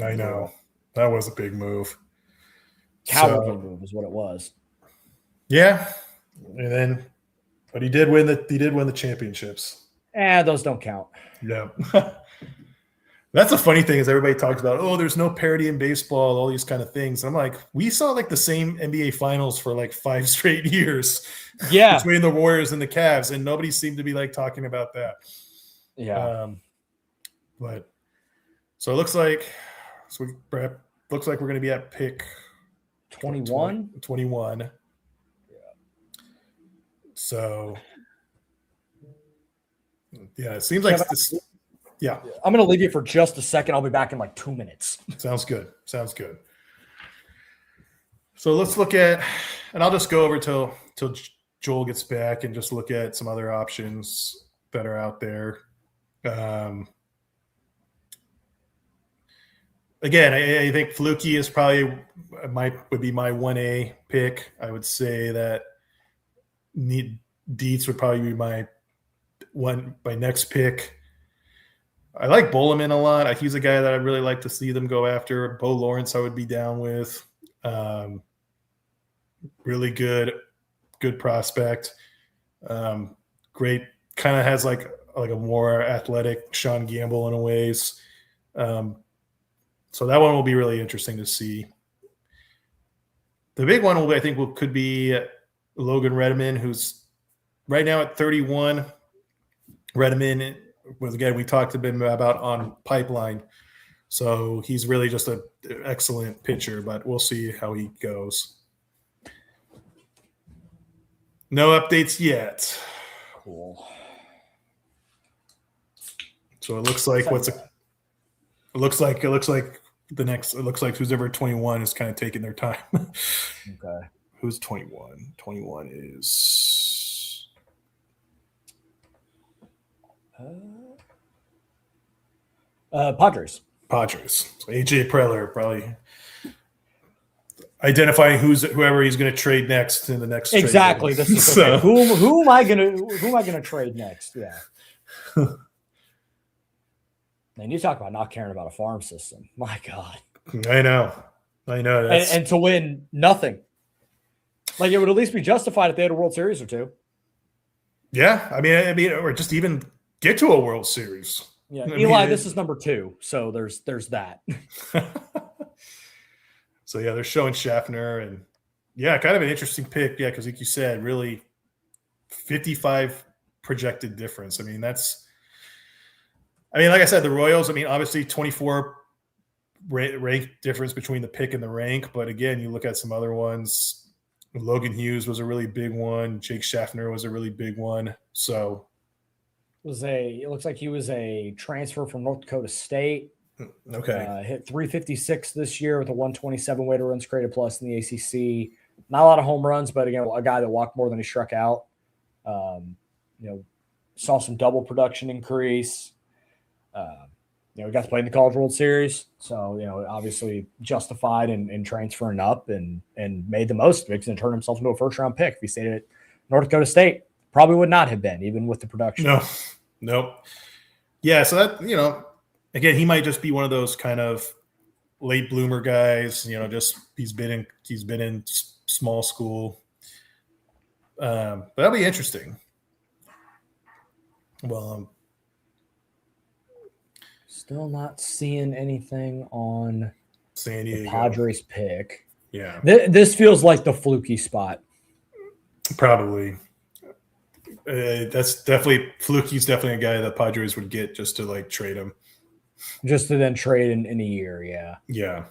I know. That was a big move. Cowardly move is what it was. Yeah, but he did win the championships. Those don't count. Yeah. That's the funny thing is everybody talks about, there's no parity in baseball, all these kind of things. I'm like, we saw like the same NBA finals for like 5 straight years. Yeah. Between the Warriors and the Cavs, and nobody seemed to be like talking about that. Yeah. But so it looks like we're going to be at pick 21. 21. Yeah. So yeah, it seems like this. Yeah. I'm going to leave you for just a second. I'll be back in like 2 minutes. Sounds good. So let's look at, and I'll just go over till Joel gets back and just look at some other options that are out there. Um, again, I think Fluky is probably would be my 1A pick. I would say that Dietz would probably be my next pick. I like Boleman a lot. He's a guy that I'd really like to see them go after. Bo Lawrence I would be down with. Really good prospect. Great, kind of has like a more athletic Sean Gamble in a ways. So that one will be really interesting to see. The big one I think could be Logan Redeman, who's right now at 31. Redeman was, again, we talked to him about on Pipeline. So he's really just an excellent pitcher, but we'll see how he goes. No updates yet. Cool. So it looks like it looks like who's ever 21 is kind of taking their time. Okay. Who's 21? 21 is Padres. So AJ Preller probably identifying whoever he's going to trade next in the next exactly. trade. This is okay. Who am I gonna trade next? Yeah. And you talk about not caring about a farm system. My God. I know. And to win nothing. Like, it would at least be justified if they had a World Series or two. Yeah, I mean, or just even get to a World Series. Yeah, Eli, this is number 2, so there's that. So yeah, they're showing Schaffner, and yeah, kind of an interesting pick. Yeah, because like you said, really 55 projected difference. I mean, like I said, the Royals. I mean, obviously 24 rank difference between the pick and the rank, but again, you look at some other ones. Logan Hughes was a really big one. Jake Schaffner was a really big one. So it looks like he was a transfer from North Dakota State. Okay. Hit 356 this year with a 127 weighted runs created plus in the ACC. Not a lot of home runs, but again, a guy that walked more than he struck out. Saw some double production increase. We got to play in the College World Series. So, obviously justified in transferring up and made the most of it, because he turned himself into a first-round pick. If he stayed at North Dakota State, probably would not have been, even with the production. No. Nope. Yeah, so that, again, he might just be one of those kind of late bloomer guys, just he's been in small school. But that'll be interesting. Well, still not seeing anything on San Diego. The Padres pick. Yeah. This feels like the fluky spot. Probably. That's definitely Fluky's definitely a guy that Padres would get just to like trade him. Just to then trade in a year, yeah. Yeah.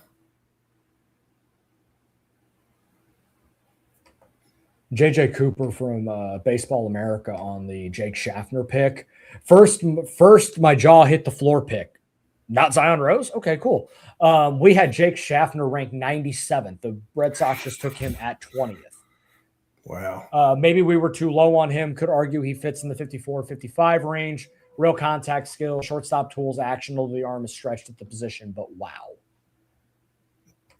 JJ Cooper from Baseball America on the Jake Schaffner pick. First, my jaw hit the floor pick. Not Zion Rose? Okay, cool. We had Jake Schaffner ranked 97th. The Red Sox just took him at 20th. Wow. Maybe we were too low on him. Could argue he fits in the 54-55 range. Real contact skill, shortstop tools, actionable. The arm is stretched at the position, but wow.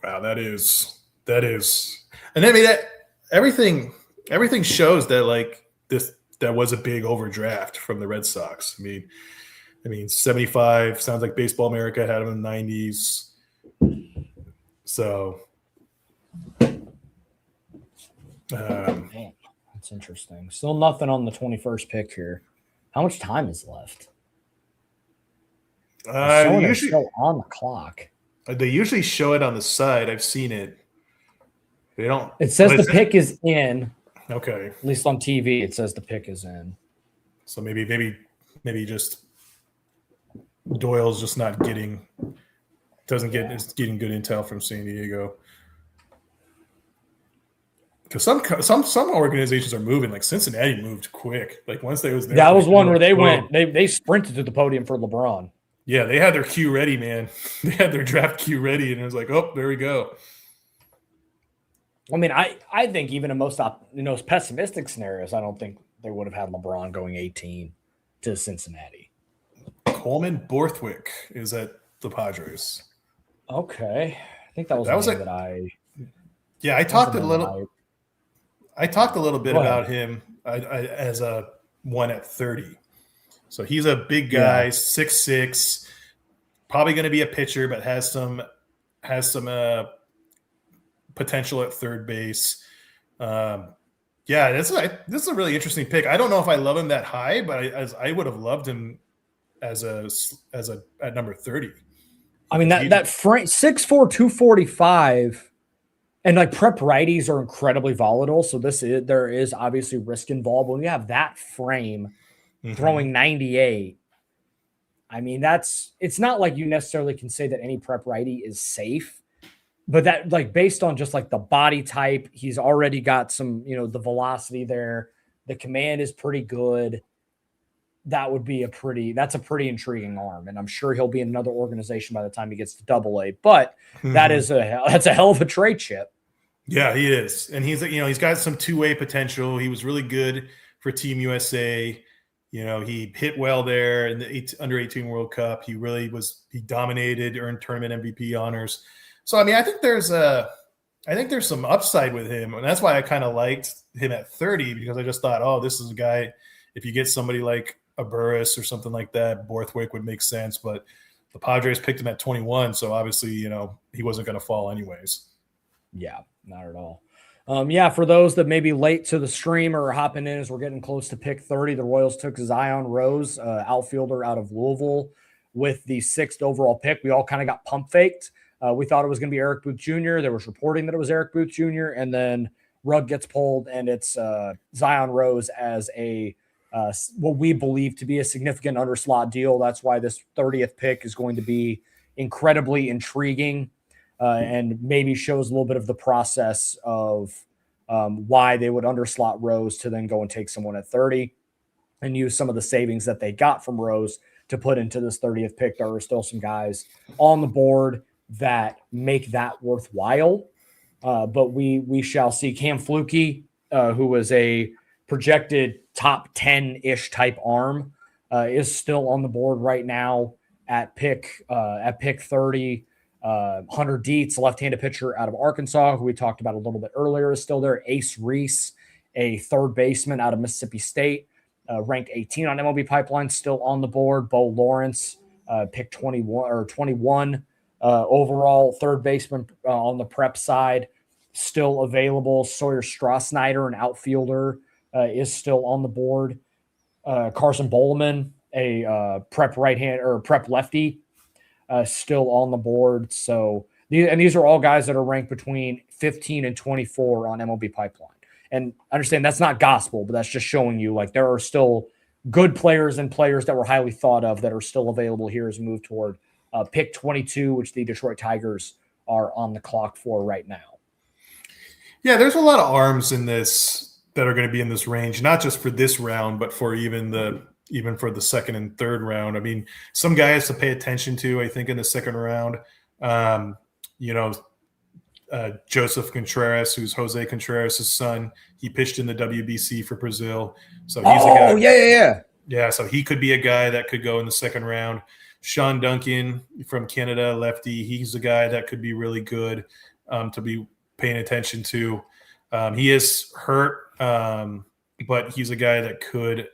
Wow, that is. And I mean, that everything shows that like that was a big overdraft from the Red Sox. I mean, 75 sounds like Baseball America had him in the 90s. So man, that's interesting. Still nothing on the 21st pick here. How much time is left? Usually still on the clock. They usually show it on the side. I've seen it. They don't. It says the pick is in. Okay. At least on TV, it says the pick is in. So maybe just Doyle's just not getting good intel from San Diego. Because some organizations are moving. Like Cincinnati moved quick. Like once they was there, that was one where they went. They sprinted to the podium for LeBron. Yeah, they had their queue ready, man. They had their draft queue ready, and it was like, oh, there we go. I mean, I think even in most pessimistic scenarios, I don't think they would have had LeBron going 18 to Cincinnati. Coleman Borthwick is at the Padres. Okay. I think that was a name that I. Yeah, I talked a little bit about him as a one at 30. So he's a big guy, 6'6", probably going to be a pitcher, but has some potential at third base. This is a really interesting pick. I don't know if I love him that high, but I would have loved him as at number 30. I mean, that frame 6'4", 245, and like prep righties are incredibly volatile. So there is obviously risk involved. When you have that frame throwing 98, I mean, it's not like you necessarily can say that any prep righty is safe, but that, like, based on just like the body type, he's already got some, the velocity there. The command is pretty good. That's a pretty intriguing arm. And I'm sure he'll be in another organization by the time he gets to AA, but that's a hell of a trade chip. Yeah, he is. And he's got some two-way potential. He was really good for Team USA. He hit well there in the under 18 World Cup. He dominated, earned tournament MVP honors. So, I mean, I think there's some upside with him. And that's why I kind of liked him at 30, because I just thought, this is a guy, if you get somebody like a Burris or something like that, Borthwick would make sense. But the Padres picked him at 21. So obviously, he wasn't going to fall anyways. Yeah, not at all. For those that may be late to the stream or hopping in as we're getting close to pick 30, the Royals took Zion Rose, outfielder out of Louisville, with the 6th overall pick. We all kind of got pump faked. We thought it was going to be Eric Booth Jr. There was reporting that it was Eric Booth Jr. And then rug gets pulled, and it's Zion Rose as a what we believe to be a significant underslot deal. That's why this 30th pick is going to be incredibly intriguing. And maybe shows a little bit of the process of why they would underslot Rose to then go and take someone at 30 and use some of the savings that they got from Rose to put into this 30th pick. There are still some guys on the board that make that worthwhile. But we shall see. Cam Fluke, who was a projected top 10-ish type arm, is still on the board right now at pick 30. Hunter Dietz, left-handed pitcher out of Arkansas, who we talked about a little bit earlier, is still there. Ace Reese, a third baseman out of Mississippi State, ranked 18 on MLB Pipeline, still on the board. Bo Lawrence, picked 21 overall, third baseman on the prep side, still available. Sawyer Strasnider, an outfielder, is still on the board. Carson Bowman, a prep right-hand or prep lefty, still on the board. So these are all guys that are ranked between 15 and 24 on MLB Pipeline. And understand that's not gospel, but that's just showing you like there are still good players and players that were highly thought of that are still available here as we move toward pick 22, which the Detroit Tigers are on the clock for right now. Yeah, there's a lot of arms in this that are going to be in this range, not just for this round, but for even for the second and third round. I mean, some guys to pay attention to, I think, in the second round, Joseph Contreras, who's Jose Contreras' son. He pitched in the WBC for Brazil. So he's a guy. Yeah, so he could be a guy that could go in the second round. Sean Duncan from Canada, lefty. He's a guy that could be really good to be paying attention to. He is hurt, but he's a guy that could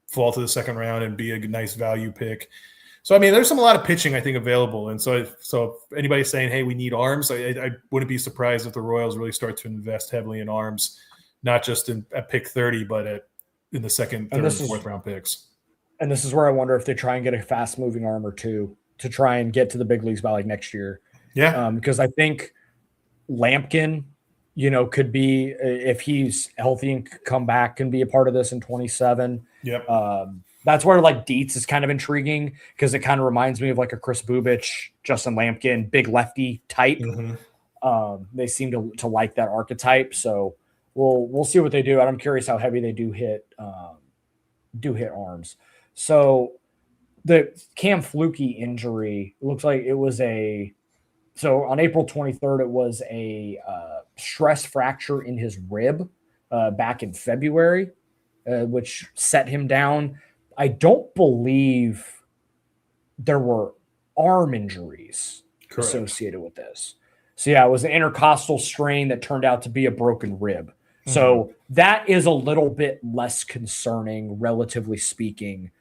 fall to the second round and be a nice value pick. So, I mean, there's a lot of pitching, I think, available. And so if anybody's saying, hey, we need arms, I wouldn't be surprised if the Royals really start to invest heavily in arms, not just at pick 30, but in the second, third, and fourth round picks. And this is where I wonder if they try and get a fast-moving arm or two to try and get to the big leagues by like next year. Yeah. Because I think Lampkin, could be, if he's healthy and come back, can be a part of this in 27. Yep. That's where like Dietz is kind of intriguing because it kind of reminds me of like a Chris Bubich, Justin Lampkin, big lefty type. Mm-hmm. They seem to like that archetype. So we'll see what they do. And I'm curious how heavy they do hit arms. So the Cam Fluke injury looks like it was so on April 23rd, it was a stress fracture in his rib back in February, which set him down. I don't believe there were arm injuries Correct. associated with this. So yeah, it was an intercostal strain that turned out to be a broken rib. So that is a little bit less concerning, relatively speaking.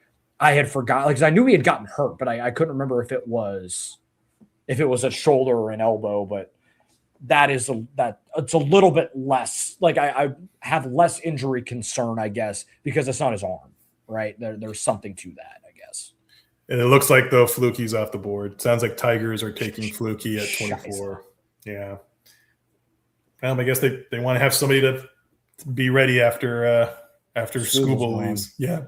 I had forgotten because I knew he had gotten hurt, but I couldn't remember if it was a shoulder or an elbow. But it's a little bit less. Like I have less injury concern, I guess, because it's not his arm, right? There's something to that, I guess. And it looks like though Fluky's off the board. Sounds like Tigers are taking Fluky at 24. Yeah. Well, I guess they want to have somebody to be ready after Scooble leaves. Yeah.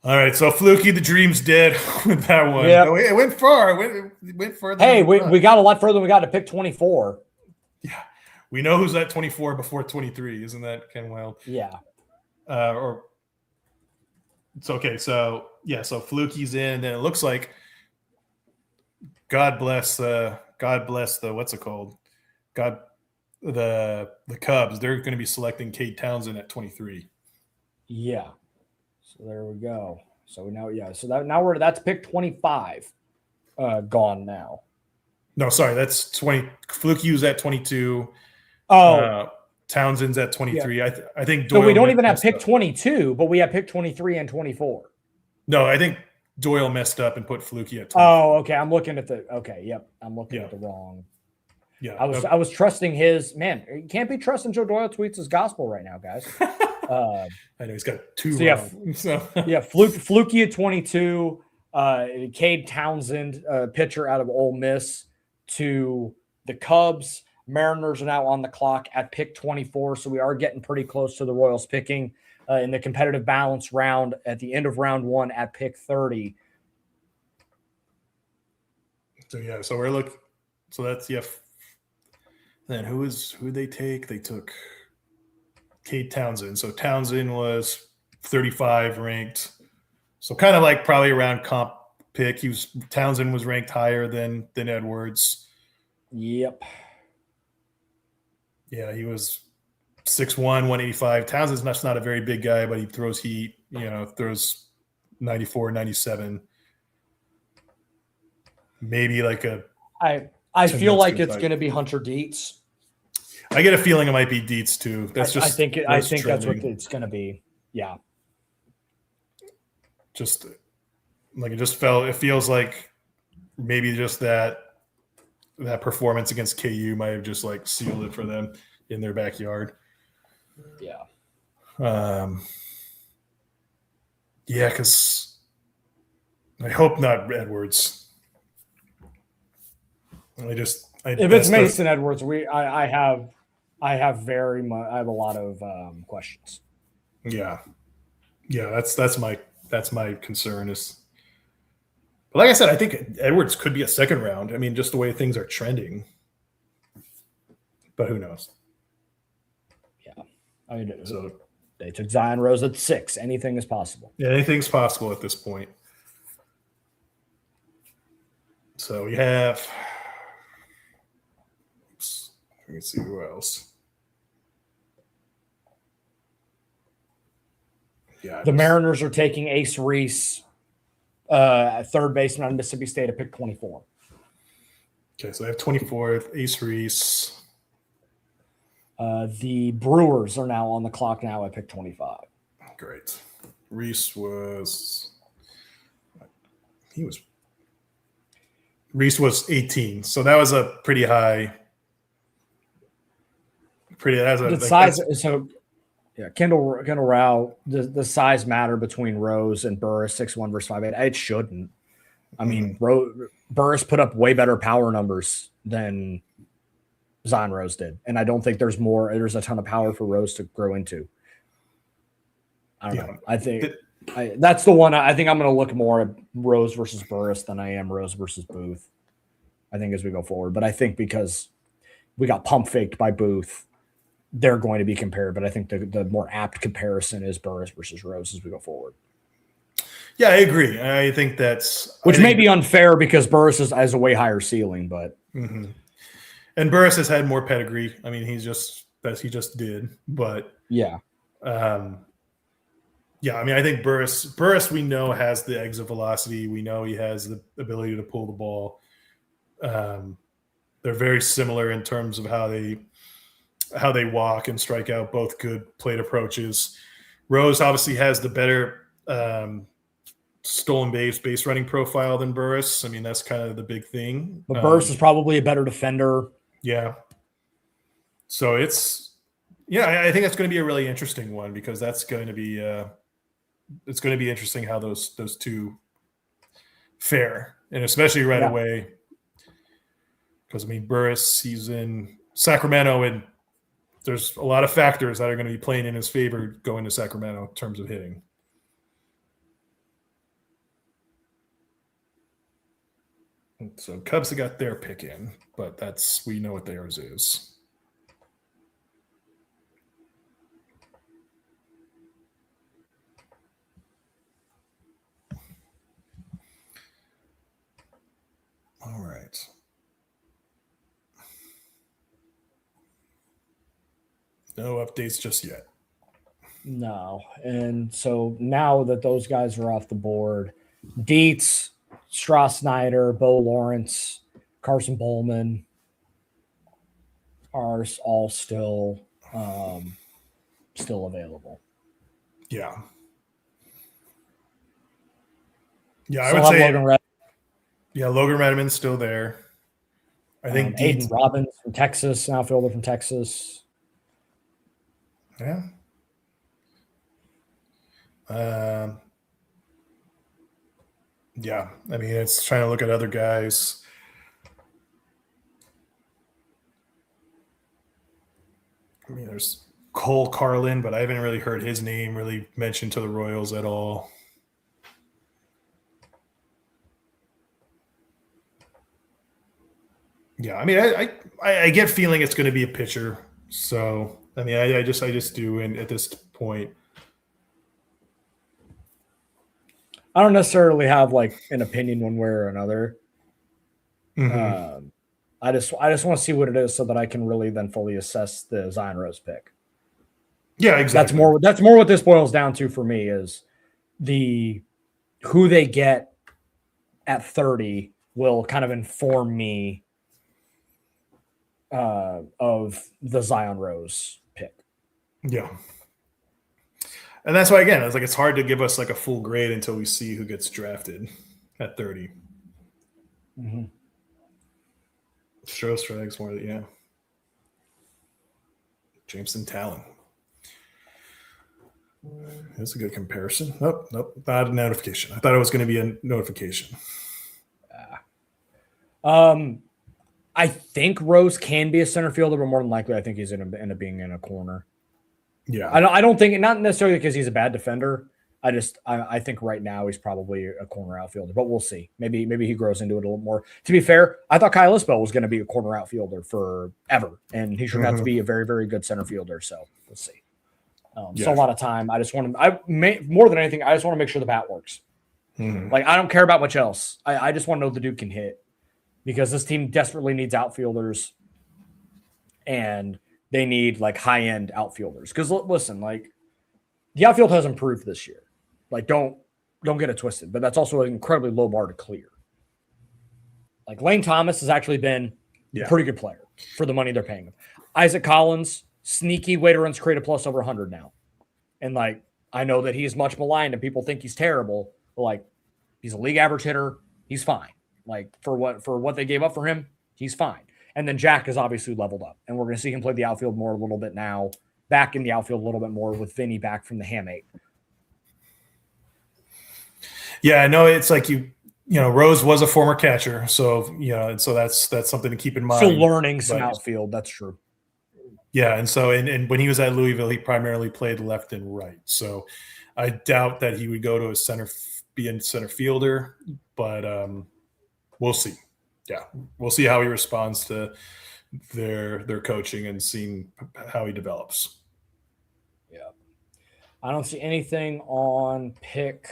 All right, so Fluky, the dream's dead with that one. Yep. It went far. It went further. Hey, we got a lot further than we got to pick 24. Yeah. We know who's at 24 before 23. Isn't that kind of wild? Yeah. Or it's okay. So yeah, so Fluky's in, and then it looks like God bless the what's it called? The Cubs. They're going to be selecting Cade Townsend at 23. Yeah. So there we go. So now, yeah. So that's pick 25. Gone now. No, sorry, that's 20. Fluky's at 22. Oh, Townsend's at 23. Yeah. I think Doyle. So we don't even have pick up. 22, but we have pick 23 and 24. No, I think Doyle messed up and put Fluky at 20. Oh, okay. I'm looking at the Yep. I'm looking at the wrong. Yeah. I was trusting his man. You can't be trusting Joe Doyle tweets as gospel right now, guys. I know he's got two. So Fluky at 22. Cade Townsend, pitcher out of Ole Miss, to the Cubs. Mariners are now on the clock at pick 24. So we are getting pretty close to the Royals picking in the competitive balance round at the end of round 1 at pick 30. So yeah, so we're looking. So that's Then who they take? They took Cade Townsend. So Townsend was 35 ranked. So kind of like probably around comp pick. Townsend was ranked higher than Edwards. Yep. Yeah, he was 6'1", 185. Townsend's not a very big guy, but he throws heat, throws 94, 97. Maybe like a I feel like it's going to be Hunter Dietz. I get a feeling it might be Dietz too. That's just. I think that's what it's going to be. Yeah. Just like it feels like maybe just that performance against KU might have just like sealed it for them in their backyard. Yeah. Yeah, because I hope not Edwards. If it's Mason Edwards, I have a lot of questions. Yeah, that's my concern is. But like I said, I think Edwards could be a second round. I mean, just the way things are trending. But who knows? Yeah, I mean, so they took Zion Rose at 6. Anything is possible. Yeah, anything's possible at this point. So we have. Let me see who else. Yeah, the Mariners are taking Ace Reese, third baseman on Mississippi State at pick 24. Okay, so I have 24th, Ace Reese. The Brewers are now on the clock now at pick 25. Great. Reese was 18, so that was a pretty high. Kendall Rao, the size matter between Rose and Burris, 6'1" versus 5'8". It shouldn't. I mean, Burris put up way better power numbers than Zion Rose did, and I don't think there's a ton of power for Rose to grow into. I don't know. I think that's the one. I think I'm going to look more at Rose versus Burris than I am Rose versus Booth. I think as we go forward, but I think because we got pump faked by Booth, they're going to be compared, but I think the more apt comparison is Burris versus Rose as we go forward. Yeah, I agree. I think may be unfair because Burris has a way higher ceiling, but and Burris has had more pedigree. I mean, he just did, but yeah, Yeah, I mean, I think Burris, we know has the exit velocity. We know he has the ability to pull the ball. They're very similar in terms of how they walk and strike out. Both good plate approaches. Rose obviously has the better stolen base running profile than Burris. I mean, that's kind of the big thing. But Burris is probably a better defender. Yeah. So I think that's going to be a really interesting one because that's going to be it's going to be interesting how those two fare, and especially right away because I mean Burris, he's in Sacramento, and there's a lot of factors that are going to be playing in his favor going to Sacramento in terms of hitting. So Cubs have got their pick in, but we know what theirs is. All right. No updates just yet. No. And so now that those guys are off the board, Dietz, Strauss Snyder, Bo Lawrence, Carson Bowman are all still available. Yeah. Yeah, I would say Logan Redmond's still there. I think Aiden Robbins from Texas, an outfielder from Texas. Yeah. Yeah, I mean, it's trying to look at other guys. I mean, there's Cole Carlin, but I haven't really heard his name really mentioned to the Royals at all. Yeah, I mean, I get feeling it's going to be a pitcher. So, I mean, I just do, and at this point, I don't necessarily have like an opinion one way or another. Mm-hmm. I just want to see what it is so that I can really then fully assess the Zion Rose pick. Yeah, exactly. That's more what this boils down to for me is who they get at 30 will kind of inform me of the Zion Rose pick. Yeah. And that's why, again, it's hard to give us like a full grade until we see who gets drafted at 30. Mm-hmm. Stroh strikes more, yeah. Jameson Talon. That's a good comparison. Nope, not a notification. I thought it was going to be a notification. I think Rose can be a center fielder, but more than likely, I think he's going to end up being in a corner. Yeah, I don't think, not necessarily because he's a bad defender. I think right now he's probably a corner outfielder, but we'll see. Maybe he grows into it a little more. To be fair, I thought Kyle Isbell was going to be a corner outfielder forever, and he turned out to be a very, very good center fielder. So we'll see. So a lot of time. I just want to. More than anything, I just want to make sure the bat works. Mm-hmm. Like I don't care about much else. I just want to know the dude can hit because this team desperately needs outfielders, and they need like high-end outfielders. Because listen, like the outfield has improved this year. Like don't get it twisted, but that's also an incredibly low bar to clear. Like Lane Thomas has actually been a pretty good player for the money they're paying him. Isaac Collins, sneaky way to runs created plus over 100 now. And like I know that he's much maligned and people think he's terrible, but like he's a league average hitter. He's fine. Like for what they gave up for him, he's fine. And then Jack has obviously leveled up, and we're going to see him play the outfield more a little bit now, back in the outfield a little bit more with Vinny back from the hamate. Yeah, I know it's like Rose was a former catcher, so and so that's something to keep in mind. Still learning some outfield, that's true. Yeah, and so and when he was at Louisville, he primarily played left and right. So I doubt that he would go to be a center fielder, but we'll see. Yeah, we'll see how he responds to their coaching and seeing how he develops. Yeah, I don't see anything on pick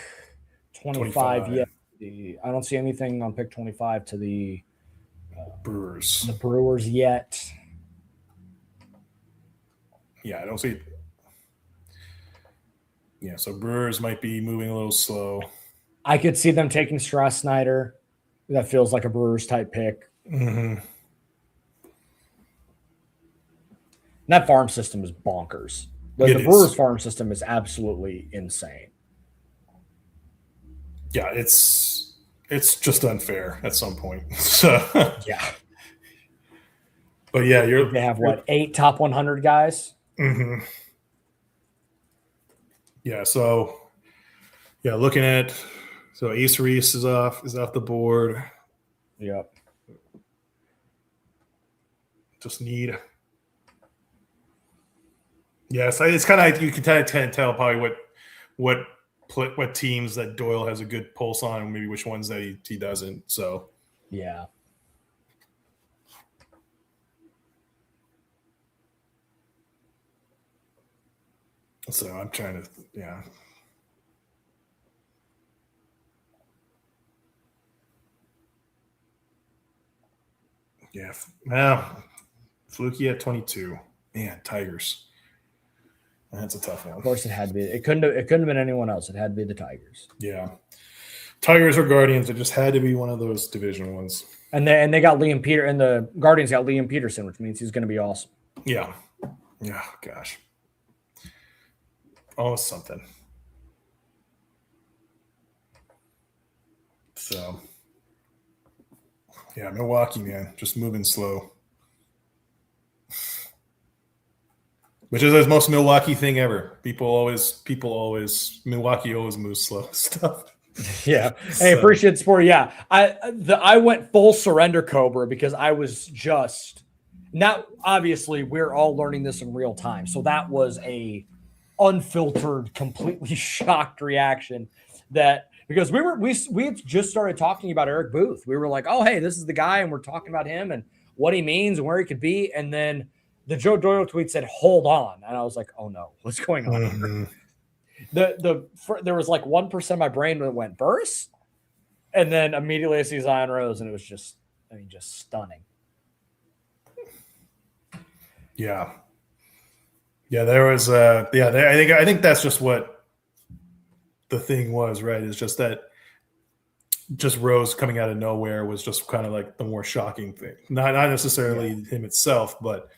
25 yet. I don't see anything on pick 25 to the Brewers. The Brewers yet. Yeah, I don't see. Yeah, so Brewers might be moving a little slow. I could see them taking Strauss Snyder. That feels like a Brewers type pick. Mm-hmm. That farm system is bonkers. The Brewers farm system is absolutely insane. Yeah, it's just unfair at some point. So yeah. But yeah, they have 8 top 100 guys? Mm-hmm. Yeah, so looking at Ace Reese is off the board. Yep. Just need. Yeah, so it's kind of you can kind of tell probably what teams that Doyle has a good pulse on, and maybe which ones that he doesn't. So yeah. So I'm trying to Yeah. Well, Fluky at 22. Man, Tigers. That's a tough one. Of course, it had to be. It couldn't have been anyone else. It had to be the Tigers. Yeah, Tigers or Guardians. It just had to be one of those division ones. And they got Liam Peter, and the Guardians got Liam Peterson, which means he's going to be awesome. Yeah. Yeah. Gosh. Oh, something. So. Yeah, Milwaukee, man, just moving slow. Which is the most Milwaukee thing ever. Milwaukee always moves slow stuff. Yeah. Hey, appreciate the support. Yeah. I went full surrender Cobra because I was just now obviously we're all learning this in real time. So that was a unfiltered, completely shocked reaction because we had just started talking about Eric Booth. We were like, oh, hey, this is the guy, and we're talking about him and what he means and where he could be. And then the Joe Doyle tweet said, hold on. And I was like, oh no, what's going on here? There was like 1% of my brain that went burst. And then immediately I see Zion Rose, and it was just stunning. Yeah. Yeah, there was I think that's just what the thing was, right? It's just that just Rose coming out of nowhere was just kind of like the more shocking thing. Not necessarily him itself, but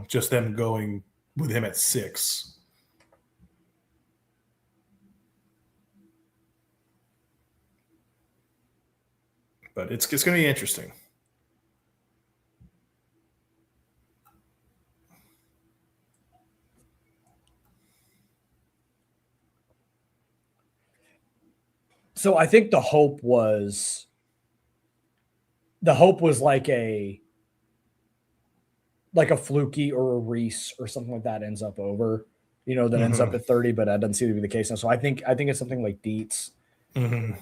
just them going with him at 6. But it's going to be interesting. So I think the hope was like a Fluky or a Reese or something like that ends up over, that ends up at 30, but that doesn't seem to be the case now. So I think it's something like Dietz. Mm-hmm.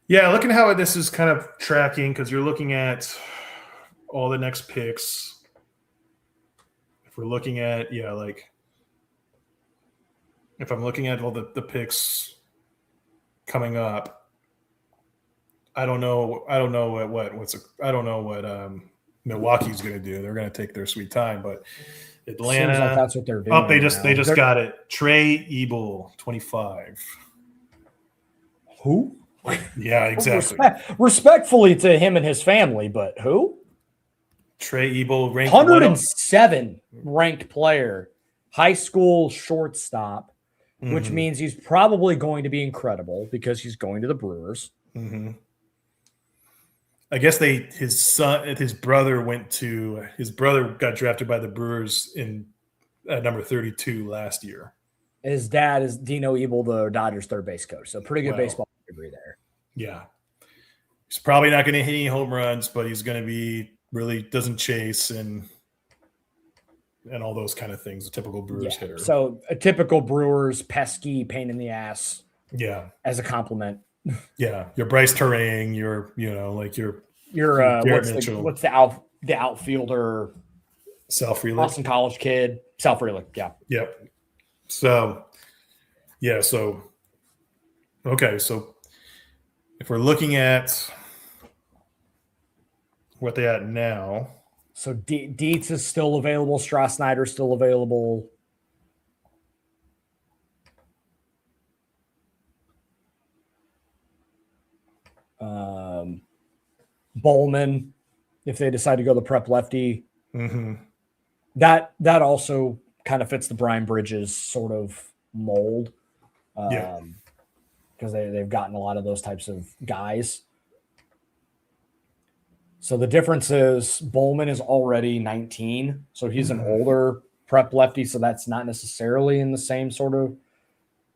Yeah, looking how this is kind of tracking, because you're looking at all the next picks. If we're looking at, if I'm looking at all the picks coming up, I don't know what Milwaukee's going to do. They're going to take their sweet time, but Atlanta, seems like that's what they're doing. Oh, they just got it. Trey Ebel, 25. Who? Yeah, exactly. Respectfully to him and his family, but who? Trey Ebel, ranked 107 ranked player, high school shortstop, which means he's probably going to be incredible because he's going to the Brewers. Mm-hmm. I guess his brother got drafted by the Brewers in number 32 last year. His dad is Dino Ebel, the Dodgers third base coach. So pretty good baseball degree there. Yeah. He's probably not going to hit any home runs, but he's going to be really doesn't chase and all those kind of things. A typical Brewers hitter. So a typical Brewers pesky pain in the ass. Yeah. As a compliment. Yeah. Your Bryce Terang, your what's the outfielder? Self-Relic. Boston College kid. Self-Relic. Yeah. Yep. So, yeah. So, okay. So if we're looking at what they at now. So Dietz is still available. Strauss Snyder is still available. Bowman, if they decide to go the prep lefty. Mm-hmm. That also kind of fits the Brian Bridges sort of mold. Because they've gotten a lot of those types of guys. So the difference is Bowman is already 19, so he's an older prep lefty, so that's not necessarily in the same sort of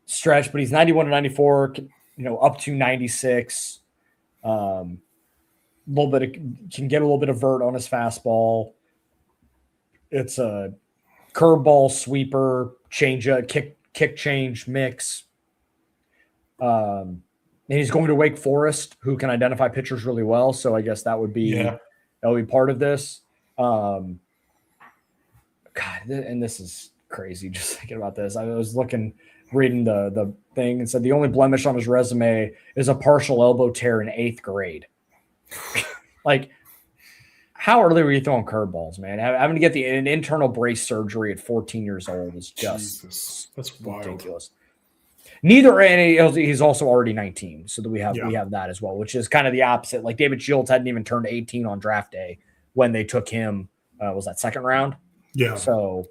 stretch, but he's 91 to 94, up to 96. Little bit can get a little bit of vert on his fastball. It's a curveball, sweeper, changeup, kick change mix. And he's going to Wake Forest, who can identify pitchers really well. So I guess that would be part of this. God, and this is crazy just thinking about this. I was reading the thing and said the only blemish on his resume is a partial elbow tear in 8th grade. Like, how early were you throwing curveballs, man? Having to get an internal brace surgery at 14 years old is just that's ridiculous. And he's also already 19, so that we have that as well, which is kind of the opposite. Like David Shields hadn't even turned 18 on draft day when they took him. Was that 2nd round? Yeah. So,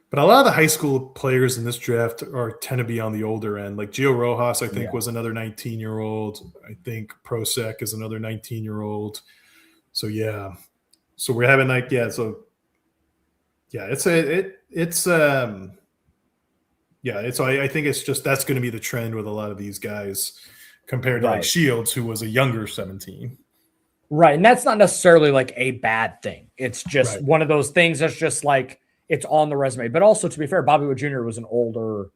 but a lot of the high school players in this draft tend to be on the older end. Like Gio Rojas, I think, was another 19-year-old. I think Prosek is another 19-year-old. So yeah. So we're having I think it's just that's going to be the trend with a lot of these guys compared to like Shields, who was a younger 17. Right. And that's not necessarily like a bad thing. It's just one of those things that's just like it's on the resume. But also, to be fair, Bobby Wood Jr. was an older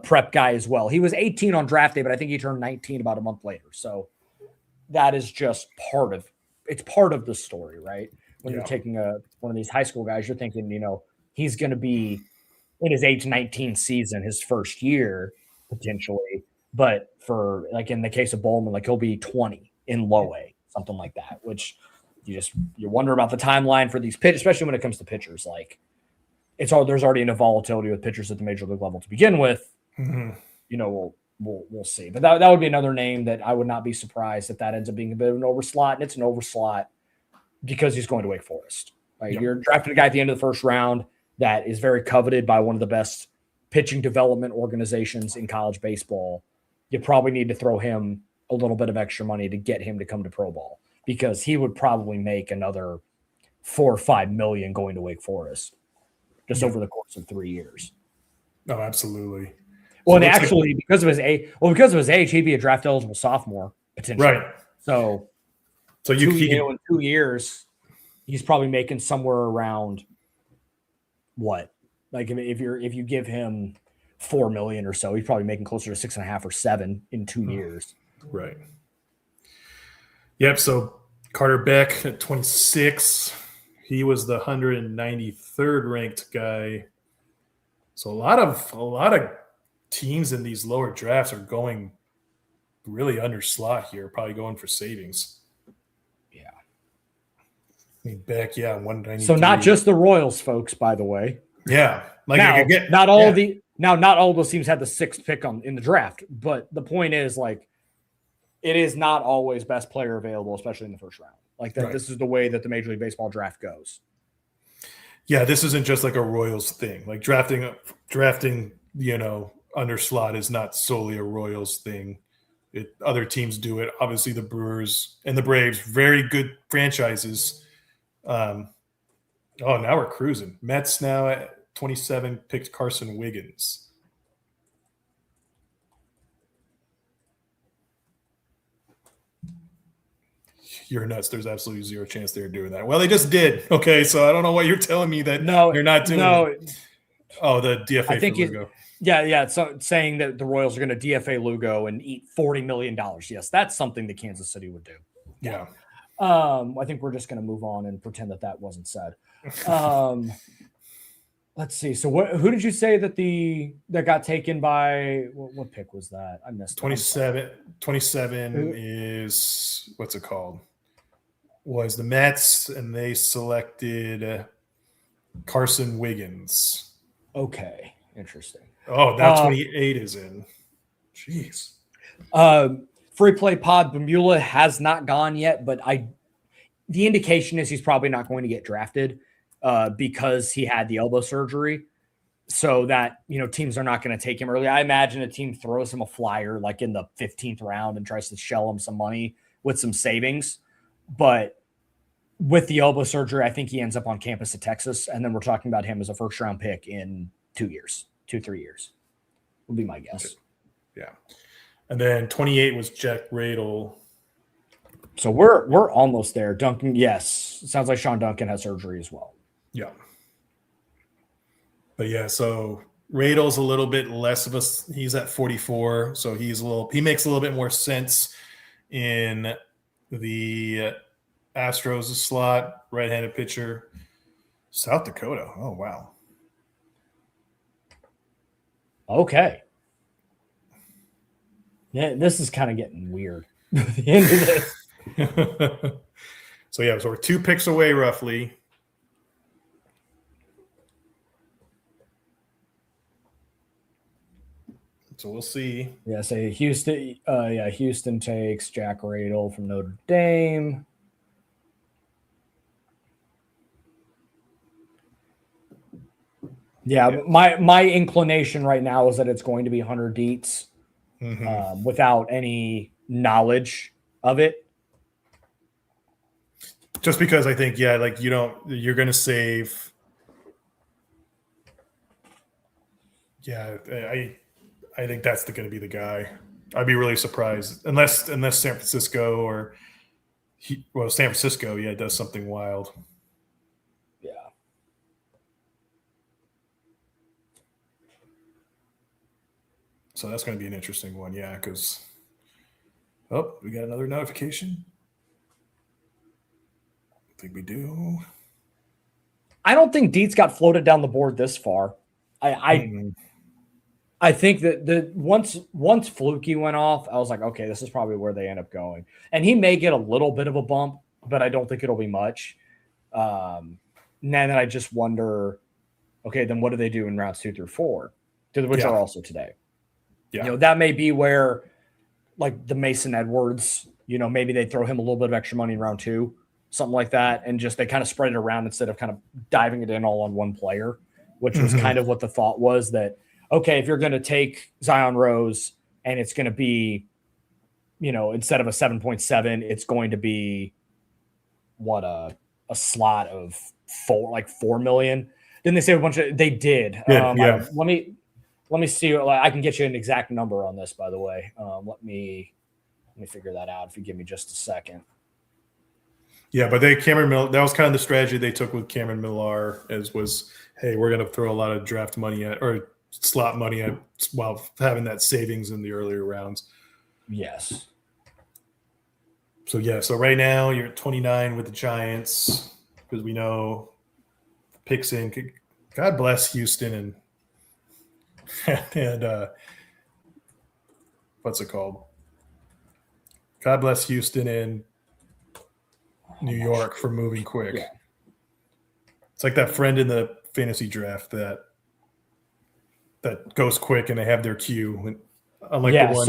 prep guy as well. He was 18 on draft day, but I think he turned 19 about a month later. So that is just part of the story, right? When you're taking one of these high school guys, you're thinking, he's going to be in his age 19 season, his first year, potentially. But for, like, in the case of Bowman, like, he'll be 20 in low A, something like that, which you wonder about the timeline for these pitchers, especially when it comes to pitchers. Like, there's already enough volatility with pitchers at the major league level to begin with. Mm-hmm. We'll see. But that would be another name that I would not be surprised if that ends up being a bit of an overslot. And it's an overslot because he's going to Wake Forest. Right? You're drafting a guy at the end of the first round that is very coveted by one of the best pitching development organizations in college baseball. You probably need to throw him a little bit of extra money to get him to come to pro ball, because he would probably make another $4 or $5 million going to Wake Forest just over the course of 3 years. Oh, absolutely. Well, and actually, because of his age, he'd be a draft eligible sophomore potentially. Right. So in 2 years, he's probably making somewhere around what? Like, if you give him $4 million or so, he's probably making closer to 6.5 or 7 in 2 years. Right. Yep. So Carter Beck at 26, he was the 193rd ranked guy. So a lot of teams in these lower drafts are going really under slot here, probably going for savings. Yeah. I mean, Beck, 193. So not just the Royals, folks, by the way. Yeah. Like not all of those teams had the 6th pick in the draft, but the point is, like, it is not always best player available, especially in the first round. Like that, This is the way that the Major League Baseball draft goes. Yeah, this isn't just like a Royals thing. Like drafting, under slot is not solely a Royals thing. Other teams do it. Obviously, the Brewers and the Braves, very good franchises. Now we're cruising. Mets now at 27 picked Carson Wiggins. You're nuts. There's absolutely zero chance they're doing that. Well, they just did. Okay, so I don't know what you're telling me that they're not doing it. Oh, the DFA I think for Lugo. Yeah. So saying that the Royals are going to DFA Lugo and eat $40 million. Yes, that's something that Kansas City would do. Yeah. I think we're just going to move on and pretend that wasn't said. Let's see. So who did you say that got taken by? What pick was that? I missed 27. 27 is what's it called? Was the Mets, and they selected Carson Wiggins. Okay, interesting. Oh, now 28 is in. Jeez. Free Play Pod Bamula has not gone yet, but the indication is he's probably not going to get drafted because he had the elbow surgery. So that, teams are not going to take him early. I imagine a team throws him a flyer like in the 15th round and tries to shell him some money with some savings. But with the elbow surgery, I think he ends up on campus at Texas. And then we're talking about him as a first round pick in 3 years, would be my guess. Yeah. And then 28 was Jack Radel. So we're almost there. Duncan, yes. It sounds like Sean Duncan has surgery as well. Yeah. But yeah, so Radel's a little bit less of he's at 44, so he makes a little bit more sense in the Astros slot, right-handed pitcher. South Dakota. Oh, wow. Okay. Yeah, this is kind of getting weird. The end of this. So we're 2 picks away roughly. So we'll see. Yeah, say Houston. Houston takes Jack Radel from Notre Dame. Yeah, my inclination right now is that it's going to be Hunter Dietz without any knowledge of it. Just because I think, you're going to save. Yeah, I think that's going to be the guy. I'd be really surprised unless San Francisco San Francisco, does something wild. Yeah. So that's going to be an interesting one, because we got another notification. I think we do. I don't think Dietz got floated down the board this far. I think that once Fluky went off, I was like, okay, this is probably where they end up going. And he may get a little bit of a bump, but I don't think it'll be much. And then I just wonder, okay, then what do they do in rounds 2 through 4, which are also today? Yeah. That may be where, like the Mason Edwards, maybe they throw him a little bit of extra money in round 2, something like that, and just they kind of spread it around instead of kind of diving it in all on one player, which was kind of what the thought was that, okay, if you're going to take Zion Rose and it's going to be, instead of a 7.7, it's going to be a slot of 4 million. Didn't they say they did. Yeah. Let me see. I can get you an exact number on this, by the way. Let me figure that out if you give me just a second. Yeah, but Cameron Miller, that was kind of the strategy they took with Cameron Millar, hey, we're going to throw a lot of draft money or slot money while having that savings in the earlier rounds. Yes. So right now you're at 29 with the Giants because we know picks in. God bless Houston and what's it called? God bless Houston and New York for moving quick. Yeah. It's like that friend in the fantasy draft that goes quick and they have their queue. Unlike the ones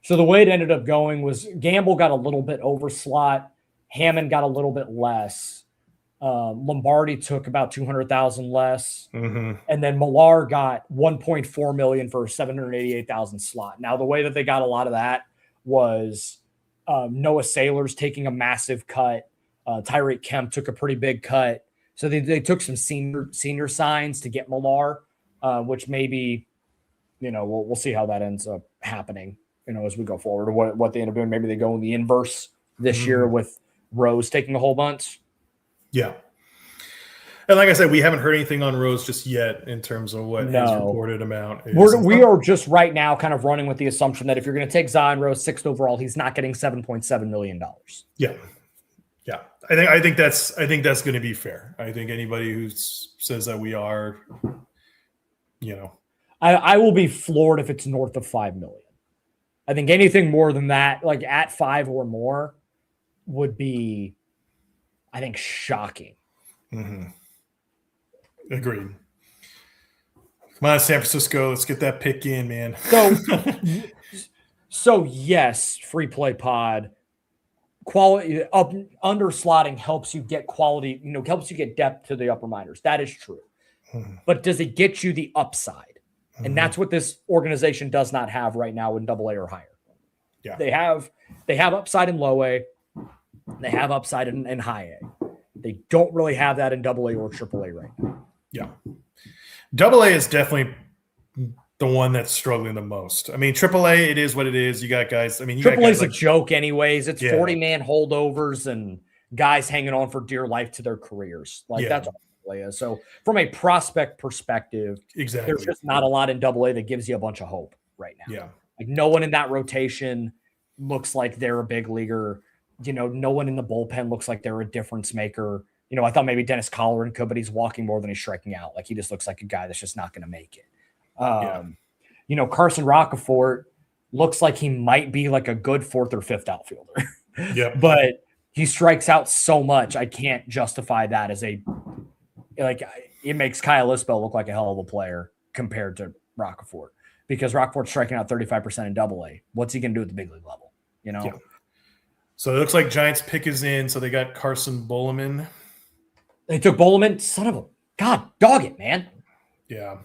so the way it ended up going was Gamble got a little bit over slot, Hammond got a little bit less. Lombardi took about 200,000 less, and then Millar got 1.4 million for 788,000 slot. Now, the way that they got a lot of that was Noah Saylor's taking a massive cut. Tyreek Kemp took a pretty big cut, so they took some senior signs to get Millar, which maybe we'll see how that ends up happening. As we go forward, or what they end up doing. Maybe they go in the inverse this year with Rose taking a whole bunch. Yeah. And like I said, we haven't heard anything on Rose just yet in terms of what his reported amount is. We are just right now kind of running with the assumption that if you're going to take Zion Rose 6th overall, he's not getting $7.7 million. Yeah. Yeah. I think that's going to be fair. I think anybody who says that we are, I will be floored if it's north of 5 million. I think anything more than that, like at 5 or more, would be, I think, shocking. Agreed. Come on, San Francisco. Let's get that pick in, man. So yes, free play pod quality up under slotting helps you get quality, helps you get depth to the upper minors. That is true. But does it get you the upside? And that's what this organization does not have right now in AA or higher. Yeah. They have upside in low A. They have upside in high A. They don't really have that in AA or AAA right now. Yeah. AA is definitely the one that's struggling the most. I mean, AAA, it is what it is. You got guys. I mean, AAA is a joke anyways. It's 40-man holdovers and guys hanging on for dear life to their careers. That's all AAA is. So from a prospect perspective, exactly, there's just not a lot in AA that gives you a bunch of hope right now. Yeah. Like no one in that rotation looks like they're a big leaguer. No one in the bullpen looks like they're a difference maker. I thought maybe Dennis Colleran could, but he's walking more than he's striking out. Like he just looks like a guy that's just not going to make it. Carson Roccaforte looks like he might be like a good 4th or 5th outfielder. Yeah. But he strikes out so much. I can't justify that as it makes Kyle Isbell look like a hell of a player compared to Roccaforte because Roccaforte's striking out 35% in AA. What's he going to do at the big league level? Yeah. So it looks like Giants pick is in. So they got Carson Boleman. They took Boleman. Son of a God, dog it, man. Yeah.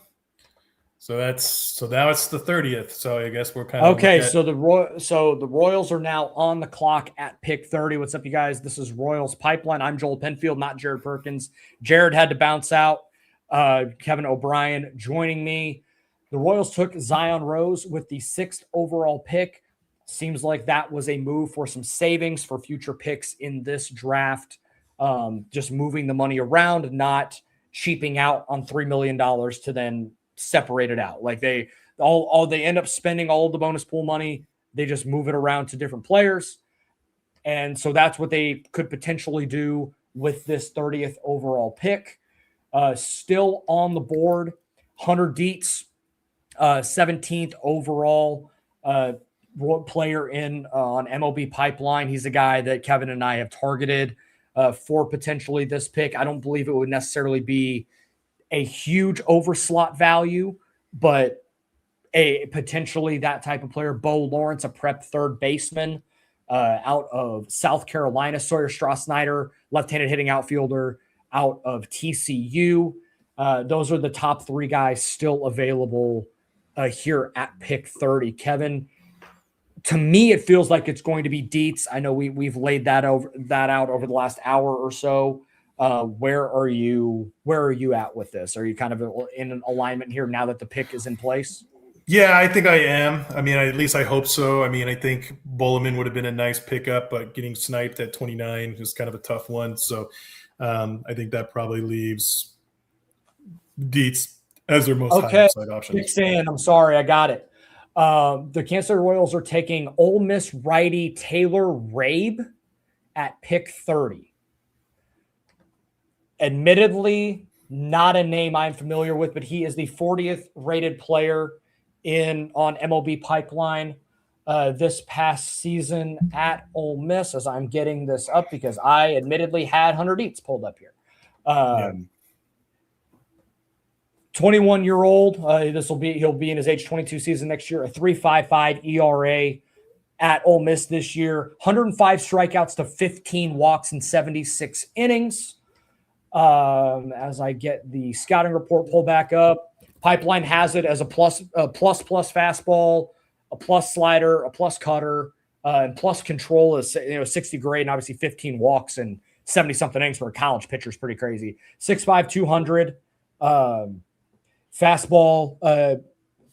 So now it's the 30th. So I guess we're kind of okay. So the Royals are now on the clock at pick 30. What's up, you guys? This is Royals Pipeline. I'm Joel Penfield, not Jared Perkins. Jared had to bounce out. Kevin O'Brien joining me. The Royals took Zion Rose with the 6th overall pick. Seems like that was a move for some savings for future picks in this draft. Just moving the money around, not cheaping out on $3 million to then separate it out. Like they end up spending all of the bonus pool money. They just move it around to different players. And so that's what they could potentially do with this 30th overall pick. Still on the board, Hunter Dietz, 17th overall player on MLB Pipeline. He's a guy that Kevin and I have targeted for potentially this pick. I don't believe it would necessarily be a huge overslot value, but a potentially that type of player. Bo Lawrence, a prep third baseman out of South Carolina. Sawyer Strasnider, left-handed hitting outfielder out of TCU. Those are the top 3 guys still available here at pick 30. Kevin, to me, it feels like it's going to be Dietz. I know we've laid that out over the last hour or so. Where are you at with this? Are you kind of in an alignment here now that the pick is in place? Yeah, I think I am. I mean, at least I hope so. I mean, I think Boleman would have been a nice pickup, but getting sniped at 29 is kind of a tough one. So I think that probably leaves Dietz as their most high upside option. Picks in. I'm sorry, I got it. The Kansas City Royals are taking Ole Miss righty Taylor Rabe at pick 30. Admittedly, not a name I'm familiar with, but he is the 40th rated player on MLB Pipeline this past season at Ole Miss, as I'm getting this up because I admittedly had Hunter Dietz pulled up here. 21-year-old. He'll be in his age 22 season next year. A 3.55 ERA at Ole Miss this year. 105 strikeouts to 15 walks in 76 innings. As I get the scouting report pulled back up, Pipeline has it as a plus fastball, a plus slider, a plus cutter, and plus control is 60 grade and obviously 15 walks and 70 something innings for a college pitcher is pretty crazy. 6'5", 200. Fastball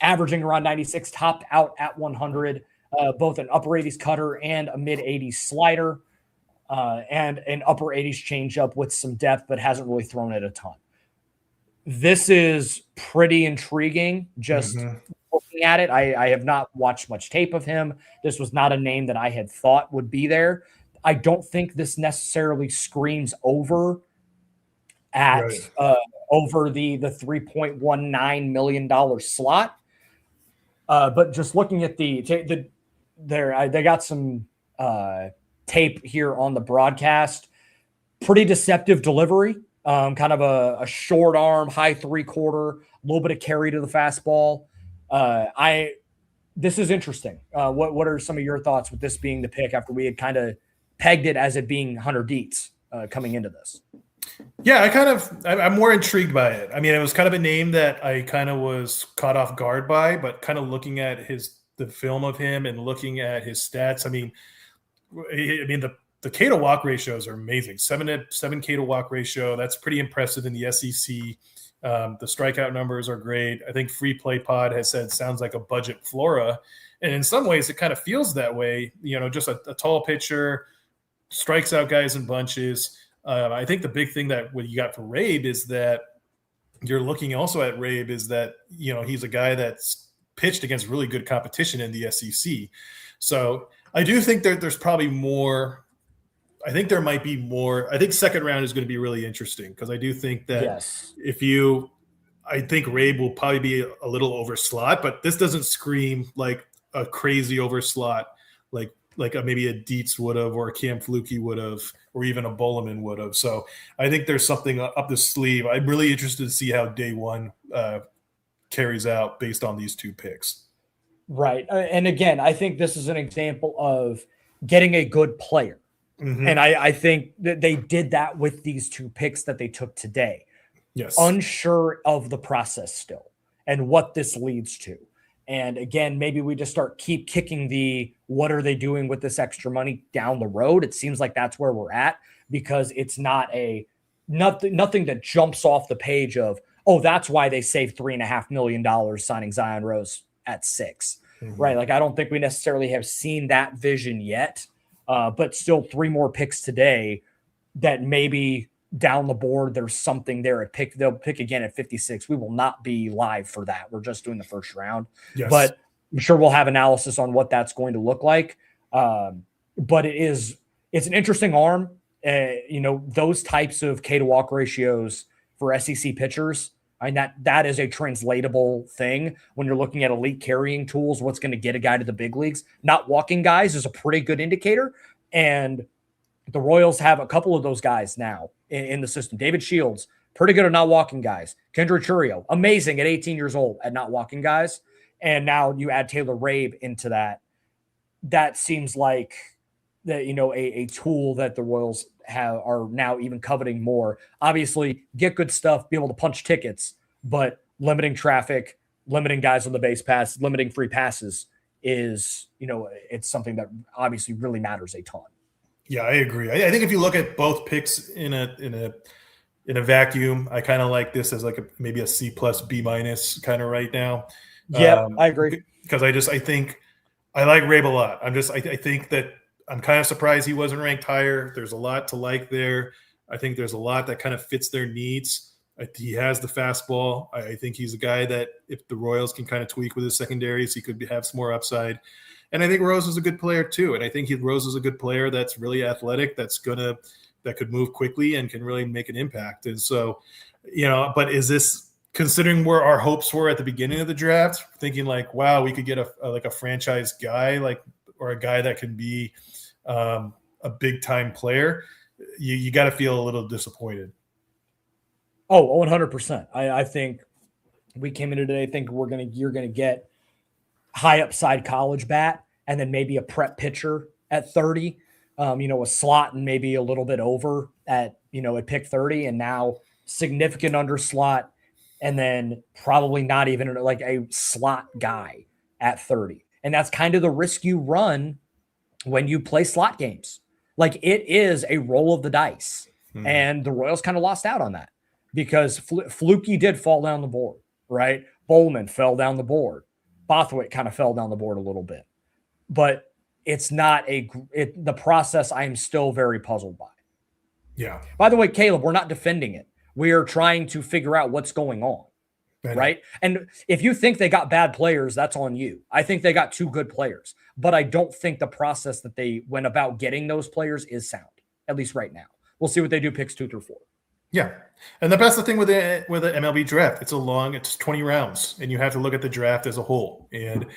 averaging around 96, topped out at 100, both an upper 80s cutter and a mid 80s slider, and an upper 80s changeup with some depth, but hasn't really thrown it a ton. This is pretty intriguing. Just looking at it, I have not watched much tape of him. This was not a name that I had thought would be there. I don't think this necessarily screams over at over the $3.19 million slot. But just looking at they got some tape here on the broadcast. Pretty deceptive delivery. Kind of a short arm, high 3/4, a little bit of carry to the fastball. this is interesting. What are some of your thoughts with this being the pick after we had kind of pegged it as it being Hunter Dietz coming into this? Yeah, I'm more intrigued by it. I mean, it was kind of a name that I kind of was caught off guard by, but kind of looking at the film of him and looking at his stats. I mean, the K to walk ratios are amazing. 7 K to walk ratio. That's pretty impressive in the SEC. The strikeout numbers are great. I think Free Play Pod has said sounds like a budget Flora. And in some ways, it kind of feels that way. Just a tall pitcher, strikes out guys in bunches. I think the big thing that what you got for Rabe is that you're looking also at Rabe is that, he's a guy that's pitched against really good competition in the SEC. So I do think that there's probably more. I think there might be more. I think second round is going to be really interesting because I do think that I think Rabe will probably be a little over slot, but this doesn't scream like a crazy over slot like maybe a Dietz would have or a Cam Fluke would have or even a Bowleman would have. So I think there's something up the sleeve. I'm really interested to see how day one carries out based on these two picks. Right. And again, I think this is an example of getting a good player. Mm-hmm. And I think that they did that with these two picks that they took today. Yes. Unsure of the process still and what this leads to. And again, maybe we just keep kicking what are they doing with this extra money down the road? It seems like that's where we're at because it's not nothing that jumps off the page of, oh, that's why they saved $3.5 million signing Zion Rose at 6, mm-hmm. right? Like, I don't think we necessarily have seen that vision yet, but still 3 more picks today that maybe down the board, there's something there. They'll pick again at 56. We will not be live for that. We're just doing the first round, yes. But I'm sure we'll have analysis on what that's going to look like. But it's an interesting arm. Those types of K to walk ratios for SEC pitchers. I mean, that is a translatable thing when you're looking at elite carrying tools. What's going to get a guy to the big leagues? Not walking guys is a pretty good indicator. And the Royals have a couple of those guys now in the system. David Shields, pretty good at not walking guys. Kendra Churio, amazing at 18 years old at not walking guys. And now you add Taylor Rabe into that. That seems like a tool that the Royals are now even coveting more. Obviously, get good stuff, be able to punch tickets, but limiting traffic, limiting guys on the base pass, limiting free passes is, it's something that obviously really matters a ton. Yeah, I agree. I think if you look at both picks in a vacuum, I kind of like this as like maybe a C+ B- kind of right now. Yeah, I agree. Because I think I like Rabe a lot. I think that I'm kind of surprised he wasn't ranked higher. There's a lot to like there. I think there's a lot that kind of fits their needs. He has the fastball. I think he's a guy that if the Royals can kind of tweak with his secondaries, he could have some more upside. And I think Rose is a good player too. And I think Rose is a good player that's really athletic, that could move quickly and can really make an impact. And so, but is this considering where our hopes were at the beginning of the draft, thinking like, wow, we could get a franchise guy, or a guy that can be a big time player, you got to feel a little disappointed. Oh, 100%. I think we came into today thinking you're going to get high upside college bat and then maybe a prep pitcher at 30, a slot and maybe a little bit over at pick 30, and now significant under slot and then probably not even like a slot guy at 30. And that's kind of the risk you run when you play slot games. Like, it is a roll of the dice. Mm-hmm. And the Royals kind of lost out on that because Fluke did fall down the board, right? Bowman fell down the board. Bothwick kind of fell down the board a little bit, but it's not the process I am still very puzzled by. Yeah. By the way, Caleb, we're not defending it. We are trying to figure out what's going on, right? And if you think they got bad players, that's on you. I think they got 2 good players, but I don't think the process that they went about getting those players is sound, at least right now. We'll see what they do picks 2 through 4. Yeah. And that's the thing with the MLB draft. It's 20 rounds, and you have to look at the draft as a whole. And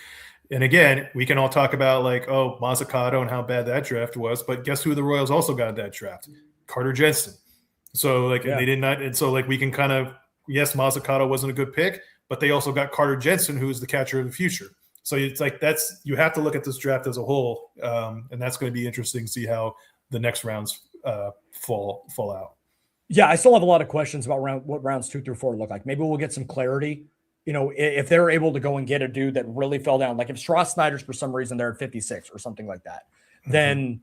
again, we can all talk about Mazzucato and how bad that draft was, but guess who the Royals also got in that draft? Carter Jensen. So they did not, and so we can kind of, yes, Mazzucato wasn't a good pick, but they also got Carter Jensen, who is the catcher of the future. So it's like you have to look at this draft as a whole, and that's going to be interesting to see how the next rounds fall out. Yeah, I still have a lot of questions about what rounds 2 through 4 look like. Maybe we'll get some clarity. You know, if they're able to go and get a dude that really fell down, like if Strauss Snyder's for some reason they're at 56 or something like that, then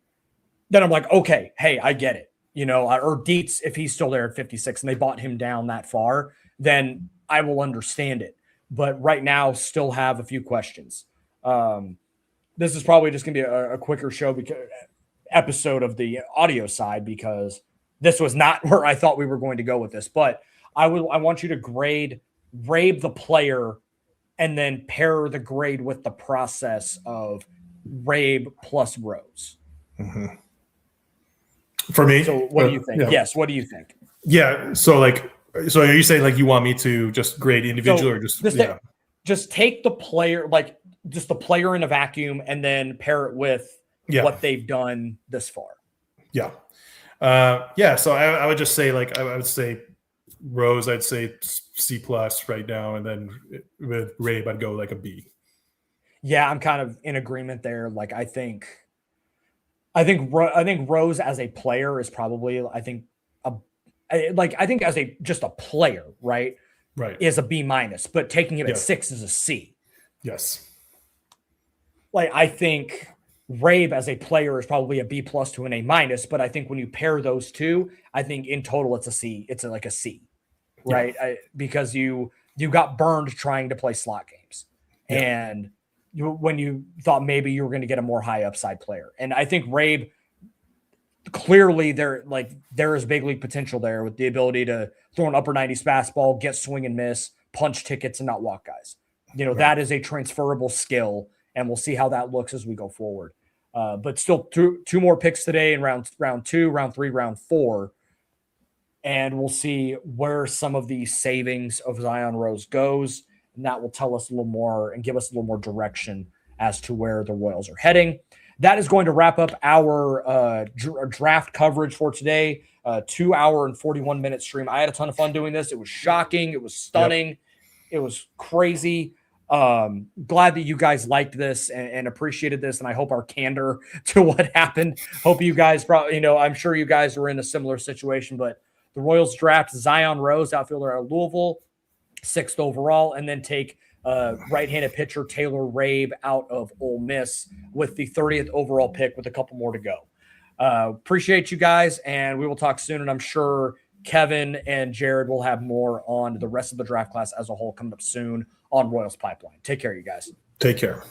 I'm like, okay, hey, I get it. You know, or Dietz, if he's still there at 56 and they bought him down that far, then I will understand it. But right now, still have a few questions. This is probably just going to be a quicker episode of the audio side because this was not where I thought we were going to go with this. But I want you to grade Rabe the player and then pair the grade with the process of Rabe plus Rose. For me, so what do you think? Yeah. Yes, what do you think? Yeah, so are you saying like you want me to just grade individual or just take the player, like just the player in a vacuum, and then pair it with what they've done this far? Yeah, So I would just say I would say Rose, I'd say C+ right now, and then with Rabe, I'd go like a B. Yeah, I'm kind of in agreement there. Like I think Rose as a player is probably I think as just a player, right, is a B-, but taking him at 6 is a C. Yes. Like I think Rabe as a player is probably a B+ to an A-, but I think when you pair those two, I think in total it's a C. It's like a C, right? Because you got burned trying to play slot games, and when you thought maybe you were going to get a more high upside player. And I think Rabe, clearly there is big league potential there with the ability to throw an upper 90s fastball, get swing and miss, punch tickets, and not walk guys. You know, that is a transferable skill, and we'll see how that looks as we go forward. But still two more picks today in round 2, round 3, round 4. And we'll see where some of the savings of Zion Rose goes. And that will tell us a little more and give us a little more direction as to where the Royals are heading. That is going to wrap up our draft coverage for today. 2 hour and 41 minute stream. I had a ton of fun doing this. It was shocking. It was stunning. It was crazy. Glad that you guys liked this and appreciated this. And I hope our candor to what happened. Hope you guys probably, I'm sure you guys were in a similar situation, but the Royals draft Zion Rose, outfielder out of Louisville, 6th overall, and then take right-handed pitcher Taylor Rabe out of Ole Miss with the 30th overall pick with a couple more to go. Appreciate you guys, and we will talk soon, and I'm sure Kevin and Jared will have more on the rest of the draft class as a whole coming up soon on Royals Pipeline. Take care, you guys. Take care.